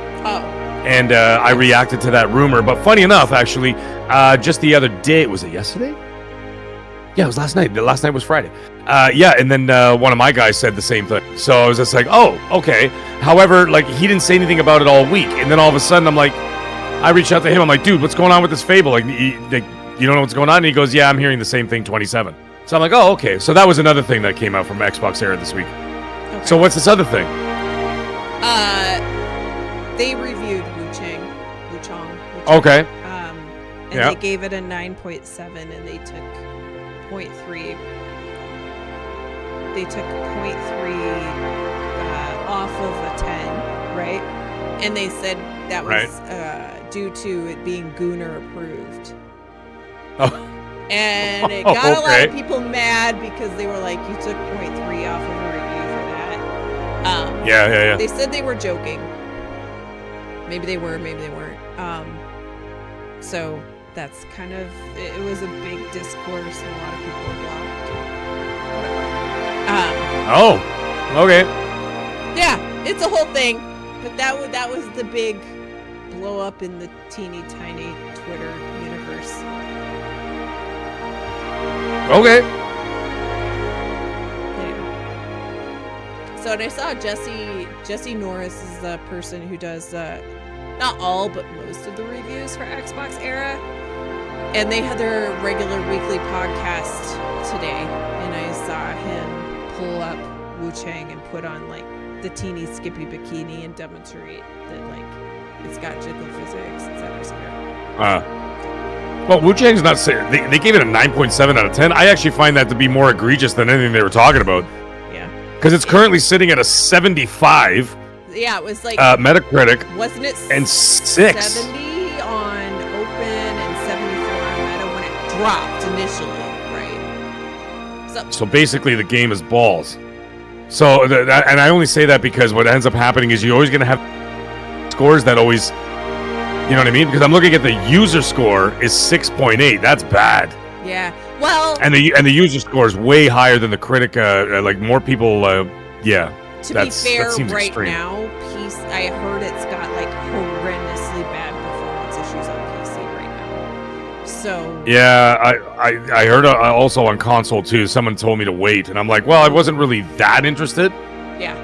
And I reacted to that rumor. But funny enough, actually, just the other day, was it yesterday? Yeah, it was last night. Last night was Friday. Yeah, and then one of my guys said the same thing. So I was just like, oh, okay. However, like, he didn't say anything about it all week. And then all of a sudden, I'm like, I reached out to him. I'm like, dude, what's going on with this Fable? Like, you don't know what's going on? And he goes, yeah, I'm hearing the same thing, 27. So I'm like, oh, okay. So that was another thing that came out from Xbox Era this week. Okay. So what's this other thing? They reviewed Wu Chang. Okay. And they gave it a 9.7, and they took 0.3. They took 0.3 off of a 10, right? And they said that was due to it being Gooner approved. Oh. And it got a lot of people mad because they were like, you took 0.3 off of a review for that. Yeah. They said they were joking. Maybe they were, maybe they weren't. So that's kind of, it was a big discourse, and a lot of people were blocked. Oh, okay. Yeah, it's a whole thing. But that was the big blow up in the teeny tiny Twitter universe. Okay. Anyway. So, and I saw Jesse Norris is the person who does not all but most of the reviews for Xbox Era, and they had their regular weekly podcast today, and I saw him pull up Wu Chang and put on like the teeny skippy bikini and demonstrate that like it's got jiggle physics, etc. Well, Wu Chang's not saying they gave it a 9.7 out of 10. I actually find that to be more egregious than anything they were talking about. Yeah. Because it's currently sitting at a 75. Yeah, it was like Metacritic. Wasn't it? And 6. 70 on Open and 74 on Meta when it dropped initially, right? So basically, the game is balls. So, and I only say that because what ends up happening is you're always going to have scores that always, you know what I mean? Because I'm looking at the user score is 6.8. That's bad. Yeah. Well. And the user score is way higher than the critic. Like more people. Yeah. To be fair, right extreme. now, I heard it's got like horrendously bad performance issues on PC right now. So. Yeah, I heard also on console too. Someone told me to wait, and I'm like, well, I wasn't really that interested. Yeah.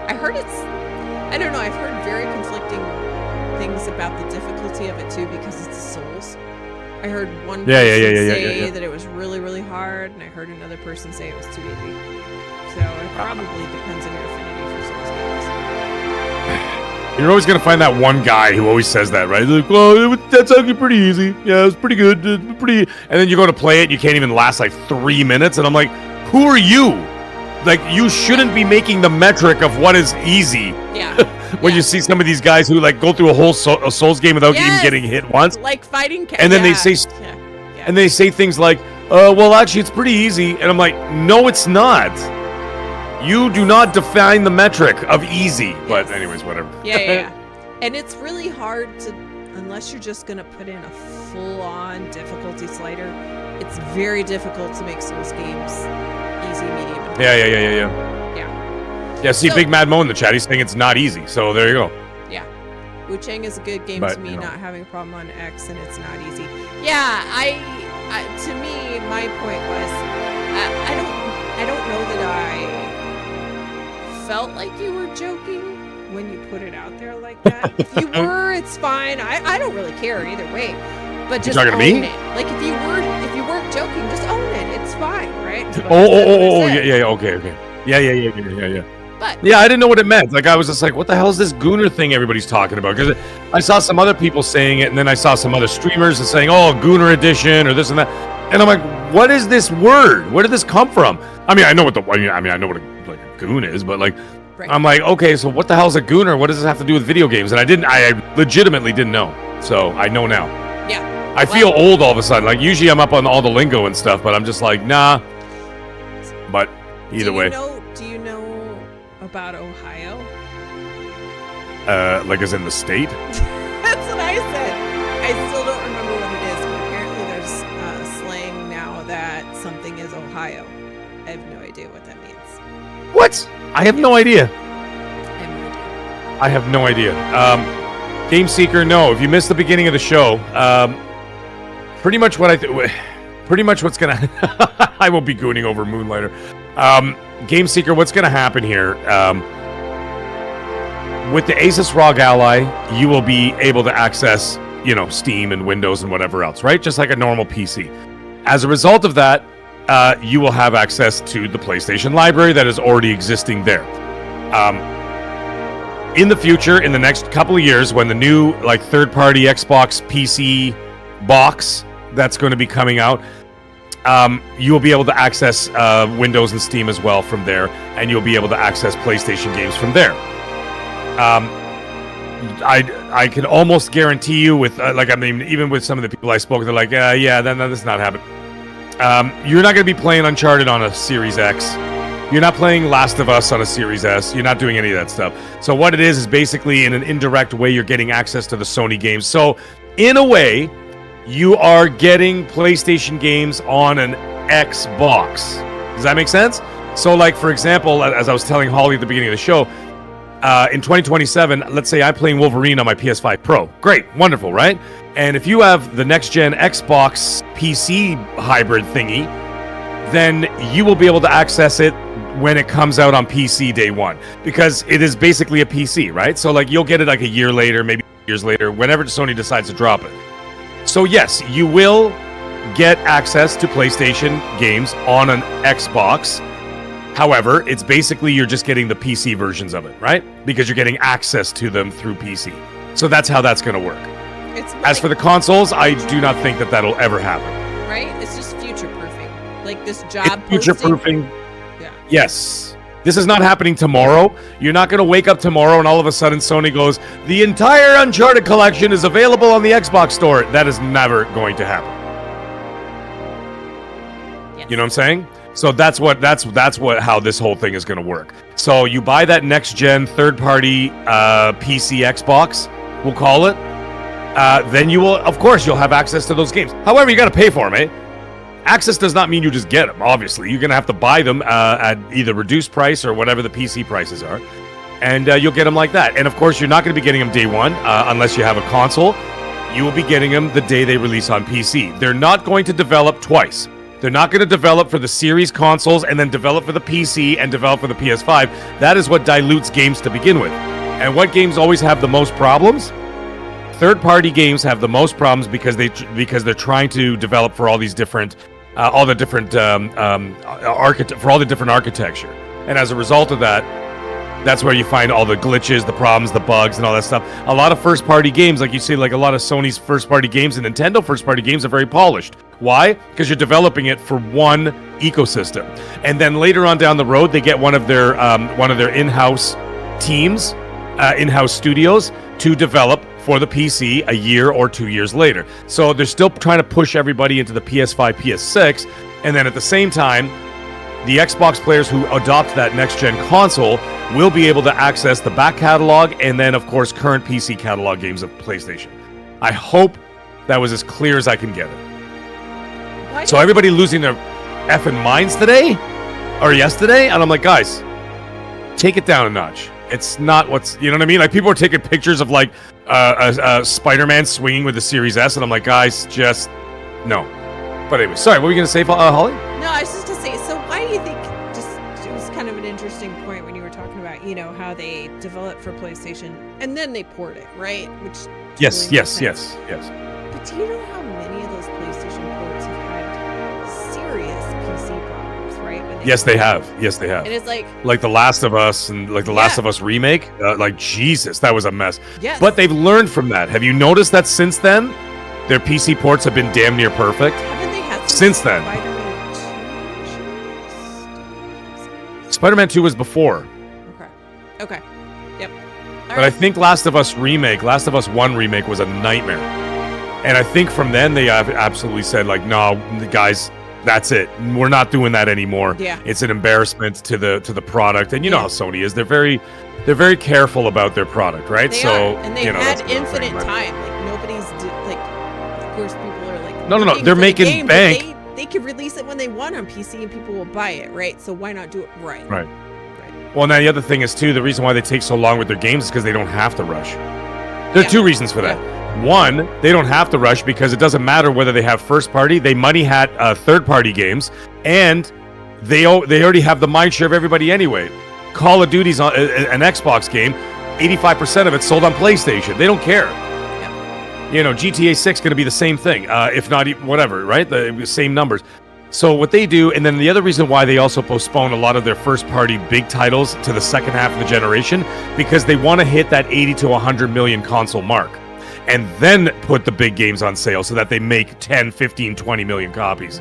I heard I don't know. I've heard very conflicting things about the difficulty of it too, because it's Souls. I heard one person say that it was really, really hard, and I heard another person say it was too easy. So it probably depends on your affinity for Souls games. You're always gonna find that one guy who always says that, right? Like, well, that's actually pretty easy. Yeah, it was pretty good. And then you go to play it, you can't even last like 3 minutes, and I'm like, who are you? Like, you shouldn't be making the metric of what is easy. Yeah. When you see some of these guys who like go through a whole Souls game without even getting hit once, like fighting, and then they say, and they say things like, "Well, actually, it's pretty easy," and I'm like, "No, it's not. You do not define the metric of easy." Yes. But anyways, whatever. Yeah. And it's really hard to, unless you're just gonna put in a full-on difficulty slider. It's very difficult to make Souls games easy, medium. And Yeah. Yeah. Yeah, see, So- Big Mad Mo in the chat, he's saying it's not easy. So there you go. Yeah. Wu Chang is a good game But, to me, you know. not having a problem on X, and it's not easy. Yeah, I to me, my point was, I don't know that I felt like you were joking when you put it out there like that. If you were, it's fine. I don't really care either way. But just talking own to me? it. Like if you weren't joking, just own it. It's fine, right? That's what Oh, I said. yeah, okay. Yeah. But Yeah, I didn't know what it meant. Like, I was just like, what the hell is this Gooner thing everybody's talking about? Because I saw some other people saying it, and then I saw some other streamers and saying, oh, Gooner edition or this and that. And I'm like, what is this word? Where did this come from? I mean, I know what I know what a goon is, but like, Right. I'm like, okay, so what the hell's a Gooner? What does this have to do with video games? And I legitimately didn't know. So I know now. Yeah. I feel old all of a sudden. Like, usually I'm up on all the lingo and stuff, but I'm just like, nah. But either way. Do you know about Ohio? Like as in the state? That's what I said. I still don't remember what it is, but apparently there's slang now that something is Ohio. I have no idea what that means. What? I have no idea. I have no idea. Game Seeker, no. If you missed the beginning of the show, pretty much what's gonna I will be gooning over Moonlighter. Game Seeker, what's gonna happen here? With the Asus ROG Ally, you will be able to access, Steam and Windows and whatever else, right? Just like a normal PC. As a result of that, you will have access to the PlayStation library that is already existing there. In the future, in the next couple of years, when the new third-party Xbox PC box that's going to be coming out, you will be able to access Windows and Steam as well from there, and you'll be able to access PlayStation games from there. I can almost guarantee you with even with some of the people I spoke, they're like, that's not happening. You're not going to be playing Uncharted on a Series X. You're not playing Last of Us on a Series S. You're not doing any of that stuff. So what it is basically in an indirect way, you're getting access to the Sony games. So in a way, you are getting PlayStation games on an Xbox. Does that make sense? So for example, as I was telling Holly at the beginning of the show, in 2027, let's say I'm playing Wolverine on my PS5 Pro. Great, wonderful, right? And if you have the next-gen Xbox PC hybrid thingy, then you will be able to access it when it comes out on PC day one, because it is basically a PC, right? So you'll get it a year later, maybe years later, whenever Sony decides to drop it. So yes, you will get access to PlayStation games on an Xbox. However, it's basically you're just getting the PC versions of it, right? Because you're getting access to them through PC. So that's how that's going to work. As for the consoles, I do not think that that'll ever happen. Right? It's just future-proofing. Like this job Future-proofing. Yeah. Yes. This is not happening tomorrow. You're not going to wake up tomorrow and all of a sudden Sony goes, the entire Uncharted collection is available on the Xbox store. That is never going to happen. Yes. You know what I'm saying? So that's how this whole thing is going to work. So you buy that next gen third party PC Xbox, we'll call it. Then you'll have access to those games. However, you got to pay for them, eh? Access does not mean you just get them, obviously. You're going to have to buy them at either reduced price or whatever the PC prices are. And you'll get them like that. And of course, you're not going to be getting them day one unless you have a console. You will be getting them the day they release on PC. They're not going to develop twice. They're not going to develop for the series consoles and then develop for the PC and develop for the PS5. That is what dilutes games to begin with. And what games always have the most problems? Third-party games have the most problems because they're trying to develop for all the different architecture. And as a result of that, that's where you find all the glitches, the problems, the bugs, and all that stuff. A lot of first-party games, like you see, like a lot of Sony's first-party games and Nintendo first-party games are very polished. Why? Because you're developing it for one ecosystem, and then later on down the road, they get one of their in-house teams, in-house studios to develop for the PC a year or 2 years later. So they're still trying to push everybody into the PS5, PS6, and then at the same time, the Xbox players who adopt that next-gen console will be able to access the back catalog and then, of course, current PC catalog games of PlayStation. I hope that was as clear as I can get it. So everybody losing their effing minds today? Or yesterday? And I'm like, guys, take it down a notch. It's not what's, you know what I mean? Like, people are taking pictures of like Spider-Man swinging with the Series S, and I'm like, guys, just no. But anyway, sorry, what were you gonna say, Holly? No, I was just to say. So why do you think? It was kind of an interesting point when you were talking about, how they developed for PlayStation and then they port it, right? Which Yes. But do you know how many of those PlayStation ports have had serious PC problems, right? Yes, they have. And it's like The Last of Us and like The Last of Us remake. Like, Jesus, that was a mess. Yes. But they've learned from that. Have you noticed that since then, their PC ports have been damn near perfect? Haven't they had since then? Spider-Man 2 was before. Okay. Yep. But I think Last of Us 1 remake was a nightmare. And I think from then they have absolutely said, like, no, guys, that's it. We're not doing that anymore. Yeah. It's an embarrassment to the product. And you know how Sony is. They're very careful about their product, right? They are. And they had infinite time. Like, nobody's of course people are like, no, they're making bank. They could release it when they want on PC and people will buy it, right? So why not do it right? Right. Well, now the other thing is too, the reason why they take so long with their games is because they don't have to rush. There are two reasons for that. One, they don't have to rush because it doesn't matter whether they have first party, they money hat third party games, and they already have the mind share of everybody anyway. Call of Duty's on an Xbox game, 85% of it sold on PlayStation. They don't care. GTA 6 going to be the same thing, if not whatever, right? The same numbers. So what they do, and then the other reason why they also postpone a lot of their first-party big titles to the second half of the generation, because they want to hit that 80 to 100 million console mark, and then put the big games on sale so that they make 10, 15, 20 million copies,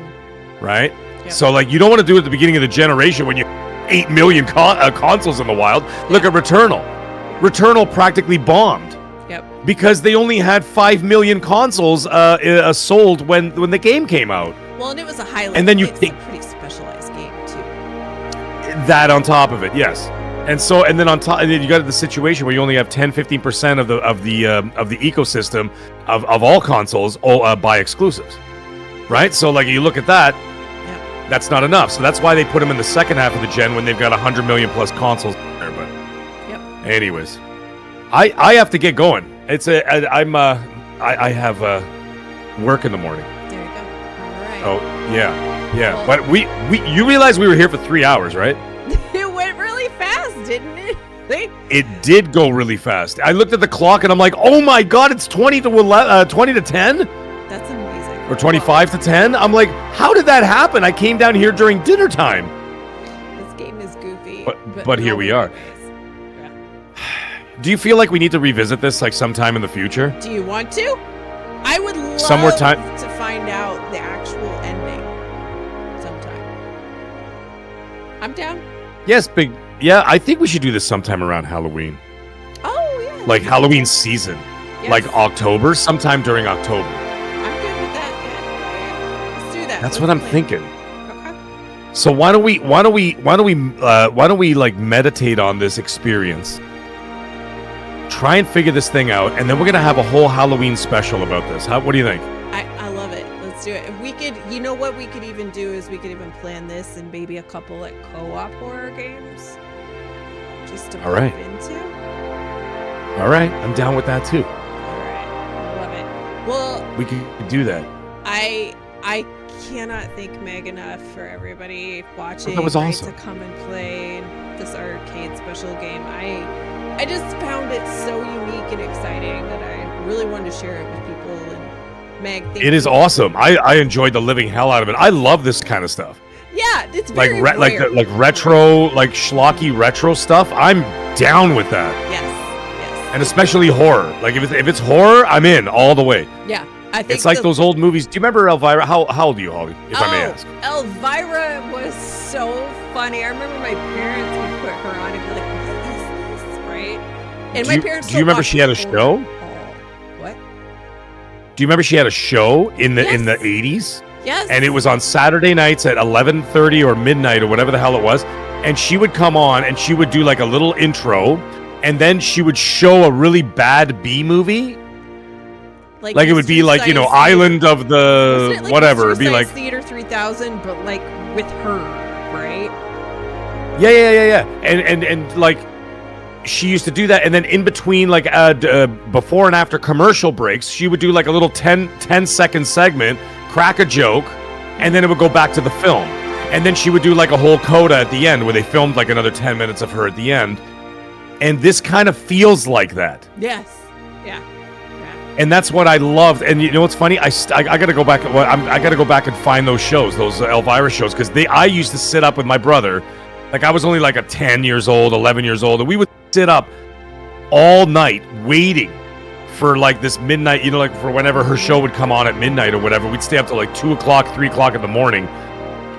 right? Yeah. So, like, you don't want to do it at the beginning of the generation when you 8 million consoles in the wild. Look at Returnal. Returnal practically bombed. Yep. Because they only had 5 million consoles sold when the game came out. Well, and it was a highlight. And then it's a pretty specialized game too. That on top of it, yes. And then on top, and then you got the situation where you only have 10-15% of the ecosystem of all consoles buy exclusives, right? So like you look at that, that's not enough. So that's why they put them in the second half of the gen when they've got 100 million plus consoles there. But anyways, I have to get going. I have work in the morning. There you go. All right. Oh yeah. But you realize we were here for 3 hours, right? It went really fast, didn't it? It did go really fast. I looked at the clock and I'm like, oh my god, it's 20 to 10. That's amazing. Or 25 to 10. I'm like, how did that happen? I came down here during dinner time. This game is goofy. But here we are. Do you feel like we need to revisit this like sometime in the future? Do you want to? I would love to find out the actual ending sometime. I'm down. Yes, yeah, I think we should do this sometime around Halloween. Oh, yeah. Like Halloween season. Yes. Like October, sometime during October. I'm good with that. Yeah. Let's do that. That's what I'm thinking. Okay. So why don't we like meditate on this experience? Try and figure this thing out, and then we're gonna have a whole Halloween special about this. What do you think? I love it. Let's do it. If we could, you know what we could even do is we could even plan this and maybe a couple like co-op horror games, just to pop into. All right, I'm down with that too. All right, I love it. Well, we could do that. I cannot thank Meg enough for everybody watching. That was awesome. To come and play this arcade special game. I just found it so unique and exciting that I really wanted to share it with people. And Meg, thank you. It is awesome. I enjoyed the living hell out of it. I love this kind of stuff. Yeah, it's very rare. like retro, like schlocky retro stuff. I'm down with that. Yes. And especially horror. Like if it's horror, I'm in all the way. Yeah, I think it's like those old movies. Do you remember Elvira? How old are you, Holly? If I may ask. Elvira was so funny. I remember my parents would put her on and be like, "What is this?" Right? And my parents. Do you remember she had a show? What? Do you remember she had a show in the 80s? Yes. And it was on Saturday nights at 11:30 or midnight or whatever the hell it was. And she would come on and she would do like a little intro, and then she would show a really bad B movie. Like it would be like, you know, Island of the like whatever. It'd be like Theater 3000, but like with her, right? Yeah. And like, she used to do that, and then in between, like, before and after commercial breaks, she would do like a little 10-second segment, crack a joke, and then it would go back to the film. And then she would do like a whole coda at the end where they filmed like another 10 minutes of her at the end. And this kind of feels like that. Yes. Yeah. And that's what I loved. And you know what's funny? I got to go back. I got to go back and find those shows, those Elvira shows, because I used to sit up with my brother. Like, I was only like 10 years old, 11 years old, and we would sit up all night waiting for like this midnight, like for whenever her show would come on at midnight or whatever. We'd stay up till like 2 o'clock, 3 o'clock in the morning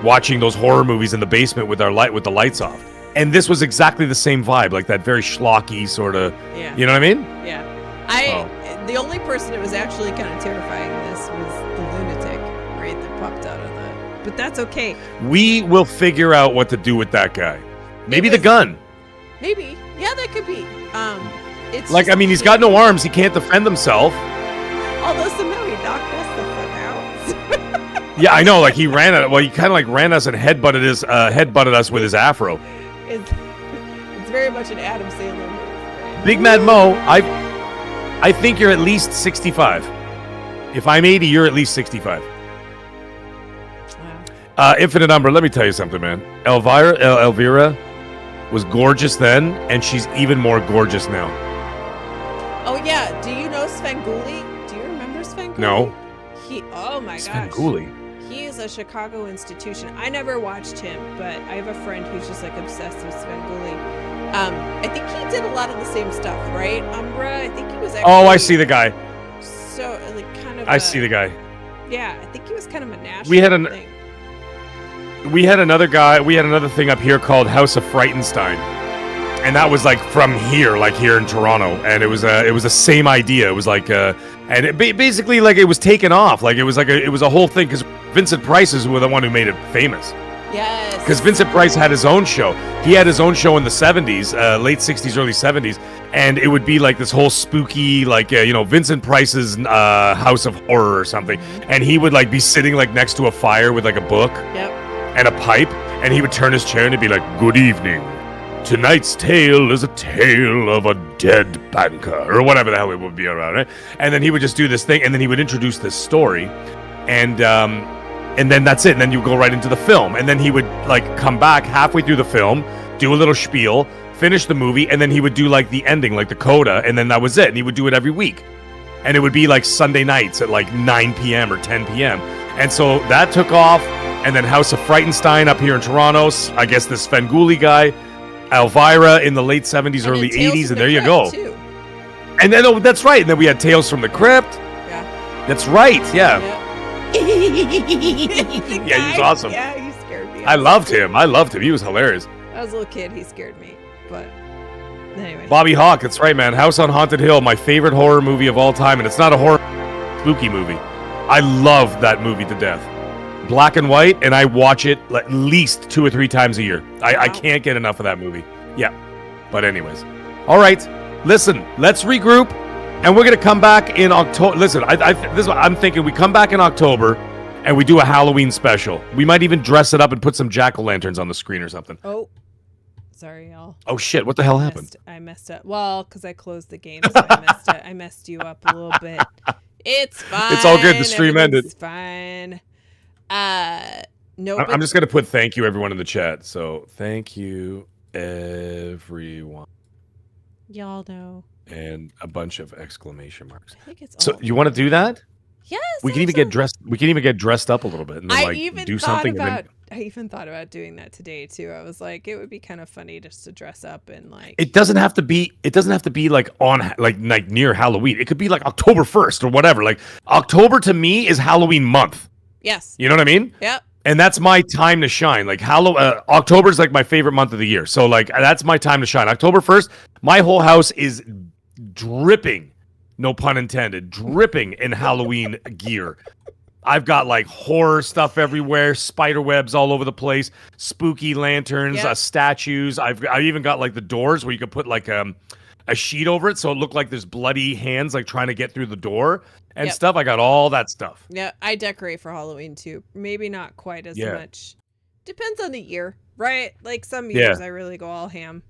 watching those horror movies in the basement with the lights off. And this was exactly the same vibe, like that very schlocky sort of, you know what I mean? Yeah. The only person that was actually kind of terrifying this was the lunatic, right, that popped out of the... But that's okay. We will figure out what to do with that guy. Maybe the gun. Maybe. Yeah, that could be. It's like, I mean, he's got no arms. He can't defend himself. Although somehow he knocked us the fuck out. Yeah, I know. Like, he ran at... Well, he kind of like ran us and headbutted us with his afro. It's very much an Adam Sandler move. Right? Big Mad Mo, I think you're at least 65. If I'm 80, you're at least 65. Wow. Infinite Number, let me tell you something, man. Elvira was gorgeous then, and she's even more gorgeous now. Oh, yeah. Do you know Svengoolie? Do you remember Svengoolie? No. Oh, my gosh. Svengoolie? He is a Chicago institution. I never watched him, but I have a friend who's just like obsessed with Svengoolie. I think he did a lot of the same stuff, right? Umbra, I think he was actually... Oh, I see the guy. So, like, kind of... I see the guy. Yeah, I think he was kind of a national thing. We had another guy, we had another thing up here called House of Frightenstein. And that was like from here, like here in Toronto. And it was the same idea. It was like, and it basically like it was taken off. Like it was a whole thing because Vincent Price is the one who made it famous. Yes. Because Vincent Price had his own show. He had his own show in the 70s, late 60s, early 70s. And it would be like this whole spooky, like, Vincent Price's House of Horror or something. And he would like be sitting like next to a fire with like a book and a pipe. And he would turn his chair and he'd be like, "Good evening. Tonight's tale is a tale of a dead banker," or whatever the hell it would be around, right? And then he would just do this thing, and then he would introduce this story, and then that's it. And then you go right into the film, and then he would like come back halfway through the film, do a little spiel, finish the movie, and then he would do like the ending, like the coda, and then that was it. And he would do it every week, and it would be like Sunday nights at like 9 p.m. or 10 p.m. And so that took off, and then House of Frightenstein up here in Toronto. I guess this Svengoolie guy. Elvira in the late 70s, early 80s, and there you go. Too. And then, oh, that's right. And then we had Tales from the Crypt. Yeah. That's right. Yeah. Yeah, he was awesome. Yeah, he scared me. I loved him. He was hilarious. I was a little kid. He scared me. But anyway. Bobby Hawk. That's right, man. House on Haunted Hill, my favorite horror movie of all time. And it's not a horror spooky movie. I love that movie to death. Black and white, and I watch it at least 2 or 3 times a year. I can't get enough of that movie. Yeah. But anyways. All right. Listen, let's regroup, and we're going to come back in October. Listen, this is what I'm thinking. We come back in October, and we do a Halloween special. We might even dress it up and put some jack-o'-lanterns on the screen or something. Oh. Sorry, y'all. Oh, shit. What the hell happened? I messed up. Well, because I closed the game, so I messed up. I messed you up a little bit. It's fine. It's all good. The stream ended. It's fine. No, I'm just gonna put thank you everyone in the chat. So thank you everyone. Y'all know. And a bunch of exclamation marks. I think it's so you want to do that? Yes. We can even get dressed. We can even get dressed up a little bit and then, like, do something. I even thought about doing that today too. I was like, it would be kind of funny just to dress up and like. It doesn't have to be. It doesn't have to be like on like near Halloween. It could be like October 1st or whatever. Like October to me is Halloween month. Yes. You know what I mean? Yep. And that's my time to shine. Like October is like my favorite month of the year. So like that's my time to shine. October 1st, my whole house is dripping, no pun intended, dripping in Halloween gear. I've got like horror stuff everywhere, spider webs all over the place, spooky lanterns, statues. I've even got like the doors where you could put like a sheet over it so it looked like there's bloody hands like trying to get through the door and stuff. I got all that stuff. Yeah, I decorate for Halloween too. Maybe not quite as much Depends on the year, right? Like some years I really go all ham.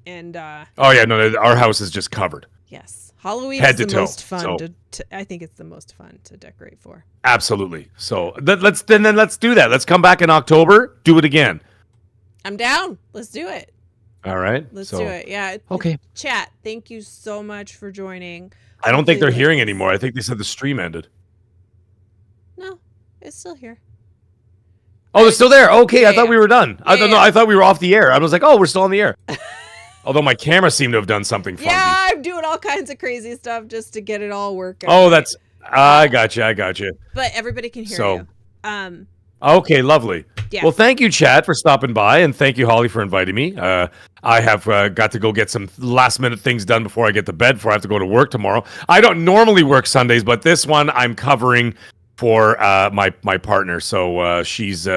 And oh yeah, no, our house is just covered. Yes. Halloween Head is to the toe, most fun so. to I think it's the most fun to decorate for. Absolutely. So let's do that. Let's come back in October, do it again. I'm down. Let's do it. All right. Let's do it. Yeah. Okay. Chat, thank you so much for joining. I don't think they're hearing anymore. I think they said the stream ended. No, it's still here. Oh, they're still there. Okay, I thought we were done. Yeah, I thought we were off the air. I was like, oh, we're still on the air. Although my camera seemed to have done something funky. Yeah, I'm doing all kinds of crazy stuff just to get it all working. Oh, that's I got you. But everybody can hear you. Okay, lovely. Yeah. Well, thank you, Chad, for stopping by, and thank you, Holly, for inviting me. I have got to go get some last-minute things done before I get to bed, before I have to go to work tomorrow. I don't normally work Sundays, but this one I'm covering for my partner. So she's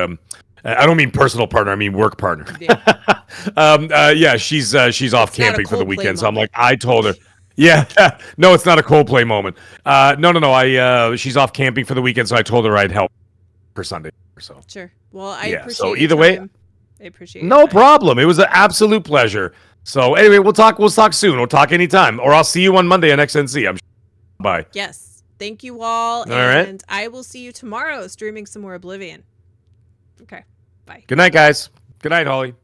I don't mean personal partner, I mean work partner. Yeah, she's off camping for the weekend. So I'm like, I told her. Yeah, no, it's not a Coldplay moment. No. She's off camping for the weekend, so I told her I'd help for Sunday. So sure. Well, I appreciate. So either way, I appreciate. No problem. It was an absolute pleasure. So anyway, we'll talk soon. We'll talk anytime, or I'll see you on Monday on XNC. I'm sure. Bye. Yes. Thank you all. All right. And I will see you tomorrow streaming some more Oblivion. Okay. Bye. Good night, guys. Good night, Holly.